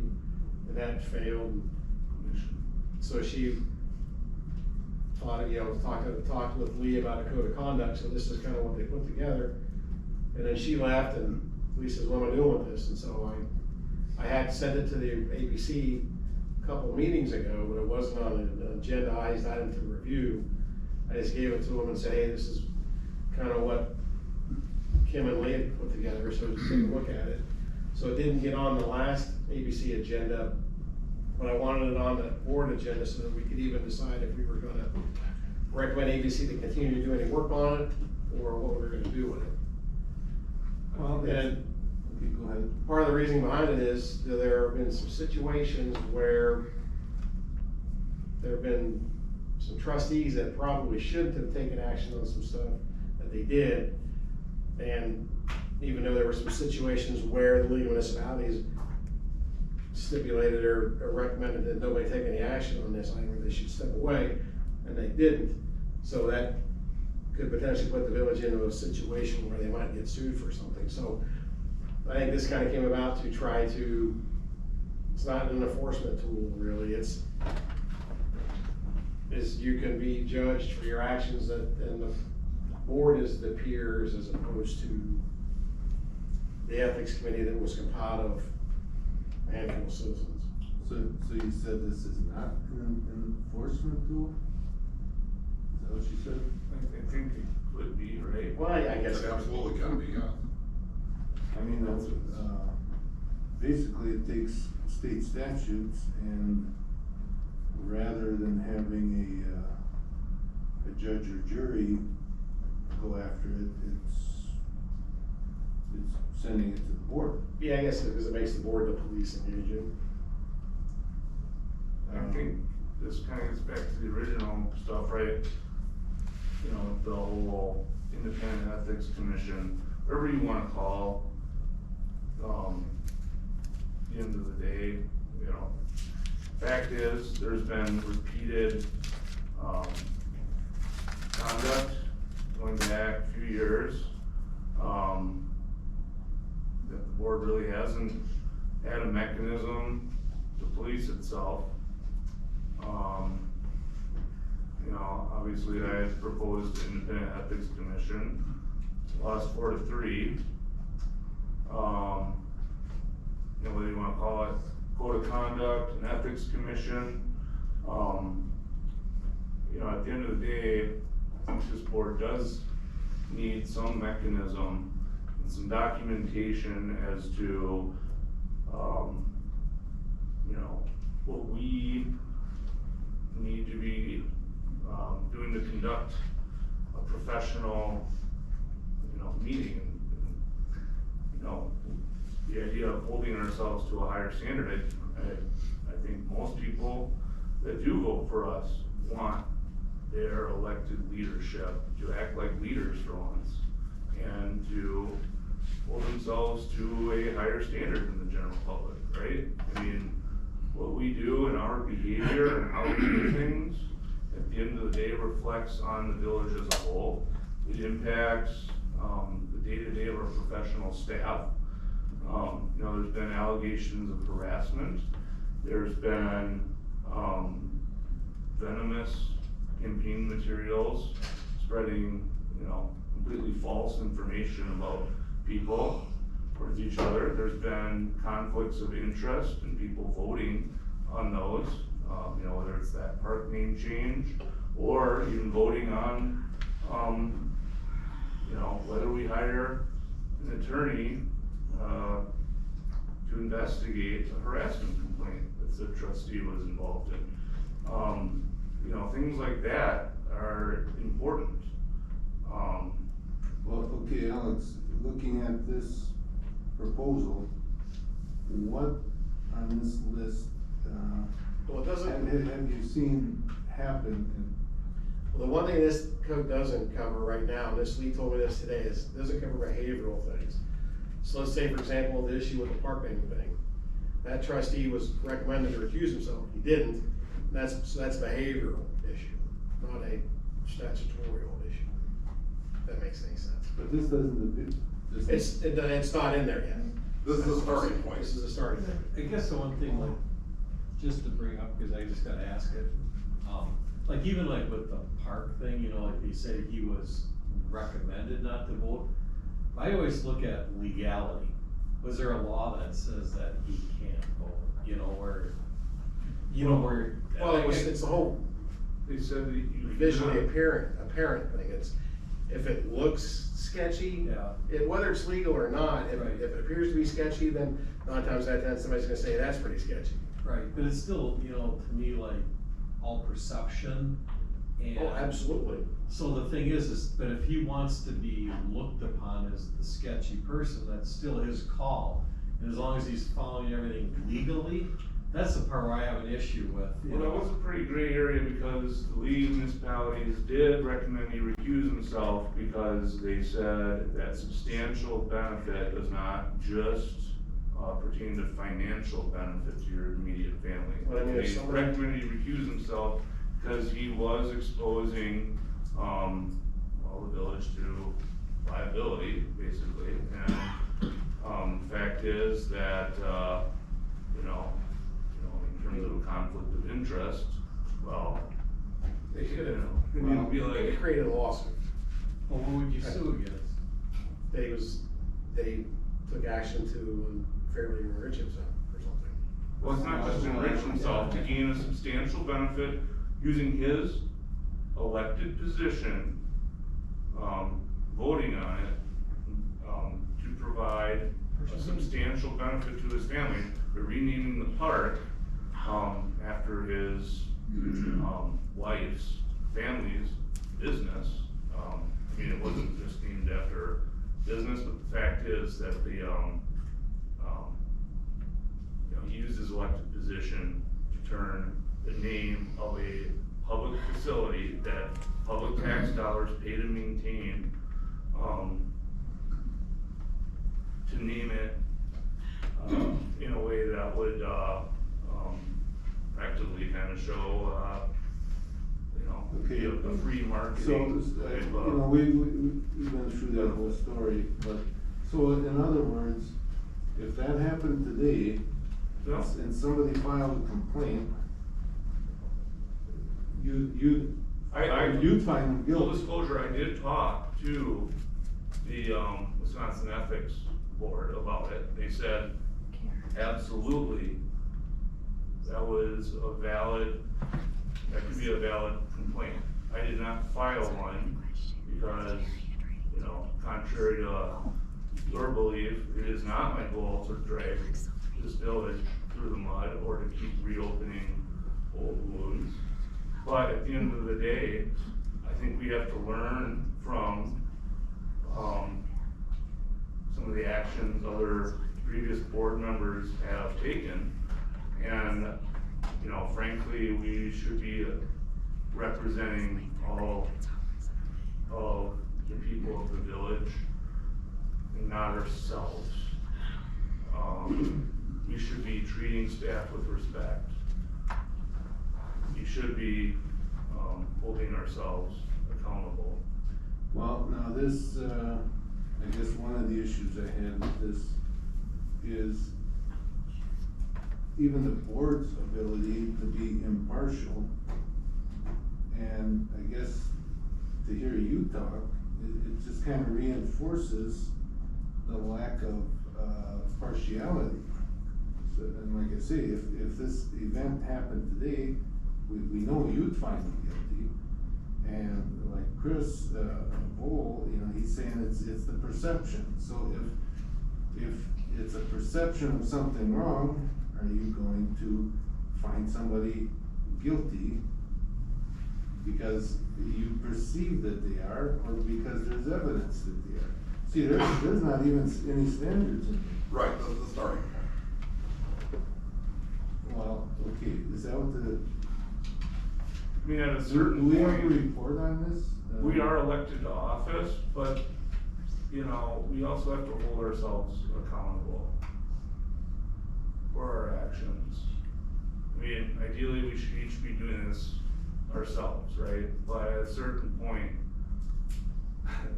S1: and that failed. So she thought, talked with Lee about a code of conduct, so this is kind of what they put together. And then she left, and Lee says, what am I doing with this? And so I had sent it to the APC a couple of meetings ago, but it wasn't on an agendized item to review. I just gave it to them and said, hey, this is kind of what Kim and Lee had put together, so just take a look at it. So it didn't get on the last ABC agenda, but I wanted it on the board agenda so that we could even decide if we were gonna recommend ABC to continue to do any work on it, or what we're gonna do with it.
S11: Well,
S1: And
S11: okay, go ahead.
S1: part of the reason behind it is that there have been some situations where there have been some trustees that probably shouldn't have taken action on some stuff that they did. And even though there were some situations where the league of municipalities stipulated or recommended that nobody take any action on this item, they should step away, and they didn't. So that could potentially put the village into a situation where they might get sued for something. So I think this kind of came about to try to, it's not an enforcement tool really, is you can be judged for your actions, and the board is the peers as opposed to the ethics committee that was compiled of a handful of citizens.
S11: So you said this is not an enforcement tool? Is that what you said?
S12: I think it would be, right?
S1: Well, I guess.
S14: It absolutely can be, yeah.
S11: I mean, that's, basically it takes state statutes, and rather than having a judge or jury go after it, it's sending it to the board.
S1: Yeah, I guess because it makes the board the policing agent.
S12: I think this kind of gets back to the original stuff, right? You know, the whole independent ethics commission, whatever you wanna call, the end of the day, you know, fact is, there's been repeated, conduct going back a few years, that the board really hasn't had a mechanism to police itself. You know, obviously I had proposed an independent ethics commission, lost 4-3. You know, whether you wanna call it code of conduct, an ethics commission, you know, at the end of the day, I think this board does need some mechanism and some documentation as to, you know, what we need to be doing to conduct a professional, you know, meeting. You know, the idea of holding ourselves to a higher standard, I think most people that do vote for us want their elected leadership to act like leaders for once, and to hold themselves to a higher standard than the general public, right? I mean, what we do and our behavior and how we do things, at the end of the day, reflects on the village as a whole. It impacts, the day-to-day of our professional staff. You know, there's been allegations of harassment. There's been, venomous campaign materials spreading, you know, completely false information about people towards each other. There's been conflicts of interest and people voting on those, you know, whether it's that park name change or even voting on, you know, whether we hire an attorney to investigate a harassment complaint that the trustee was involved in. You know, things like that are important.
S11: Well, okay, Alex, looking at this proposal, what on this list,
S1: Well, it doesn't.
S11: have you seen happen
S1: Well, the one thing this code doesn't cover right now, and this, Lee told me this today, is it doesn't cover behavioral things. So let's say, for example, the issue with the park bank thing. That trustee was recommended to recuse himself, he didn't, and so that's a behavioral issue, not a statutorial issue. If that makes any sense.
S11: But this doesn't,
S1: It's not in there yet.
S14: This is a starting point.
S1: This is a starting point.
S10: I guess the one thing, like, just to bring up, cause I just gotta ask it, like even like with the park thing, you know, like they said he was recommended not to vote. I always look at legality. Was there a law that says that he can't vote, you know, where?
S1: Well, it's the whole
S2: They said that you.
S1: visually apparent thing, it's, if it looks sketchy,
S10: Yeah.
S1: whether it's legal or not, if
S10: Right.
S1: it appears to be sketchy, then 9 times out of 10, somebody's gonna say, that's pretty sketchy.
S10: Right, but it's still, you know, to me, like, all perception and.
S1: Oh, absolutely.
S10: So the thing is, but if he wants to be looked upon as the sketchy person, that's still his call. And as long as he's following everything legally, that's the part where I have an issue with, you
S2: Well, that
S10: know.
S2: was a pretty gray area because the league municipalities did recommend he recuse himself because they said that substantial benefit does not just pertain to financial benefit to your immediate family.
S1: Well, I mean, if
S2: They
S1: somebody-
S2: recommended he recuse himself because he was exposing, the village to liability, basically. And, fact is that, you know, in terms of a conflict of interest, well,
S1: They should have,
S2: you'd be
S1: they
S2: like,
S1: created a lawsuit.
S10: Well, what would you sue against?
S1: They took action to fairly enrich himself or something.
S2: well, it's not just enrich himself, to gain a substantial benefit using his elected position, voting on it, to provide a substantial benefit to his family, by renaming the park, after his, wife's family's business. I mean, it wasn't just named after business, but the fact is that the, he used his elected position to turn the name of a public facility that public tax dollars pay to maintain, to name it, in a way that would, practically kind of show,
S11: Okay.
S2: be a free marketing.
S11: So,
S2: type
S11: you
S2: of-
S11: know, we've been through that whole story, but, so in other words, if that happened today,
S2: Yeah.
S11: and somebody filed a complaint, you'd find them
S2: Full
S11: guilty.
S2: disclosure, I did talk to the, Wisconsin Ethics Board about it. They said, absolutely, that was a valid, that could be a valid complaint. I did not file one because, contrary to your belief, it is not my goal to drag this village through the mud or to keep reopening old wounds. But at the end of the day, I think we have to learn from, some of the actions other previous board members have taken. And, frankly, we should be representing all of the people of the village and not ourselves. We should be treating staff with respect. We should be, holding ourselves accountable.
S11: Well, now this, I guess one of the issues I had with this is even the board's ability to be impartial. And I guess to hear you talk, it just kind of reinforces the lack of, partiality. So, and like I say, if this event happened today, we know you'd find him guilty. And like Chris, Bull, he's saying it's the perception. So if it's a perception of something wrong, are you going to find somebody guilty because you perceive that they are, or because there's evidence that they are? See, there's not even any standards in there.
S14: Right, this is the starting point.
S11: Well, okay, is that what
S12: I mean, at a
S11: Do
S12: certain
S11: we have a
S12: point,
S11: report on this?
S12: we are elected to office, but, you know, we also have to hold ourselves accountable for our actions. I mean, ideally, we should each be doing this ourselves, right? But at a certain point,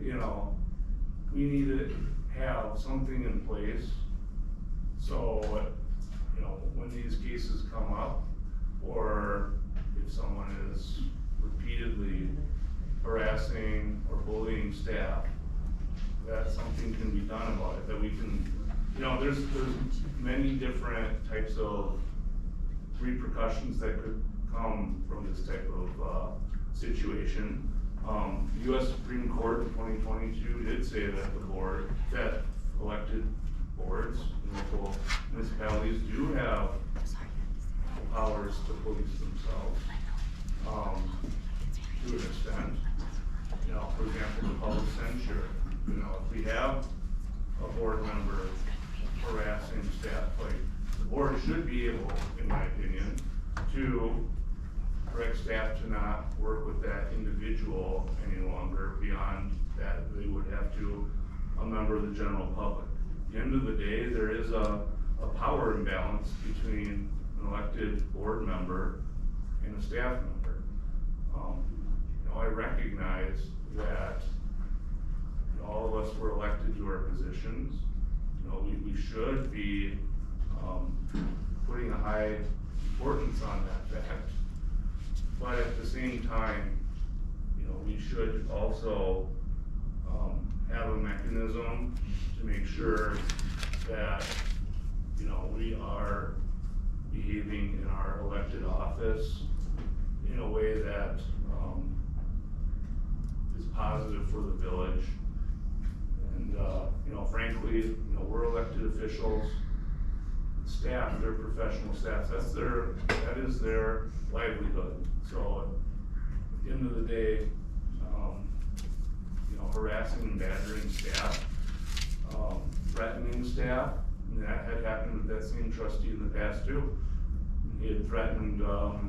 S12: you know, we need to have something in place. So, you know, when these cases come up, or if someone is repeatedly harassing or bullying staff, that something can be done about it, that we can, you know, there's many different types of repercussions that could come from this type of, situation. The US Supreme Court in 2022 did say that that elected boards in local municipalities do have powers to police themselves, to an extent. You know, for example, the public censure, you know, if we have a board member harassing staff, like, the board should be able, in my opinion, to direct staff to not work with that individual any longer. Beyond that, they would have to, a member of the general public. At the end of the day, there is a power imbalance between an elected board member and a staff member. You know, I recognize that, you know, all of us were elected to our positions. You know, we should be, putting a high importance on that fact. But at the same time, you know, we should also, have a mechanism to make sure that, you know, we are behaving in our elected office in a way that, is positive for the village. And, you know, frankly, you know, we're elected officials, staff, they're professional staff, that is their livelihood. So at the end of the day, you know, harassing and badgering staff, threatening staff, and that had happened with that same trustee in the past too. He had threatened, you know,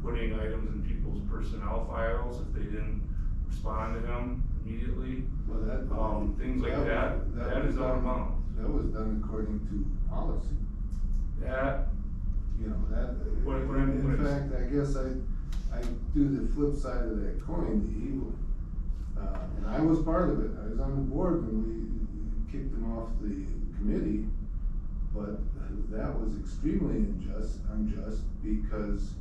S12: putting items in people's personnel files if they didn't respond to him immediately.
S11: Well,
S12: things like that is out of bounds.
S11: That was done according to policy.
S12: That,
S11: you know, that, in fact, I guess I do the flip side of that coin, the evil. And I was part of it, I was on the board when we kicked him off the committee, but that was extremely unjust, because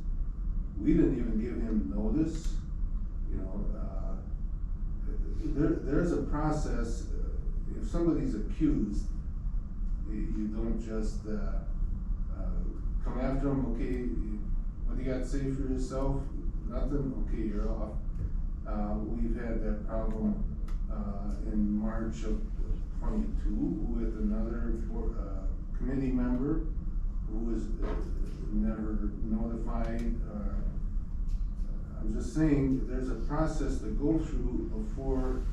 S11: we didn't even give him notice, you know. There's a process, if somebody's accused, you don't just, come after them, okay, what do you got to say for yourself? Nothing, okay, you're off. We've had that problem, in March of 22 with another committee member who was never notified. I'm just saying, there's a process to go through before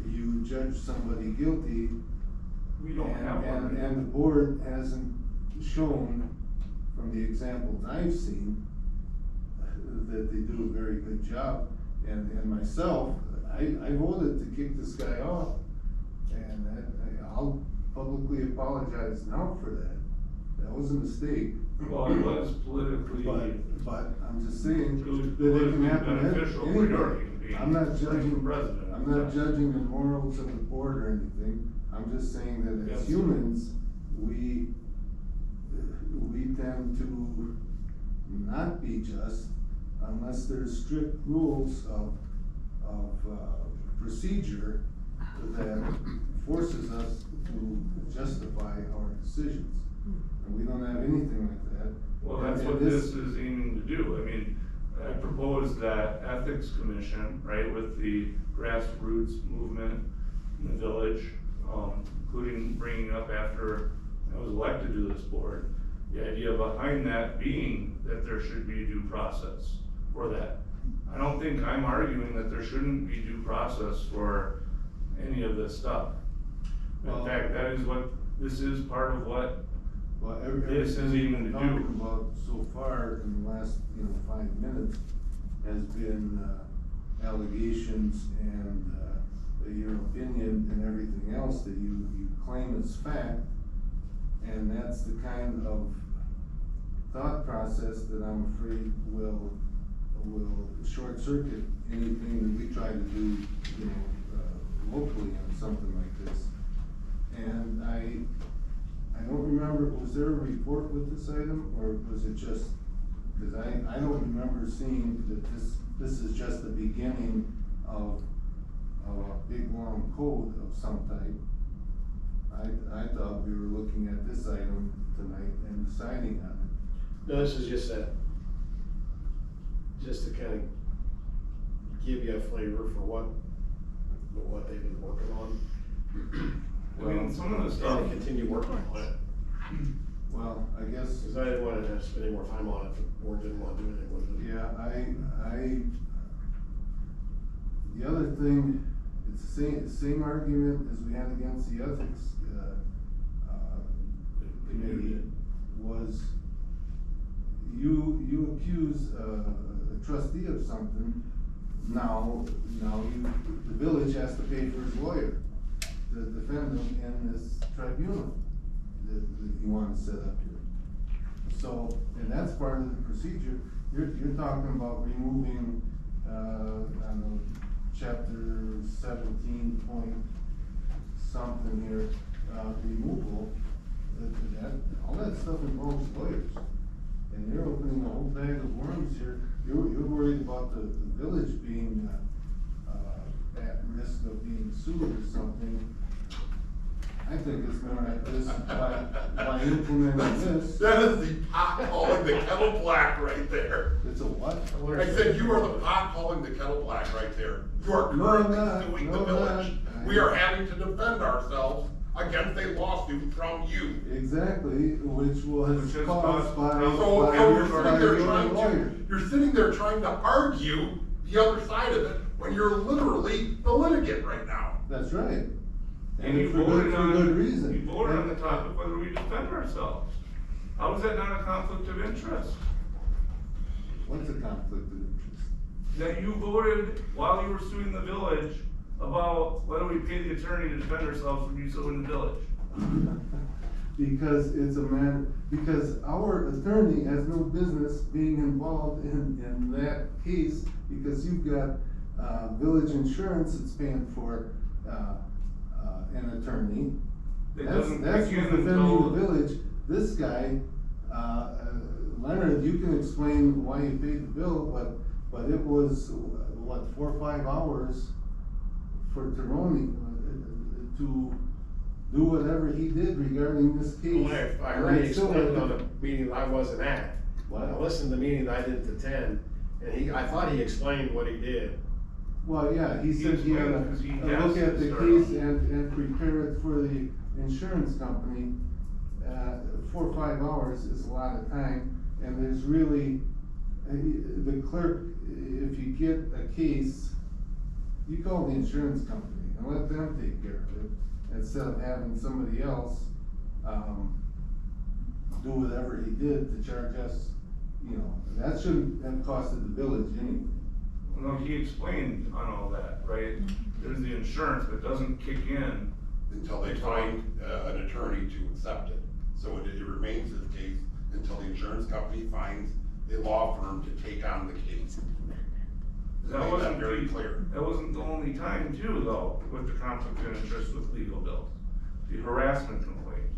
S11: you judge somebody guilty.
S12: We don't have one.
S11: And the board hasn't shown, from the examples I've seen, that they do a very good job. And myself, I voted to kick this guy off, and I'll publicly apologize now for that. That was a mistake.
S12: Well, it was politically.
S11: But I'm just saying
S12: It was
S11: that it can happen
S12: beneficial for
S11: anywhere.
S12: your being
S11: I'm not judging,
S12: president.
S11: I'm not judging the morals of the board or anything. I'm just saying that as
S12: Yes.
S11: humans, we tend to not be just unless there's strict rules of procedure that forces us to justify our decisions. And we don't have anything like that.
S12: Well, that's what this is aiming to do. I mean, I propose that ethics commission, right, with the grassroots movement in the village, including bringing up after I was elected to this board, the idea behind that being that there should be due process for that. I don't think I'm arguing that there shouldn't be due process for any of this stuff. In fact, that is what, this is part of what
S11: Well,
S12: This is
S11: everything
S12: even
S11: we've
S12: to
S11: talked
S12: do.
S11: about so far in the last, 5 minutes has been, allegations and, your opinion and everything else that you claim is fact. And that's the kind of thought process that I'm afraid will short circuit anything that we try to do, locally on something like this. And I don't remember, was there a report with this item, or was it just, cause I don't remember seeing that this is just the beginning of a big long code of some type. I thought we were looking at this item tonight and deciding on it.
S1: No, this is just to kind of give you a flavor for what they've been working on.
S12: I mean, some of the stuff.
S1: And continue working on it.
S11: Well, I guess.
S1: Cause I didn't want to spend any more time on it, the board didn't want to do anything with it.
S11: Yeah, the other thing, it's the same argument as we had against the ethics, committee, was you accuse a trustee of something, now the village has to pay for his lawyer to defend him in this tribunal that you want to set up here. So, and that's part of the procedure. You're talking about removing, I don't know, chapter 17 point something here, removal. All that stuff involves lawyers. And you're opening a whole bag of worms here. You're worried about the village being, at risk of being sued or something. I think it's more like this, by implementing this.
S14: That is the pot calling the kettle black right there.
S11: It's a what?
S14: I said you are the pot calling the kettle black right there. You are
S11: No, I'm
S14: currently
S11: not.
S14: suing
S11: No,
S14: the
S11: I'm
S14: village.
S11: not.
S14: We are having to defend ourselves against a lawsuit from you.
S11: Exactly, which was
S12: has
S11: caused by.
S14: So
S11: by
S14: you're
S11: your
S14: sitting there trying
S11: lawyer.
S14: to, you're sitting there trying to argue the other side of it when you're literally the litigant right now.
S11: That's right.
S12: And you
S11: for
S12: voted
S11: for
S12: on,
S11: good reason.
S12: you voted on the topic whether we defend ourselves. How is that not a conflict of interest?
S11: What's a conflict of interest?
S12: That you voted while you were suing the village about whether we pay the attorney to defend ourselves from you suing the village.
S11: Because it's a matter, because our attorney has no business being involved in that case, because you've got, village insurance that's paying for, an attorney.
S12: It
S11: That's
S12: doesn't
S11: who's
S12: kick in
S11: defending
S12: until-
S11: the village. This guy, Leonard, you can explain why you paid the bill, but it was, what, 4 or 5 hours for Tironi to do whatever he did regarding this case.
S1: Well, I
S11: And
S1: heard he
S11: still
S1: explained
S11: have
S1: on
S11: to-
S1: a meeting I wasn't at.
S11: What?
S1: I listened to the meeting that I didn't attend, and I thought he explained what he did.
S11: Well, yeah, he said he had
S12: explained because he
S11: a
S12: has
S11: look at
S12: to
S11: the
S12: start
S11: case
S12: off.
S11: and prepare it for the insurance company. 4 or 5 hours is a lot of time, and there's really, the clerk, if you get a case, you call the insurance company and let them take care of it, instead of having somebody else, do whatever he did to charge us, that shouldn't have costed the village anything.
S12: No, he explained on all that, right? There's the insurance, but it doesn't kick in.
S14: Until they find an attorney to accept it. So it remains his case until the insurance company finds a law firm to take on the case.
S12: That
S14: Make
S12: wasn't
S14: very clear.
S12: That wasn't the only time too, though, with the conflict of interest with legal bills. The harassment complaint.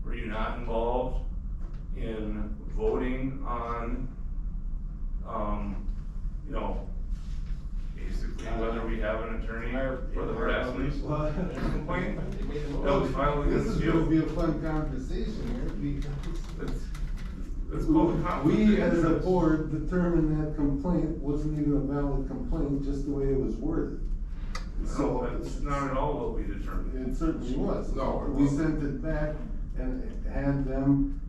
S12: Were you not involved in voting on, basically whether we have an attorney for the harassment complaint? That was filed
S11: This
S12: against
S11: is gonna be
S12: you.
S11: a fun conversation here, because
S12: It's called a conflict of
S11: we as a
S12: interest.
S11: board determined that complaint wasn't even a valid complaint, just the way it was worded. So.
S12: No, that's not at all what we determined.
S11: It certainly was.
S14: No, it
S11: We
S14: wasn't.
S11: sent it back and had them,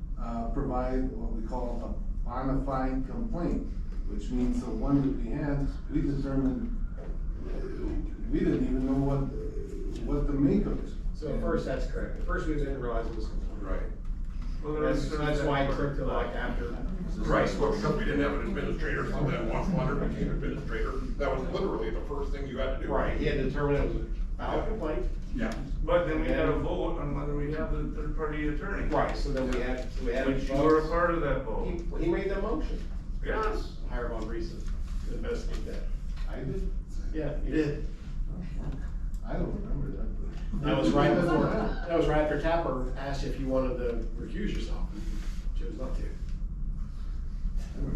S11: provide what we call a bona fide complaint, which means the one that we had, we determined, we didn't even know what to make of it.
S1: So at first, that's correct. At first, we didn't realize it was complete.
S14: Right.
S1: That's why I took to like after.
S14: Right, well, because we didn't have an administrator, so then once Leonard became administrator, that was literally the first thing you had to do.
S1: Right, he had to determine it was a valid complaint.
S14: Yeah.
S2: But then we had a vote on whether we have the third party attorney.
S1: Right, so then we had a
S2: Which you were a
S1: vote.
S2: part of that vote.
S1: He made the motion.
S2: Yes.
S1: Hire Von Reese to investigate that.
S11: I did?
S1: Yeah, you did.
S11: I don't remember that, but.
S1: That was right before, that was right after Tapper asked if you wanted to recuse yourself. You chose not to.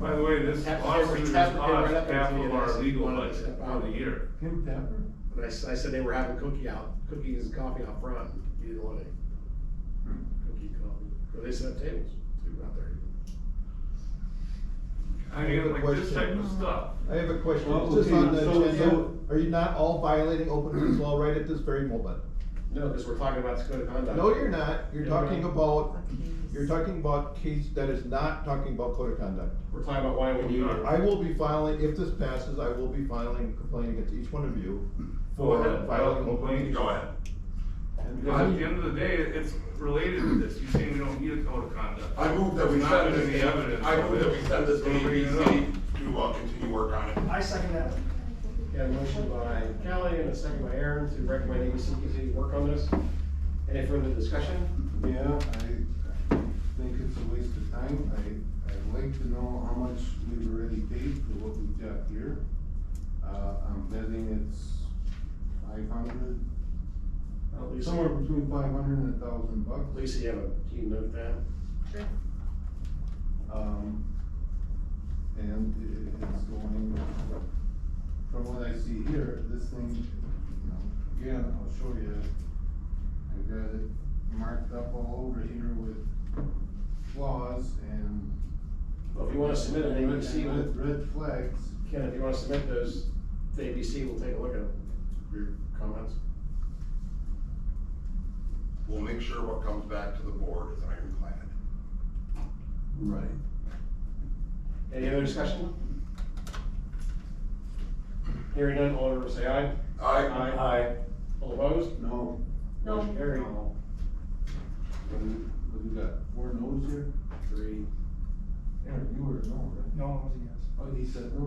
S2: By the way, this
S1: Tapper
S2: lawsuit has
S1: came right
S2: cost
S1: up to
S2: half
S1: me
S2: of
S1: and
S2: our
S1: asked if you
S2: legal
S1: wanted to
S2: budget
S1: step
S2: for
S1: out.
S2: the year.
S11: Kim Tapper?
S1: But I said they were having cookies and coffee out front, and you didn't want any cookie coffee, so they set up tables, too, out there.
S2: I mean, like this type of stuff.
S18: I have a question,
S11: Well,
S18: it's just
S11: okay,
S18: on the
S11: so-
S18: agenda, are you not all violating open meetings law right at this very moment?
S1: No, because we're talking about the code of conduct.
S18: No, you're not, you're
S1: Yeah,
S18: talking
S1: right.
S18: about case that is not talking about code of conduct.
S1: We're talking about why we need it.
S18: I will be filing, if this passes, I will be filing a complaint against each one of you
S2: Go
S18: for
S2: ahead, file a
S18: violating open
S2: complaint.
S18: meetings.
S14: Go ahead.
S2: Because at the end of the day, it's related to this, you saying we don't need a code of conduct.
S14: I move that we
S2: There's not
S14: send this,
S2: any evidence
S14: I
S2: of
S14: move that we
S2: it.
S14: send this to
S2: We're bringing it up.
S14: ABC to, continue work on it.
S15: I second that.
S1: Got a motion by Kelly and a second by Aaron to recommend ABC continue to work on this. Any further discussion?
S11: Yeah, I think it's a waste of time. I'd like to know how much we've already paid for what we've got here. I'm betting it's 500,
S1: Lisa,
S11: somewhere between 500 and $1,000.
S1: Lisa, you have a key note that?
S3: Sure.
S11: And it's going, from what I see here, this thing, you know, again, I'll show you. I've got it marked up all over here with flaws and.
S1: Well, if you wanna submit an ABC,
S11: Red flags.
S1: Ken, if you wanna submit those to ABC, we'll take a look at them, your comments.
S14: We'll make sure what comes back to the board is ironclad.
S11: Right.
S1: Any other discussion? Hearing none, all in favor say aye.
S14: Aye.
S1: Aye. All opposed?
S11: No.
S9: No.
S1: Motion carried.
S11: What do we got, 4 no's here?
S1: 3.
S11: Aaron, you were a no, right?
S15: No, I was a yes.
S11: Oh, he said no?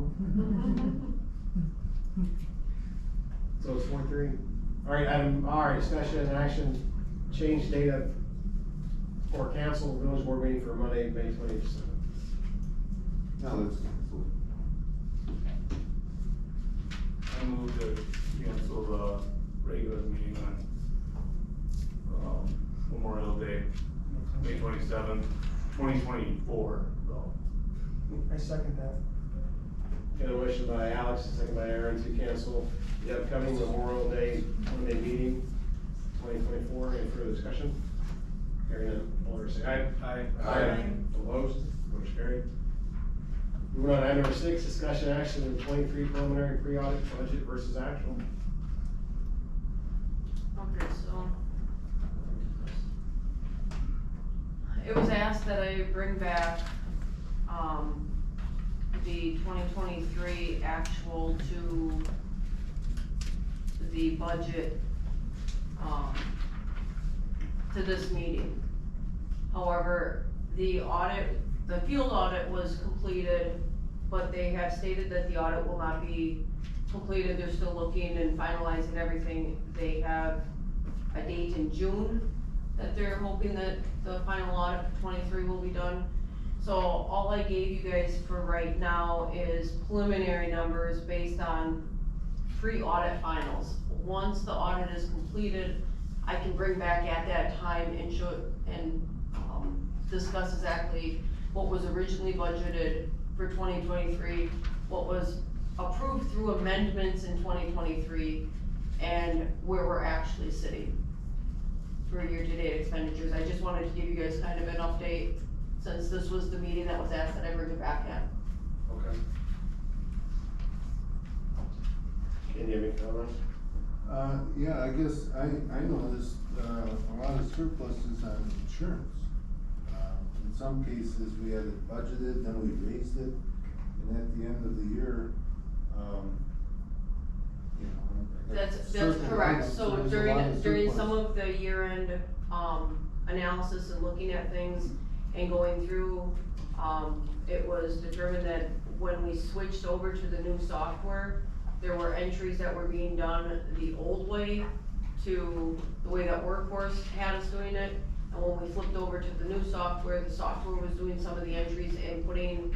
S1: So it's 4-3. All right, item R, discussion and action, change date of, or cancel village board meeting for Monday, May 27th.
S11: Now let's cancel it.
S2: I move to cancel the regular meeting on, Memorial Day, May 27th, 2024, so.
S15: I second that.
S1: Got a motion by Alex, a second by Aaron to cancel the upcoming Memorial Day Monday meeting, 2024. Any further discussion? Hearing none, all in favor say aye.
S2: Aye.
S1: Opposed? Motion carried. Moving on to item number 6, discussion action of 23 preliminary pre-audit budget versus actual.
S9: Okay, so. It was asked that I bring back, the 2023 actual to the budget, to this meeting. However, the audit, the field audit was completed, but they have stated that the audit will not be completed. They're still looking and finalizing everything. They have a date in June that they're hoping that the final audit for 23 will be done. So all I gave you guys for right now is preliminary numbers based on pre-audit finals. Once the audit is completed, I can bring back at that time and show, and discuss exactly what was originally budgeted for 2023, what was approved through amendments in 2023, and where we're actually sitting for year-to-date expenditures. I just wanted to give you guys kind of an update, since this was the meeting that was asked that I bring it back at.
S1: Okay. Can you have any comments?
S11: Yeah, I guess I noticed, a lot of surpluses on insurance. In some cases, we had it budgeted, then we raised it, and at the end of the year, you know.
S9: That's
S11: certain
S9: correct,
S11: items,
S9: so
S11: there's a lot
S9: during
S11: of
S9: some
S11: surplus.
S9: of the year-end, analysis and looking at things, And going through, it was determined that when we switched over to the new software, there were entries that were being done the old way to the way that Workforce had us doing it. And when we flipped over to the new software, the software was doing some of the entries and putting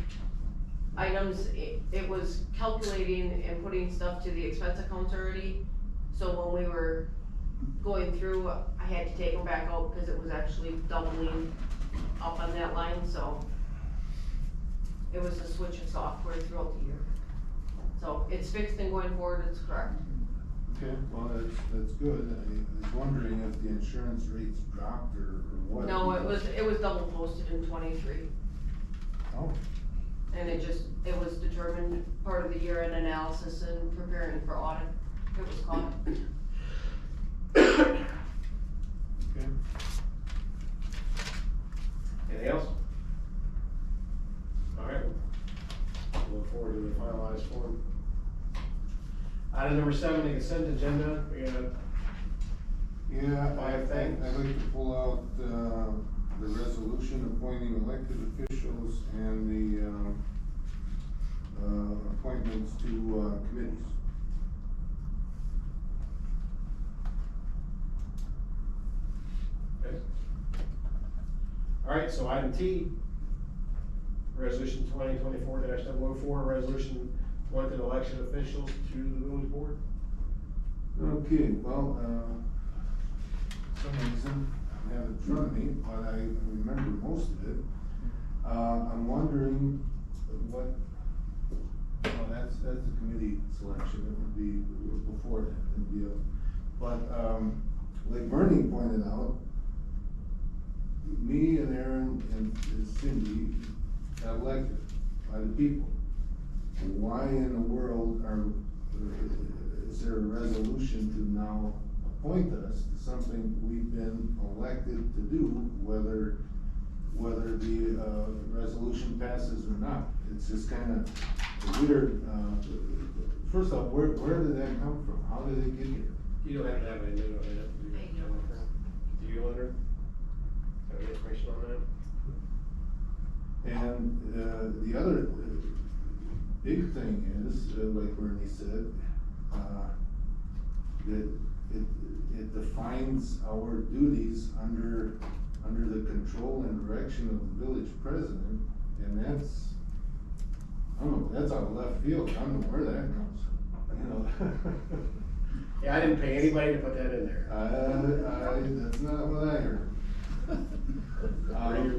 S9: items, it was calculating and putting stuff to the expense accounts already. So when we were going through, I had to take them back out because it was actually doubling up on that line, so it was a switch of software throughout the year. So it's fixed and going forward, it's correct.
S11: Okay, well, that's good. I was wondering if the insurance rates dropped or what.
S9: No, it was double posted in 23.
S11: Oh,
S9: And it was determined part of the year-end analysis and preparing for audit. It was caught.
S11: okay.
S1: Anything else? All right, look forward to the finalized form. Item number 7, the consent agenda, we got
S11: Yeah,
S1: 5 things.
S11: I'd like to pull out, the resolution appointing elected officials and the, appointments to, committees.
S1: Okay. All right, so item T, resolution 2024-004, resolution appointing elected officials to the village board.
S11: Okay, well, some reason I have it in front of me, but I remember most of it. I'm wondering what, well, that's the committee selection, it would be before that, it'd be but, like Bernie pointed out, me and Aaron and Cindy got elected by the people. Why in the world is there a resolution to now appoint us to something we've been elected to do, whether the, resolution passes or not? It's just kinda weird, first off, where did that come from? How did it get here?
S1: You don't have to have any note on it. Do you, Leonard? Have any information on that?
S11: And, the other big thing is, like Bernie said, that it defines our duties under the control and direction of the village president, and that's, I don't know, that's out of left field, I don't know where that comes from, you know?
S1: Yeah, I didn't pay anybody to put that in there.
S11: That's not what I heard.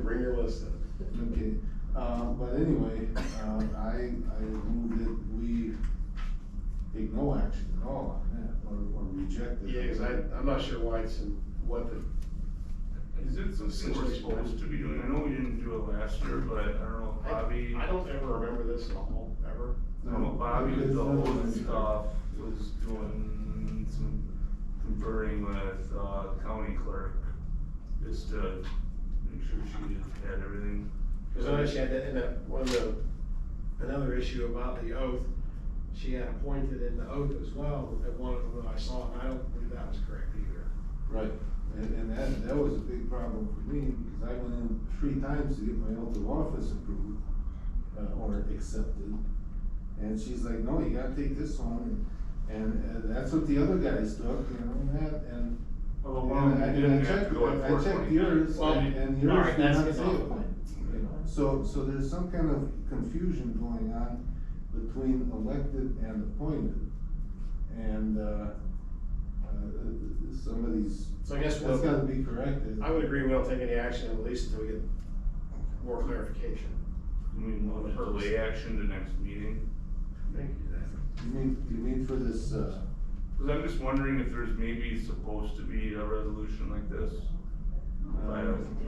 S1: Bring your list up.
S11: Okay, but anyway, I move that we take no action at all on that, or reject it.
S1: Yeah, cause I'm not sure why it's in, what the.
S12: Is it something we're supposed to be doing? I know we didn't do it last year, but I don't know, Bobby.
S1: I don't ever remember this at all, ever.
S12: No, Bobby with the old stuff was doing some conferring with, county clerk, just to make sure she had everything.
S1: Cause I know she had that, in that, another issue about the oath, she had appointed in the oath as well, at one of them that I saw, and I don't believe that was correct either.
S11: Right, and that was a big problem for me, because I went in 3 times to get my oath of office approved, or accepted. And she's like, no, you gotta take this one, and that's what the other guys took, you know, and I checked yours,
S1: Well,
S11: and yours
S1: alright,
S11: did
S1: that's
S11: not
S1: good
S11: say
S1: enough.
S11: appointed, you know. So there's some kind of confusion going on between elected and appointed, and, some of these,
S1: So I guess
S11: that's
S1: we'll-
S11: gotta be corrected.
S1: I would agree, we don't take any action at least until we get more clarification.
S12: You mean, we'll delay action to next meeting?
S1: Thank you,
S11: You mean for this,
S12: Cause I'm just wondering if there's maybe supposed to be a resolution like this? By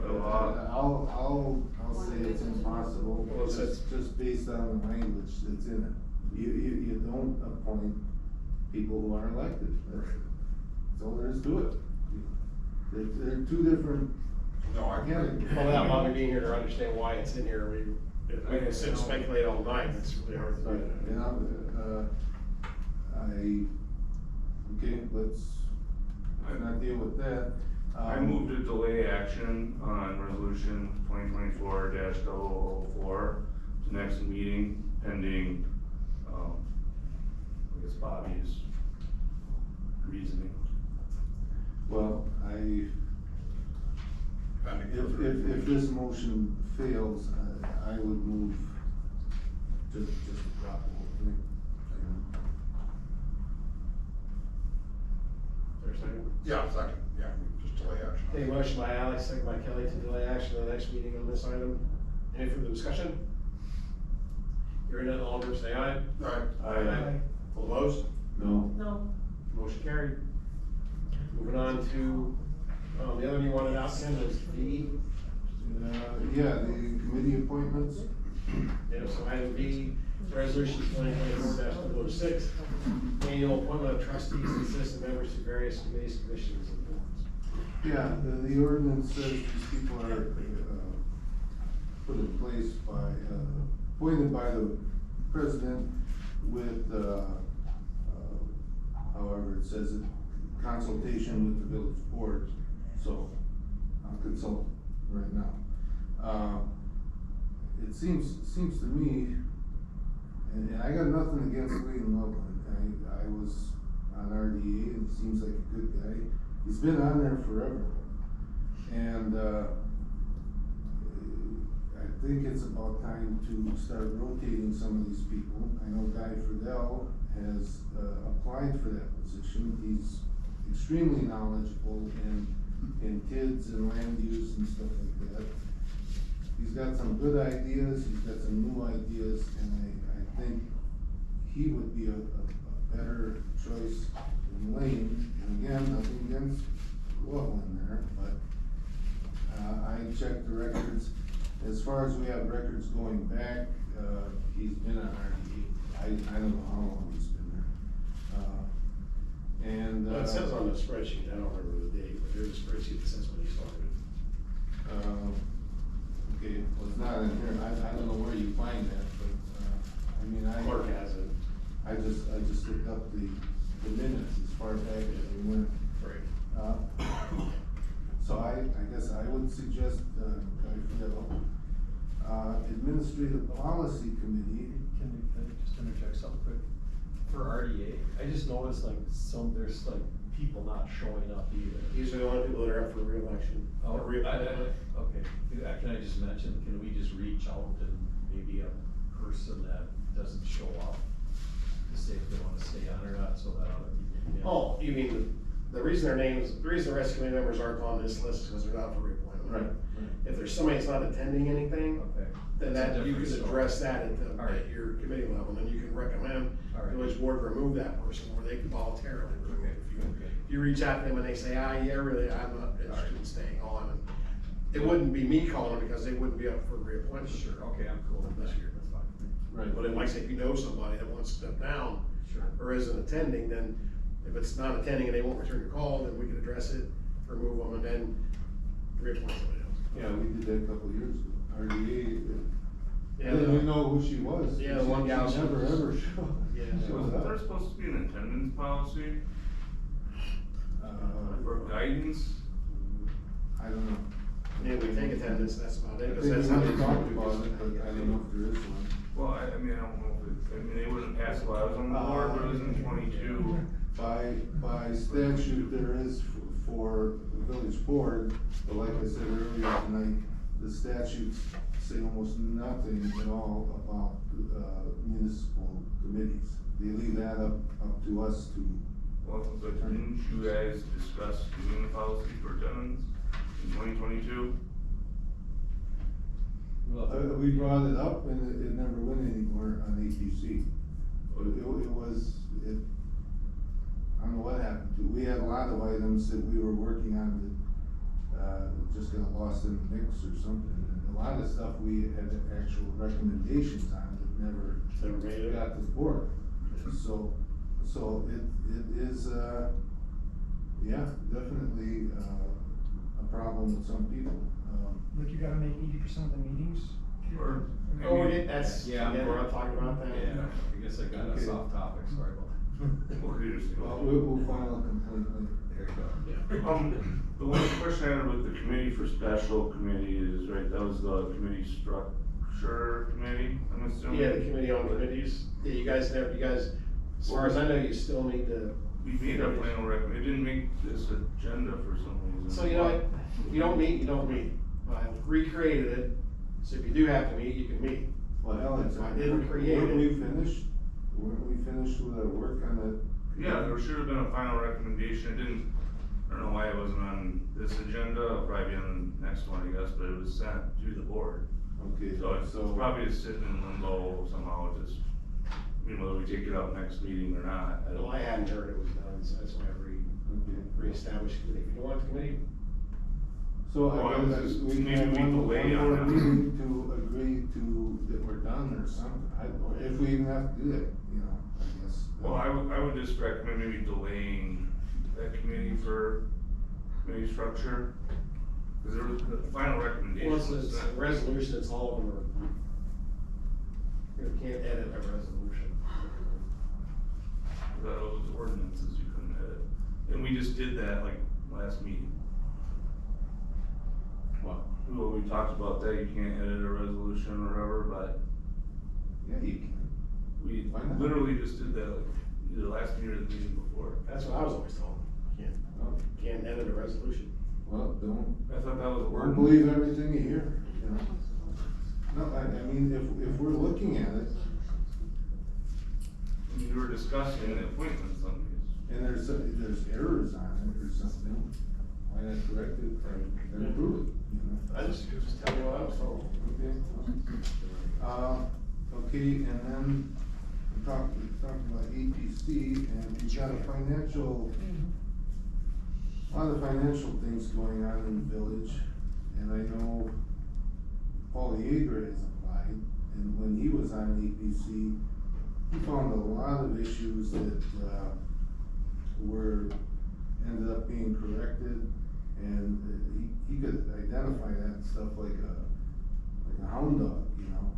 S12: law?
S11: I'll say it's impossible,
S1: Well, it's
S11: just based on the language that's in it. You don't appoint people who are elected, that's all there is to it. They're 2 different.
S14: No, I
S11: can't.
S1: Well, without Bobby being here to understand why it's in here, we can sit and speculate all night, it's really hard to do that.
S11: You know, okay, let's not deal with that.
S12: I move to delay action on resolution 2024-004 to next meeting pending, I guess Bobby's reasoning.
S11: Well, if this motion fails, I would move to just drop the whole thing.
S1: Is there a second?
S14: Yeah, second, yeah, just delay action.
S1: Okay, motion by Alex, second by Kelly to delay action to the next meeting on this item. Any further discussion? Hearing none, all in favor say aye.
S14: Aye.
S1: All opposed?
S11: No.
S13: No.
S1: Motion carried. Moving on to, the other one you wanted out, Ken, was D.
S11: Yeah, the committee appointments.
S1: Yeah, so item B, resolution 2024-006, annual appointment of trustees and citizen members to various committees, commissions, and boards.
S11: Yeah, the ordinance says these people are, put in place by, appointed by the president with, however, it says it, consultation with the village board, so I'm consulting right now. It seems to me, and I got nothing against Wayne Loveland, I was on RDA and he seems like a good guy. He's been on there forever. And, I think it's about time to start rotating some of these people. I know Guy Friedel has, applied for that position. He's extremely knowledgeable in kids and land use and stuff like that. He's got some good ideas, he's got some new ideas, and I think he would be a better choice than Lane. And again, nothing against Loveland there, but, I checked the records. As far as we have records going back, he's been on RDE. I don't know how long he's been there.
S1: Well, it says on the spreadsheet, I don't remember the date, but there's a spreadsheet that says when he started.
S11: Okay, well, it's not in here, I don't know where you find that, but, I mean,
S1: Clerk has it.
S11: I just looked up the minutes as far back as we went.
S1: Right.
S11: So I guess I would suggest, Guy Friedel, Administrative Policy Committee.
S10: Can I just interject something quick? For RDA, I just noticed like there's like people not showing up either.
S1: These are the only people that are up for reelection.
S10: Oh, okay, can I just mention, can we just reach out and maybe a person that doesn't show up to say if they wanna stay on or not, so that other people can.
S1: Oh, you mean, the reason the rest of the committee members aren't on this list is because they're not for reappointment.
S11: Right.
S1: If there's somebody that's not attending anything,
S10: Okay.
S1: then
S10: It's a
S1: that, you
S10: different
S1: could
S10: story.
S1: address that at
S10: Alright.
S1: your committee level, and then you can recommend
S10: All right.
S1: village board remove that person, or they can voluntarily remove it. If you reach out to them and they say, yeah, really, I'm not interested in staying on, and it wouldn't be me calling them because they wouldn't be up for reappointment.
S10: Sure, okay, I'm cool with
S1: This
S10: that,
S1: year.
S10: that's fine.
S11: Right.
S1: But like I say, if you know somebody that wants to step down,
S10: Sure.
S1: or isn't attending, then if it's not attending and they won't return your call, then we can address it, remove them, and then reappoint somebody else.
S11: Yeah, we did that a couple of years ago. RDA,
S1: Yeah,
S11: I didn't even know who she was.
S1: Yeah, the one gal.
S11: She never ever showed.
S1: Yeah.
S12: Wasn't there supposed to be an attendance policy for guidance?
S11: I don't know.
S1: Yeah, we take attendance, that's about
S11: I
S1: it.
S11: think
S1: 'cause
S11: we
S1: that's
S11: never
S1: how they-
S11: talked about it, but I don't know if there is one.
S12: Well, I mean, I don't know if it's, I mean, they wouldn't pass it while I was on the board, but it was in 22.
S11: By statute, there is for the village board, but like I said earlier tonight, the statutes say almost nothing at all about, municipal committees. They leave that up to us to.
S12: Well, but didn't you guys discuss doing the policy for attendance in 2022?
S11: We brought it up and it never went anywhere on APC. I don't know what happened to it. We had a lot of items that we were working on that, just got lost in the mix or something. And a lot of stuff we had actual recommendations on that never
S1: made it.
S11: got to the board. So it is, yeah, definitely, a problem with some people.
S15: Like you gotta make 80% of the meetings.
S12: Or,
S1: Oh, that's,
S10: Yeah,
S1: yeah, we're not talking about that.
S10: Yeah, I guess I got us
S11: Okay.
S10: off topic, sorry about that.
S12: Or you just,
S11: Well, we'll file a complaint later.
S10: There you go.
S12: The one question I had with the committee for special committee is, right, that was the committee structure committee, I'm assuming?
S1: Yeah, the committee on committees, yeah, you guys, as far as I know, you still need to.
S12: We made a final recommend, it didn't make this agenda for some reason.
S1: So, you know, if you don't meet, you don't meet. I recreated it, so if you do have to meet, you can meet.
S11: Well,
S1: I didn't create
S11: weren't
S1: it.
S11: we finished with our work on that?
S12: Yeah, there should have been a final recommendation, it didn't, I don't know why it wasn't on this agenda, it'll probably be on the next one, I guess, but it was sent to the board.
S11: Okay,
S12: So it's probably just sitting in limbo somehow, just, I mean, whether we take it up next meeting or not, I
S1: Well,
S12: don't.
S1: I hadn't heard it was done, so that's why I reestablished it. If you want the committee,
S11: So
S12: Well,
S11: I guess
S12: it's-
S11: we
S12: maybe
S11: have
S12: we
S11: one
S12: delay
S11: more
S12: on that.
S11: meeting to agree to, that we're done or something, or if we even have to do that, you know, I guess.
S12: Well, I would just recommend maybe delaying that committee for committee structure, cause there was, the final recommendation
S1: well,
S12: was
S1: it's
S12: sent.
S1: a resolution, it's all of them are, you can't edit a resolution.
S12: Those ordinances you couldn't edit, and we just did that like last meeting.
S11: What?
S12: Well, we talked about that, you can't edit a resolution or whatever, but
S11: Yeah, you can.
S12: we
S11: Why not?
S12: literally just did that like either last meeting or the meeting before.
S1: That's what I was always told. Can't edit a resolution.
S11: Well, don't
S12: I thought that was a word.
S11: believe everything you hear, you know? No, I mean, if we're looking at it,
S12: We were discussing the appointments on these.
S11: and there's errors on it or something, why not correct it and improve it, you know?
S1: I just tell you what I was told.
S11: Okay, and then we talked about APC, and we got a lot of financial things going on in the village, and I know Paul Yeager has applied, and when he was on APC, he found a lot of issues that, ended up being corrected, and he could identify that stuff like a hound dog, you know?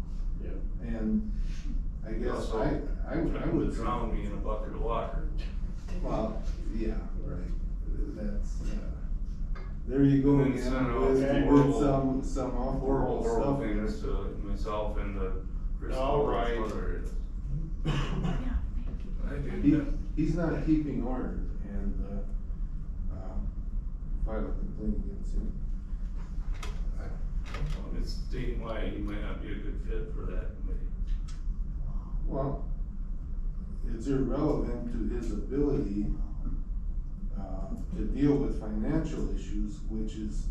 S1: Yeah.
S11: And I guess
S12: Also,
S11: I would.
S12: drown me in a bucket of water.
S11: Well, yeah, right, that's, there you go
S12: And then
S11: again,
S12: send out
S11: with
S12: horrible-
S11: some awful
S12: Horrible
S11: stuff.
S12: things to myself and the.
S1: All right.
S12: I did
S11: He,
S12: that.
S11: he's not keeping order, and, file a complaint against him.
S12: It's stating why he might not be a good fit for that committee.
S11: Well, it's irrelevant to his ability, to deal with financial issues, which is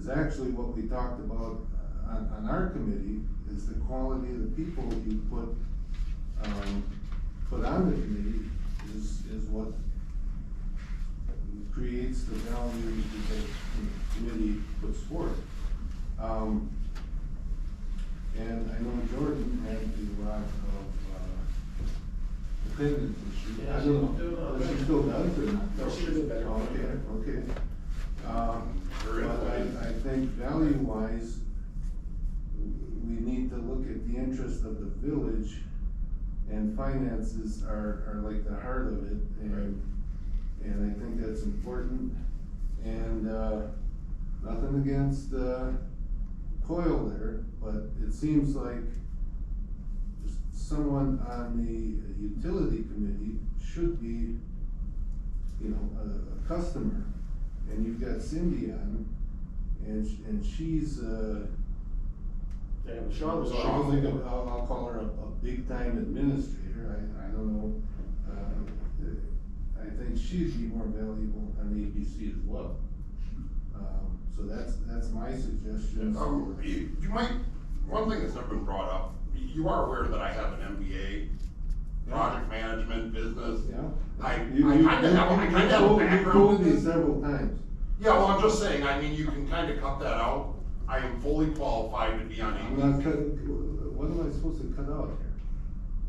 S11: actually what we talked about on our committee, is the quality of the people you put on the committee is what creates the value that the committee puts forth. And I know Jordan had a lot of, attendance issues.
S1: Yeah,
S11: I don't know,
S1: she's doing
S11: she
S1: better.
S11: still does or not?
S1: No, she did better.
S11: Okay. But I think value-wise, we need to look at the interest of the village, and finances are like the heart of it, and I think that's important. And, nothing against, Coyle there, but it seems like someone on the utility committee should be, you know, a customer. And you've got Cindy on, and she's,
S1: Yeah, but Sean was
S11: Sean's
S1: on.
S11: like I'll call her a big time administrator, I don't know. I think she'd be more valuable on the ABC as well. So that's my suggestion.
S14: You might, one thing that's never been brought up, you are aware that I have an MBA, project management, business.
S11: Yeah.
S14: I
S11: You
S14: kinda have a
S11: you've told me
S14: background.
S11: several times.
S14: Yeah, well, I'm just saying, I mean, you can kinda cut that out. I am fully qualified to be on
S11: I'm
S14: APC.
S11: not cutting, what am I supposed to cut out here?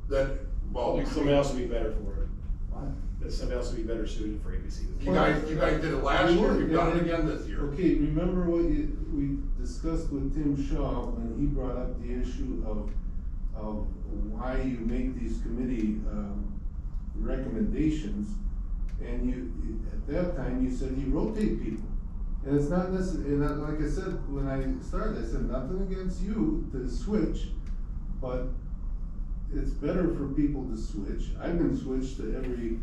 S14: That, well,
S1: Somebody else would be better for it.
S11: What?
S1: That somebody else would be better suited for ABC.
S14: You guys did it last year, you've done it again this year.
S11: Okay, remember what we discussed with Tim Shaw when he brought up the issue of why you make these committee, recommendations. And at that time, you said you rotate people. And it's not necessarily, and like I said, when I started, I said nothing against you to switch, but it's better for people to switch. I've been switched to every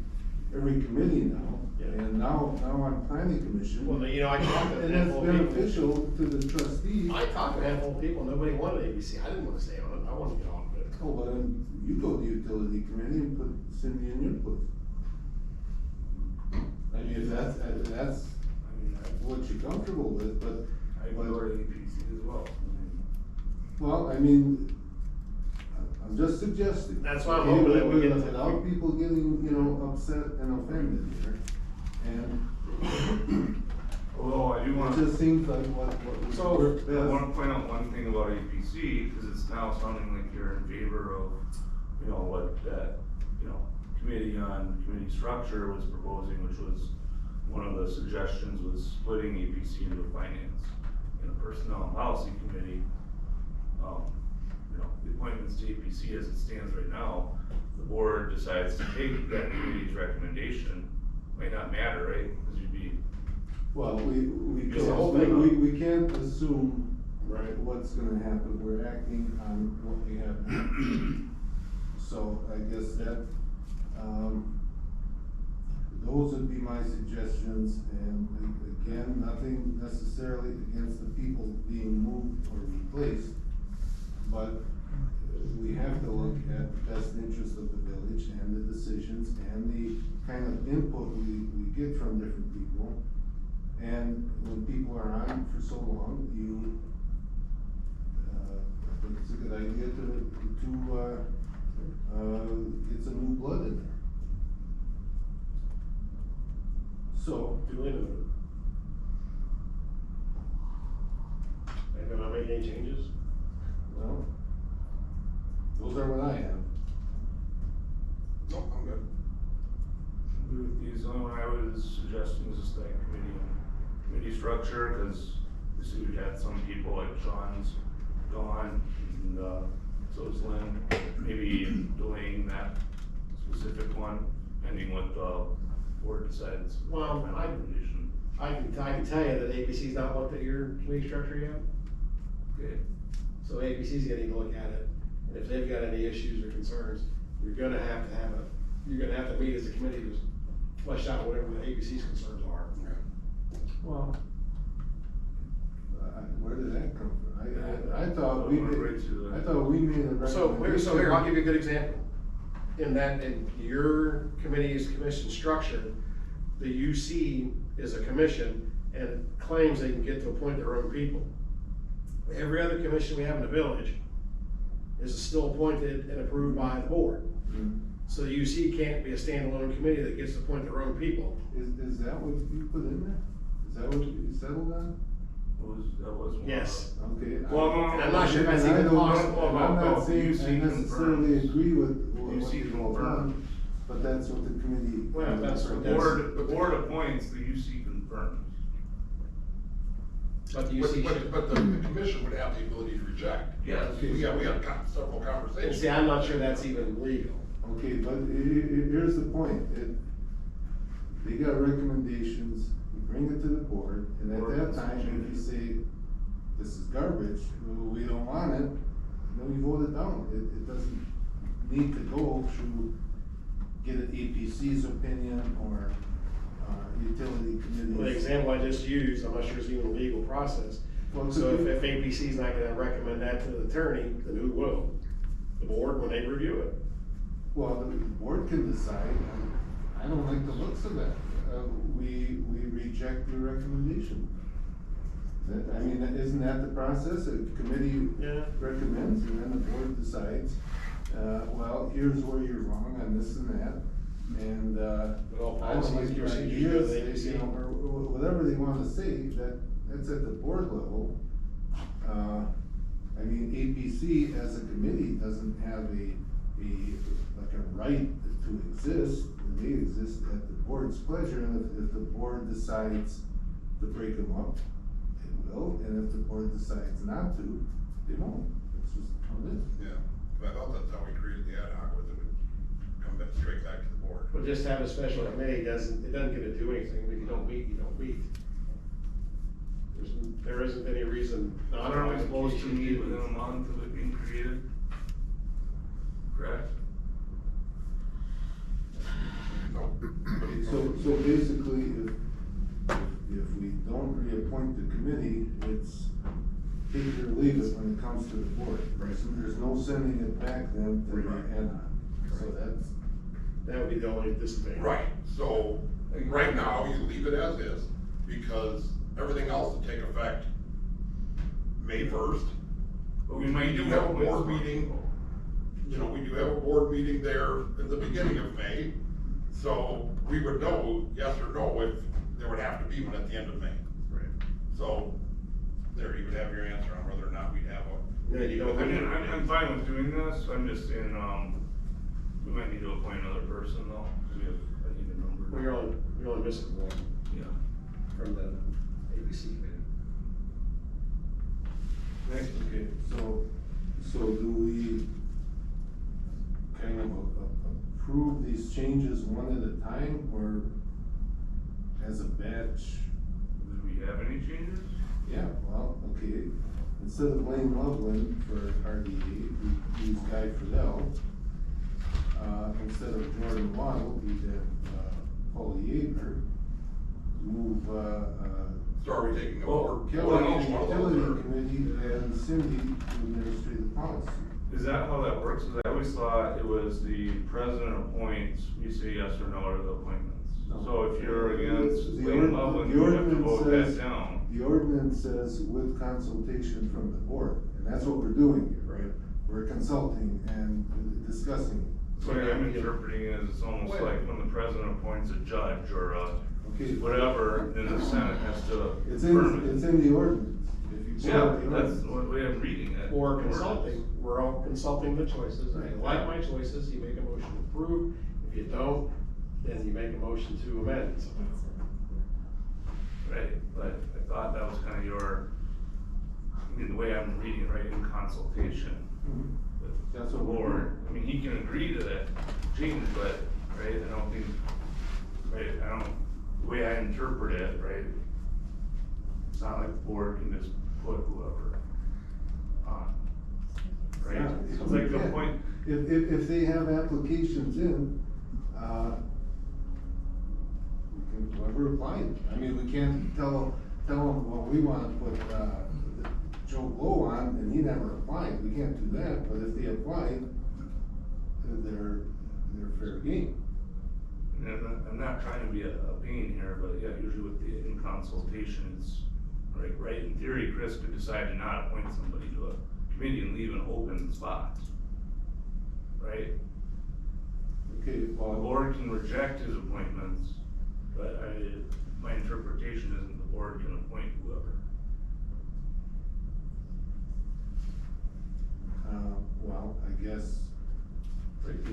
S11: committee now, and now on planning commission.
S1: Well, you know, I talked to a
S11: And
S1: handful
S11: that's
S1: of people.
S11: beneficial to the trustees.
S1: I talked to a handful of people, nobody wanted ABC, I didn't wanna stay on it, I wanted to get off of it.
S11: Oh, well, then you go to the utility committee and put Cindy in your place. I mean, if that's what you're comfortable with, but.
S10: I would go to APC as well.
S11: Well, I mean, I'm just suggesting.
S1: That's why I'm hoping that we get to-
S11: Without people getting, you know, upset and offended here, and.
S12: Although I do want.
S11: It just seems like what would
S1: So,
S11: work
S12: I
S11: best.
S12: wanna point out one thing about APC, cause it's now sounding like you're in favor of, you know, what that, you know, committee on committee structure was proposing, which was, one of the suggestions was splitting APC into finance and a personnel and policy committee. You know, the appointments to APC as it stands right now, the board decides to take that committee's recommendation, might not matter, right? Cause you'd be.
S11: Well, we
S12: Just the whole thing.
S11: can't, we can't assume
S1: Right.
S11: what's gonna happen, we're acting on what we have now. So I guess that, those would be my suggestions, and again, nothing necessarily against the people being moved or replaced, but we have to look at the best interest of the village and the decisions and the kind of input we get from different people. And when people are on for so long, I think it's a good idea to get some new blood in there. So.
S1: Duly noted. Maybe not make any changes?
S11: Well, those are what I have.
S14: No, I'm good.
S12: Agree with these, the only one I was suggesting is just that committee structure, cause we see we had some people like Sean's gone, and, so is Lynn, maybe delaying that specific one, pending what the board decides.
S1: Well,
S12: Final
S1: I
S12: recommendation.
S1: can tell you that APC's not looked at your committee structure yet.
S12: Okay.
S1: So APC's gonna need to look at it, and if they've got any issues or concerns, you're gonna have to meet as a committee to flesh out whatever the APC's concerns are.
S11: Well, where did that come from? I thought we made a recommendation.
S1: So here, I'll give you a good example. In your committee's commission structure, the UC is a commission and claims they can get to appoint their own people. Every other commission we have in the village is still appointed and approved by the board.
S11: Mm.
S1: So the UC can't be a standalone committee that gets to appoint their own people.
S11: Is that what you put in there? Is that what you settled on?
S12: That was one.
S1: Yes.
S11: Okay.
S12: Well, no,
S1: And I'm not sure if that's
S11: And I
S1: even
S11: don't-
S1: possible.
S11: and I'm not saying
S12: UC
S11: I necessarily
S12: confirms.
S11: agree with what
S12: UC
S11: you all
S12: confirms.
S11: done, but that's what the committee.
S1: Well, that's what
S12: The board appoints, the UC confirms.
S1: But the UC should.
S14: But the commission would have the ability to reject.
S12: Yes.
S14: We had several
S1: And
S14: conversations.
S1: see, I'm not sure that's even legal.
S11: Okay, but here's the point, they got recommendations, we bring it to the board, and at
S12: Board
S11: that
S12: makes
S11: time, if you
S12: changes.
S11: say, this is garbage, we don't want it, then we vote it down. It doesn't need to go through, get an APC's opinion or, utility committee's.
S1: Well, the example I just used, I'm not sure it's even a legal process.
S11: Well,
S1: So
S11: could
S1: if
S11: you-
S1: APC's not gonna recommend that to the attorney, then who will? The board when they review it.
S11: Well, the board can decide, I don't like the looks of that, we reject your recommendation. I mean, isn't that the process, a committee
S1: Yeah.
S11: recommends, and then the board decides, well, here's where you're wrong on this and that, and,
S1: But all
S11: I don't
S1: policies,
S11: like your
S1: procedures go to
S11: ideas,
S1: the APC.
S11: you know, or whatever they wanna say, that's at the board level. I mean, APC as a committee doesn't have like a right to exist, they exist at the board's pleasure, and if the board decides to break them up, it will, and if the board decides not to, they won't, that's just how it is.
S14: Yeah, but I thought that's how we created the ad hoc, was it would come back straight back to the board.
S1: But just have a special committee doesn't get to do anything, if you don't meet, you don't meet. There isn't any reason not to.
S12: Aren't we supposed to meet within a month of it being created? Correct?
S11: So basically, if we don't reappoint the committee, it's take it or leave it when it comes to the board. Right. So there's no sending it back then to the ad hoc. So
S1: that would be the only disadvantage.
S14: Right, so, right now, you leave it as is, because everything else will take effect May 1st. But we do have a board meeting, we do have a board meeting there at the beginning of May. So, we would know, yes or no, if there would have to be one at the end of May.
S1: Right.
S14: So, there, you would have your answer on whether or not we'd have a.
S1: Yeah, you don't have to-
S12: I'm fine with doing this, I'm just saying, we might need to appoint another person though, cause we have an even number.
S1: Well, you're only missing one
S12: Yeah.
S1: from the ABC committee.
S11: Next, okay, so do we kind of approve these changes one at a time, or as a batch?
S12: Did we have any changes?
S11: Yeah, well, okay, instead of Blaine Loveland for RDA, we use Guy Friedel. Instead of Jordan Waddle, we did, Paul Yeager. Move,
S14: So are we taking a board?
S11: Kelly,
S14: Each one of those,
S11: Utility
S14: or-
S11: Committee and Cindy to administrative policy.
S12: Is that how that works? 'Cause I always thought it was the president appoints, you say yes or no to the appointments. So if you're against
S11: The
S12: Blaine Loveland, you have to vote that down.
S11: The ordinance says with consultation from the board, and that's what we're doing here, right? We're consulting and discussing.
S12: The way I'm interpreting it is it's almost like when the president appoints a judge or
S11: Okay.
S12: whatever, then the Senate has to
S11: It's
S12: confirm it.
S11: in the ordinance. If you
S12: Yeah,
S11: follow the
S12: that's
S11: ordinance.
S12: what way I'm reading it.
S1: Or consulting, we're all consulting the choices, if you like
S12: Yeah.
S1: my choices, you make a motion to approve, if you don't, then you make a motion to amend.
S12: Right, but I thought that was kind of your, I mean, the way I'm reading it, right, in consultation with
S11: That's
S12: the
S11: what we're
S12: board. I mean, he can agree to that change, but, right, I don't think, the way I interpret it, right, it's not like the board can just put whoever on, right?
S11: Yeah,
S12: It's like the
S11: yeah.
S12: point,
S11: If they have applications in, we can, whoever applied, I mean, we can't tell them, well, we wanna put, Joe Blow on, and he never applied, we can't do that, but if they applied, they're fair game.
S12: and I'm not trying to be a pain here, but yeah, usually with the in consultation, it's, right, in theory, Chris could decide to not appoint somebody to a committee and leave an open spot. Right?
S11: Okay,
S12: The
S11: well,
S12: board can reject his appointments, but my interpretation isn't the board can appoint whoever.
S11: well, I guess, if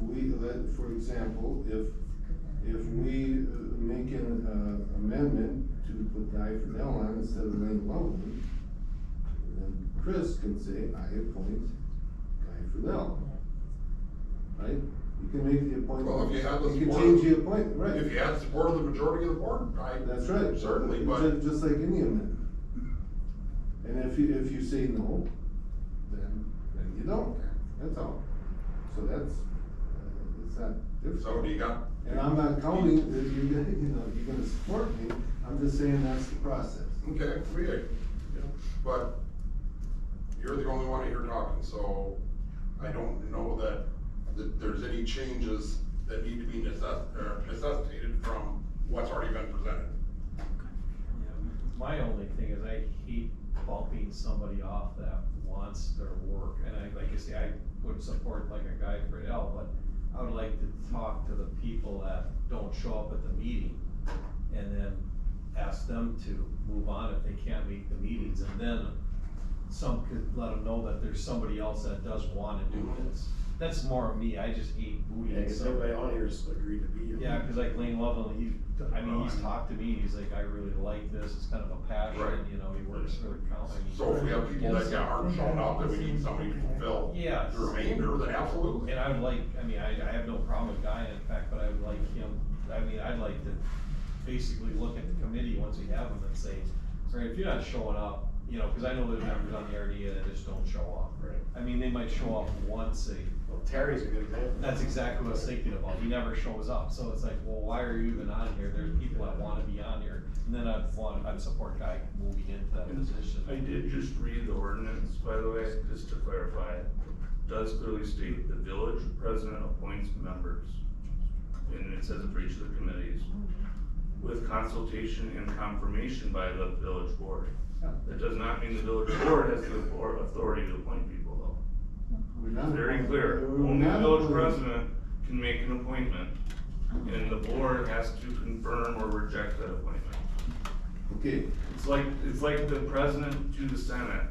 S11: we, for example, if we make an amendment to put Guy Friedel on instead of Lane Loveland, then Chris can say, I appoint Guy Friedel. Right? You can make the appointment.
S14: Well, if you have the
S11: You can
S14: support-
S11: change the appointment, right?
S14: If you had support of the majority of the board,
S11: That's right.
S14: certainly, but.
S11: Just like any amendment. And if you say no, then you don't, that's all. So that's, it's not different.
S14: So do you got?
S11: And I'm not counting that you're gonna support me, I'm just saying that's the process.
S14: Okay, but you're the only one here talking, so I don't know that there's any changes that need to be necessitated from what's already been presented.
S10: My only thing is I hate bumping somebody off that wants their work, and like I say, I would support like a Guy Friedel, but I would like to talk to the people that don't show up at the meeting, and then ask them to move on if they can't make the meetings, and then some could let them know that there's somebody else that does wanna do this. that's more of me, I just hate moving.
S1: Yeah, cause
S10: stuff.
S1: everybody on here's agreed to be.
S10: Yeah, cause like Lane Lovell, he's talked to me, he's like, I really like this, it's kind of a passion,
S14: Right.
S10: you know, he works for the county.
S14: So if we have people that aren't showing up, that we need somebody to fulfill
S10: Yeah.
S14: the remainder, then absolutely.
S10: And I would like, I mean, I have no problem with Guy, in fact, but I would like him, I mean, I'd like to basically look at the committee once we have them and say, right, if you're not showing up, you know, cause I know there's members on the RDA that just don't show up.
S1: Right.
S10: I mean, they might show up once
S1: Well, Terry's a good example.
S10: that's exactly what I was thinking about, he never shows up, so it's like, well, why are you even on here, there's people that wanna be on here, and then I'd support Guy moving into that position.
S12: I did just read the ordinance, by the way, just to clarify, it does clearly state the village president appoints members. And it says it for each of the committees, with consultation and confirmation by the village board. That does not mean the village board has the authority to appoint people though.
S11: We're not-
S12: Very clear,
S11: we're
S12: only the
S11: not
S12: village
S11: appointing-
S12: president can make an appointment, and the board has to confirm or reject that appointment.
S11: Okay,
S12: It's like the president to the senate,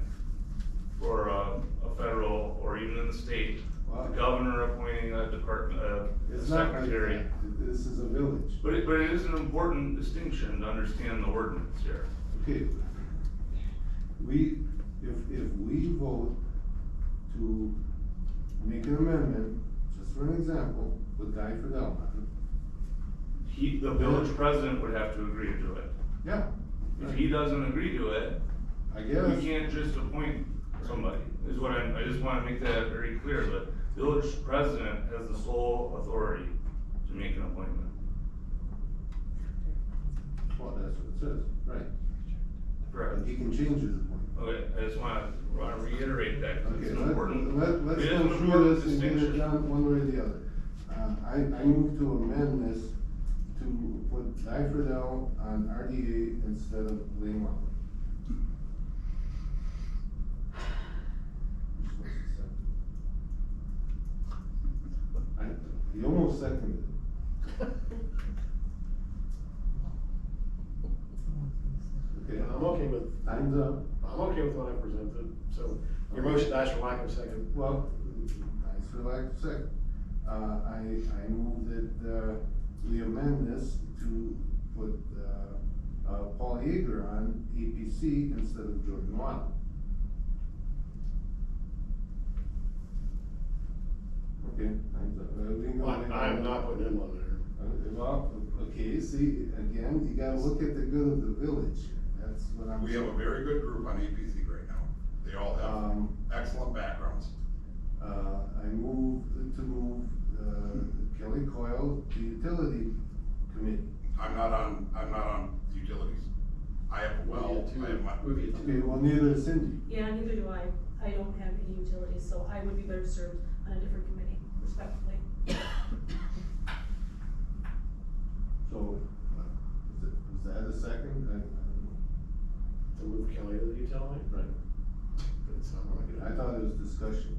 S12: or a federal, or even in the state, the governor appointing a department, a
S11: it's not like
S12: secretary.
S11: that. This is a village.
S12: But it is an important distinction to understand the ordinance here.
S11: Okay. If we vote to make an amendment, just for an example, with Guy Fidelman.
S12: The village president would have to agree to it.
S11: Yeah.
S12: If he doesn't agree to it,
S11: I guess.
S12: we can't just appoint somebody, is what I just wanna make that very clear, the village president has the sole authority to make an appointment.
S11: Well, that's what it says, right.
S12: Correct.
S11: He can change his appointment.
S12: Okay, I just wanna reiterate that, 'cause it's
S11: Okay,
S12: an important,
S11: let's
S12: it is
S11: go
S12: an
S11: through
S12: important
S11: this and get it
S12: distinction.
S11: done one way or the other. I move to amend this to put Guy Friedel on RDA instead of Lane Long. He almost seconded it. Okay,
S1: I'm okay with,
S11: time's up.
S1: I'm okay with what I presented, so your motion dies for lack of a second.
S11: Well, nice for lack of a second. I move that, we amend this to put, Paul Yeager on APC instead of Jordan Waddle. Okay, time's up. We can go ahead.
S1: I'm not putting him on there.
S11: Well, okay, see, again, you gotta look at the good of the village, that's what I'm.
S14: We have a very good group on APC right now. They all have excellent backgrounds.
S11: I move to move, Kelly Coyle to utility committee.
S14: I'm not on utilities. I have a well, I have my.
S11: Okay, well, neither is Cindy.
S13: Yeah, neither do I. I don't have any utilities, so I would be better served on a different committee, respectfully.
S11: So, was that a second? I don't know.
S1: To move Kelly to the utility?
S11: Right.
S1: It's not really good.
S11: I thought it was discussion.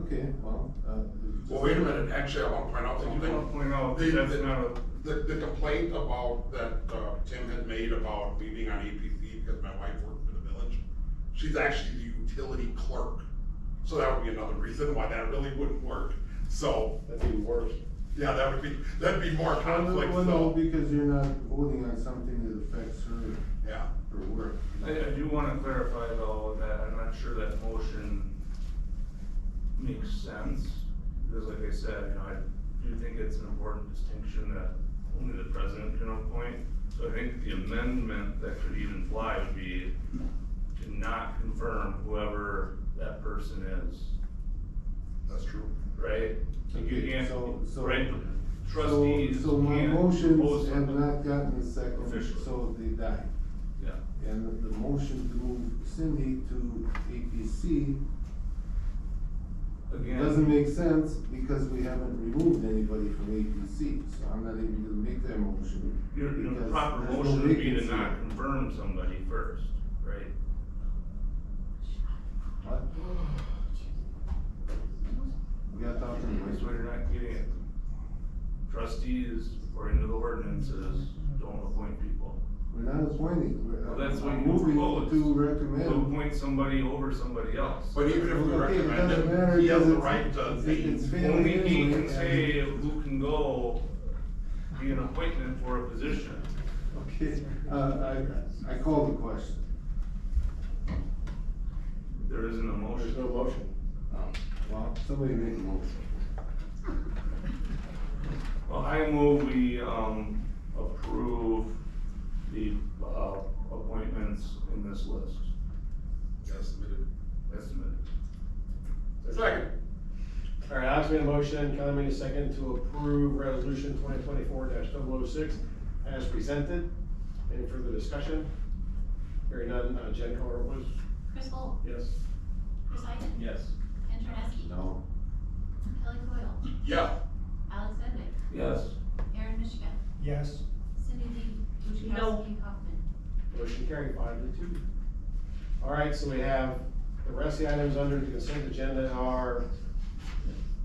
S11: Okay, well,
S14: Well, wait a minute, actually, I want to point out
S12: I do
S14: something.
S12: wanna point out,
S14: The-
S12: that's
S14: the-
S12: not a,
S14: The complaint about, that, Tim had made about me being on APC because my wife worked for the village, she's actually the utility clerk. So that would be another reason why that really wouldn't work, so.
S1: That'd be worse.
S14: Yeah, that'd be more conflict,
S11: well, no,
S14: so,
S11: because you're not voting on something that affects her,
S14: yeah.
S11: her work.
S12: I do wanna clarify though, that I'm not sure that motion makes sense, because like I said, you know, I do think it's an important distinction that only the president can appoint. So I think the amendment that could even fly would be to not confirm whoever that person is,
S14: That's true.
S12: right? Like you
S11: Okay,
S12: can't,
S11: so-
S12: right, trustees
S11: So my
S12: can't
S11: motions
S12: propose
S11: have
S12: something.
S11: not gotten a second,
S12: Officially.
S11: so they die.
S12: Yeah.
S11: And the motion to move Cindy to APC
S12: Again.
S11: doesn't make sense because we haven't removed anybody from APC, so I'm not even gonna make that motion.
S12: Your
S11: because
S12: proper
S11: there's no
S12: motion would be to
S11: vacancy.
S12: not confirm somebody first, right?
S11: What? We got talking.
S12: That's why you're not getting it. Trustees, according to the ordinances, don't appoint people.
S11: We're not appointing,
S2: Well, that's what
S11: I'm
S2: you
S11: moving
S2: propose.
S11: to
S2: To
S11: recommend.
S2: appoint somebody over somebody else.
S14: But even if we
S11: Okay, it
S14: recommend
S11: doesn't
S14: it,
S11: matter
S14: he has the
S11: because
S14: right
S11: it's-
S14: to.
S11: it's failing
S2: Only he
S11: anyway,
S2: can
S11: and-
S2: say who can go be an appointment for a position.
S11: Okay, I call the question.
S2: There isn't a motion.
S1: There's no motion.
S11: Well, somebody make a motion.
S2: Well, I move we, approve the, appointments in this list.
S14: As submitted.
S2: As submitted.
S14: Second.
S1: All right, Alex made a motion, Kelly made a second to approve resolution 2024-006 as presented. Any further discussion? Hearing none, Jen, call roll please.
S3: Chris Holt,
S1: Yes.
S3: Chris Iden,
S10: Yes.
S3: Ken Troneski,
S18: No.
S3: Kelly Coyle,
S14: Yeah.
S3: Alex Benedict,
S2: Yes.
S3: Aaron Mishka,
S15: Yes.
S3: Cindy Lee Buchakowski Kaufman.
S1: Motion carried 5-2. All right, so we have, the rest of the items under the consent agenda are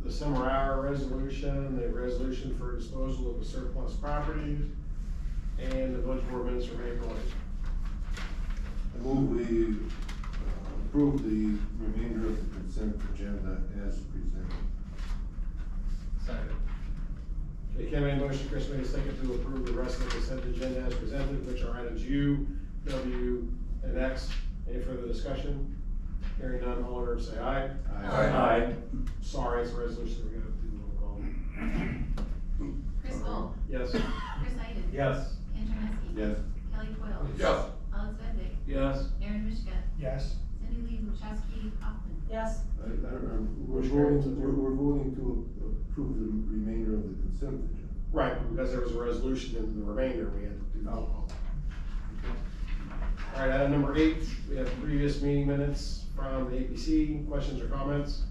S1: the summer hour resolution, the resolution for disposal of the surplus properties, and the village board minutes from April 8th.
S11: I move we approve the remainder of the consent agenda as presented.
S10: Second.
S1: Okay, Ken made a motion, Chris made a second to approve the rest of the consent agenda as presented, which are items U, W, and X. Any further discussion? Hearing none, all in favor say aye.
S2: Aye.
S1: Sorry, it's a resolution, we're gonna do roll call.
S3: Chris Holt,
S1: Yes.
S3: Chris Iden.
S10: Yes.
S3: Ken Troneski.
S11: Yes.
S3: Kelly Coyle.
S14: Yes.
S3: Alex Benedict,
S2: Yes.
S3: Aaron Mishka,
S15: Yes.
S3: Cindy Lee Buchakowski Kaufman.
S13: Yes.
S11: We're voting to approve the remainder of the consent agenda.
S1: Right, because there was a resolution in the remainder, we had to do roll call. All right, item number 8, we have previous meeting minutes from the APC, questions or comments?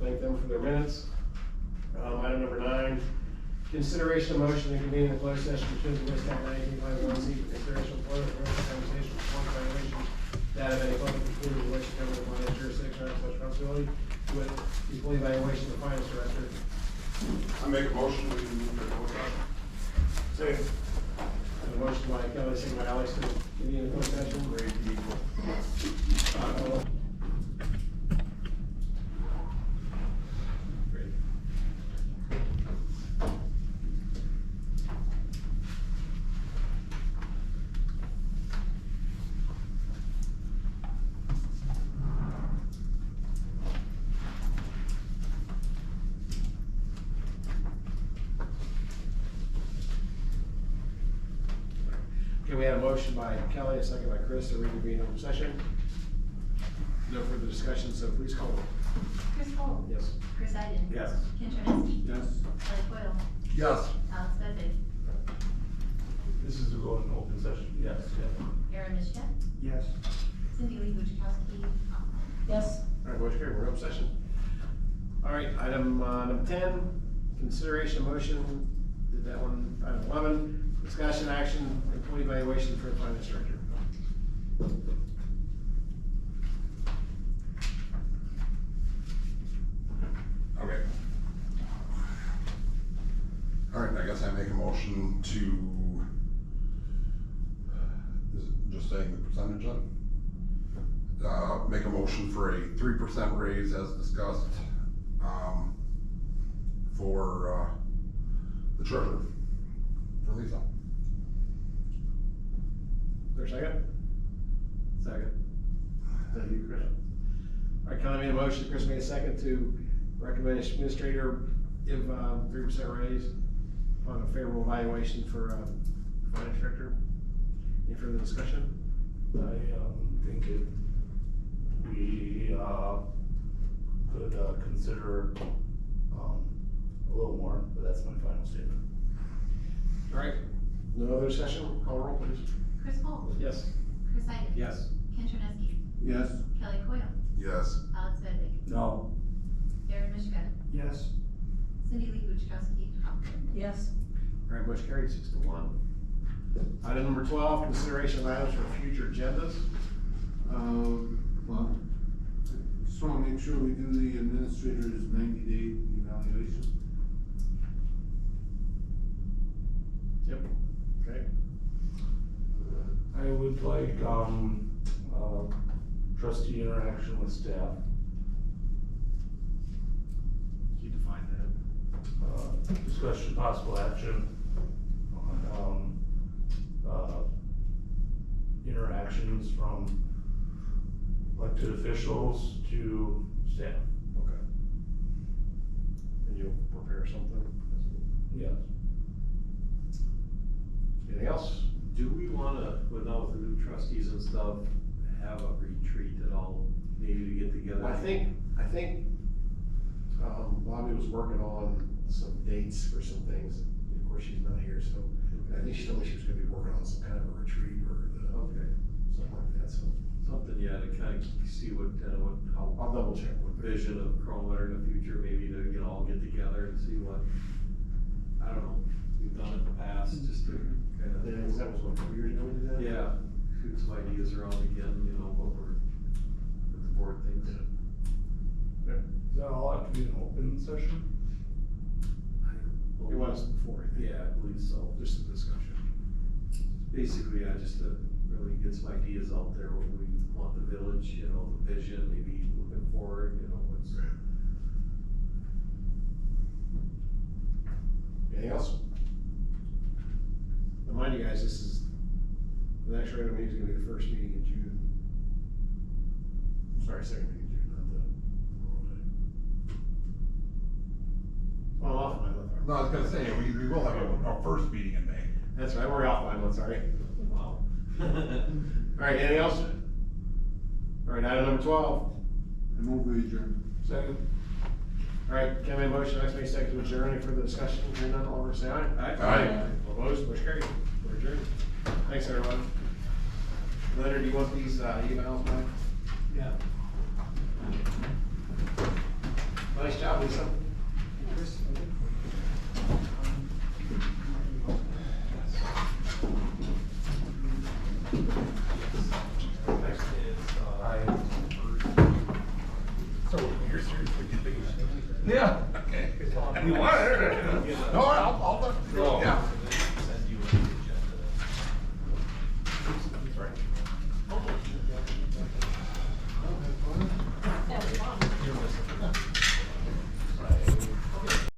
S1: Thank them for their minutes. Item number 9, consideration of motion to convene a closed session pursuant to Wisconsin 1951C for consideration of political conversation, performance violations, that of any public employee in relation to government financial jurisdiction or such responsibility with employee evaluation of the finance director.
S14: I make a motion, we move to closed session.
S1: Second. A motion by Kelly, second by Alex to convene a closed session. Great people. Great. Okay, we had a motion by Kelly, a second by Chris to reconvene open session. No further discussion, so please call roll.
S3: Chris Holt.
S1: Yes.
S3: Chris Iden.
S10: Yes.
S3: Ken Troneski.
S11: Yes.
S3: Kelly Coyle,
S14: Yes.
S3: Alex Benedict,
S2: This is to go in open session. Yes.
S3: Aaron Mishka,
S15: Yes.
S3: Cindy Lee Buchakowski Kaufman.
S13: Yes.
S1: All right, motion carried, we're in open session. All right, item, number 10, consideration of motion, did that one, item 11, discussion action, employee evaluation for the finance director.
S14: Okay. All right, I guess I make a motion to, is it just saying the percentage then? Make a motion for a 3% raise as discussed, for, the treasurer, for Lisa.
S1: Is there a second?
S10: Second.
S1: Thank you, Chris. All right, Kelly made a motion, Chris made a second to recommend administrator give 3% raise on a favorable evaluation for finance director. Any further discussion?
S12: I think we could consider a little more, but that's my final statement.
S1: All right, no other discussion, call roll please.
S3: Chris Holt.
S1: Yes.
S3: Chris Iden.
S10: Yes.
S3: Ken Troneski.
S11: Yes.
S3: Kelly Coyle,
S14: Yes.
S3: Alex Benedict,
S12: No.
S3: Aaron Mishka,
S15: Yes.
S3: Cindy Lee Buchakowski Kaufman.
S13: Yes.
S1: All right, motion carried 6-1. Item number 12, consideration of items for future agendas.
S11: Well, just wanna make sure we do the administrator's 90-day evaluation.
S1: Yep. Okay.
S12: I would like, trustee interaction with staff.
S16: You define that.
S12: Discussion, possible action on, interactions from elected officials to staff.
S16: Okay. And you'll prepare something?
S12: Yes.
S1: Anything else?
S10: Do we wanna, without the new trustees and stuff, have a retreat at all, maybe to get together?
S1: I think, Bobby was working on some dates for some things. Of course, she's not here, so I think she told me she was gonna be working on some kind of a retreat or
S10: Okay,
S1: something like that, so.
S10: something, yeah, to kinda see what, how.
S1: I'll double check with her.
S10: Vision of Kronenwetter in the future, maybe to, all get together and see what, I don't know, we've done in the past, just to kinda.
S1: Yeah, that was what, 2 years ago we did that?
S10: Yeah, shoot some ideas around again, what the board thinks.
S1: Yeah.
S12: Does that all have to be an open session?
S1: It was before, I think.
S10: Yeah, I believe so.
S1: Just a discussion.
S10: Basically, just to really get some ideas out there, what we want the village, the vision, maybe looking forward, what's.
S1: Anything else? Remind you guys, this is, the next regular meeting is gonna be the first meeting in June. Sorry, second meeting in June, not the Memorial Day. Well, I'm off my month.
S14: No, I was gonna say, we will have our first meeting in May.
S1: That's right, we're off my month, sorry.
S10: Wow.
S1: Alright, anything else? Alright, item number 12.
S11: I move we adjourn.
S1: Second. Alright, Kevin, motion, next May second to adjourn, any further discussion, hearing none, all in favor say aye.
S14: Aye.
S1: All opposed, motion carried, we're adjourned. Thanks, everyone. Leonard, do you want these, emails back?
S8: Yeah.
S1: Nice job, Lisa.
S10: Next is,
S14: So you're seriously getting?
S10: Yeah.
S14: Okay. You want it? No, I'll, yeah.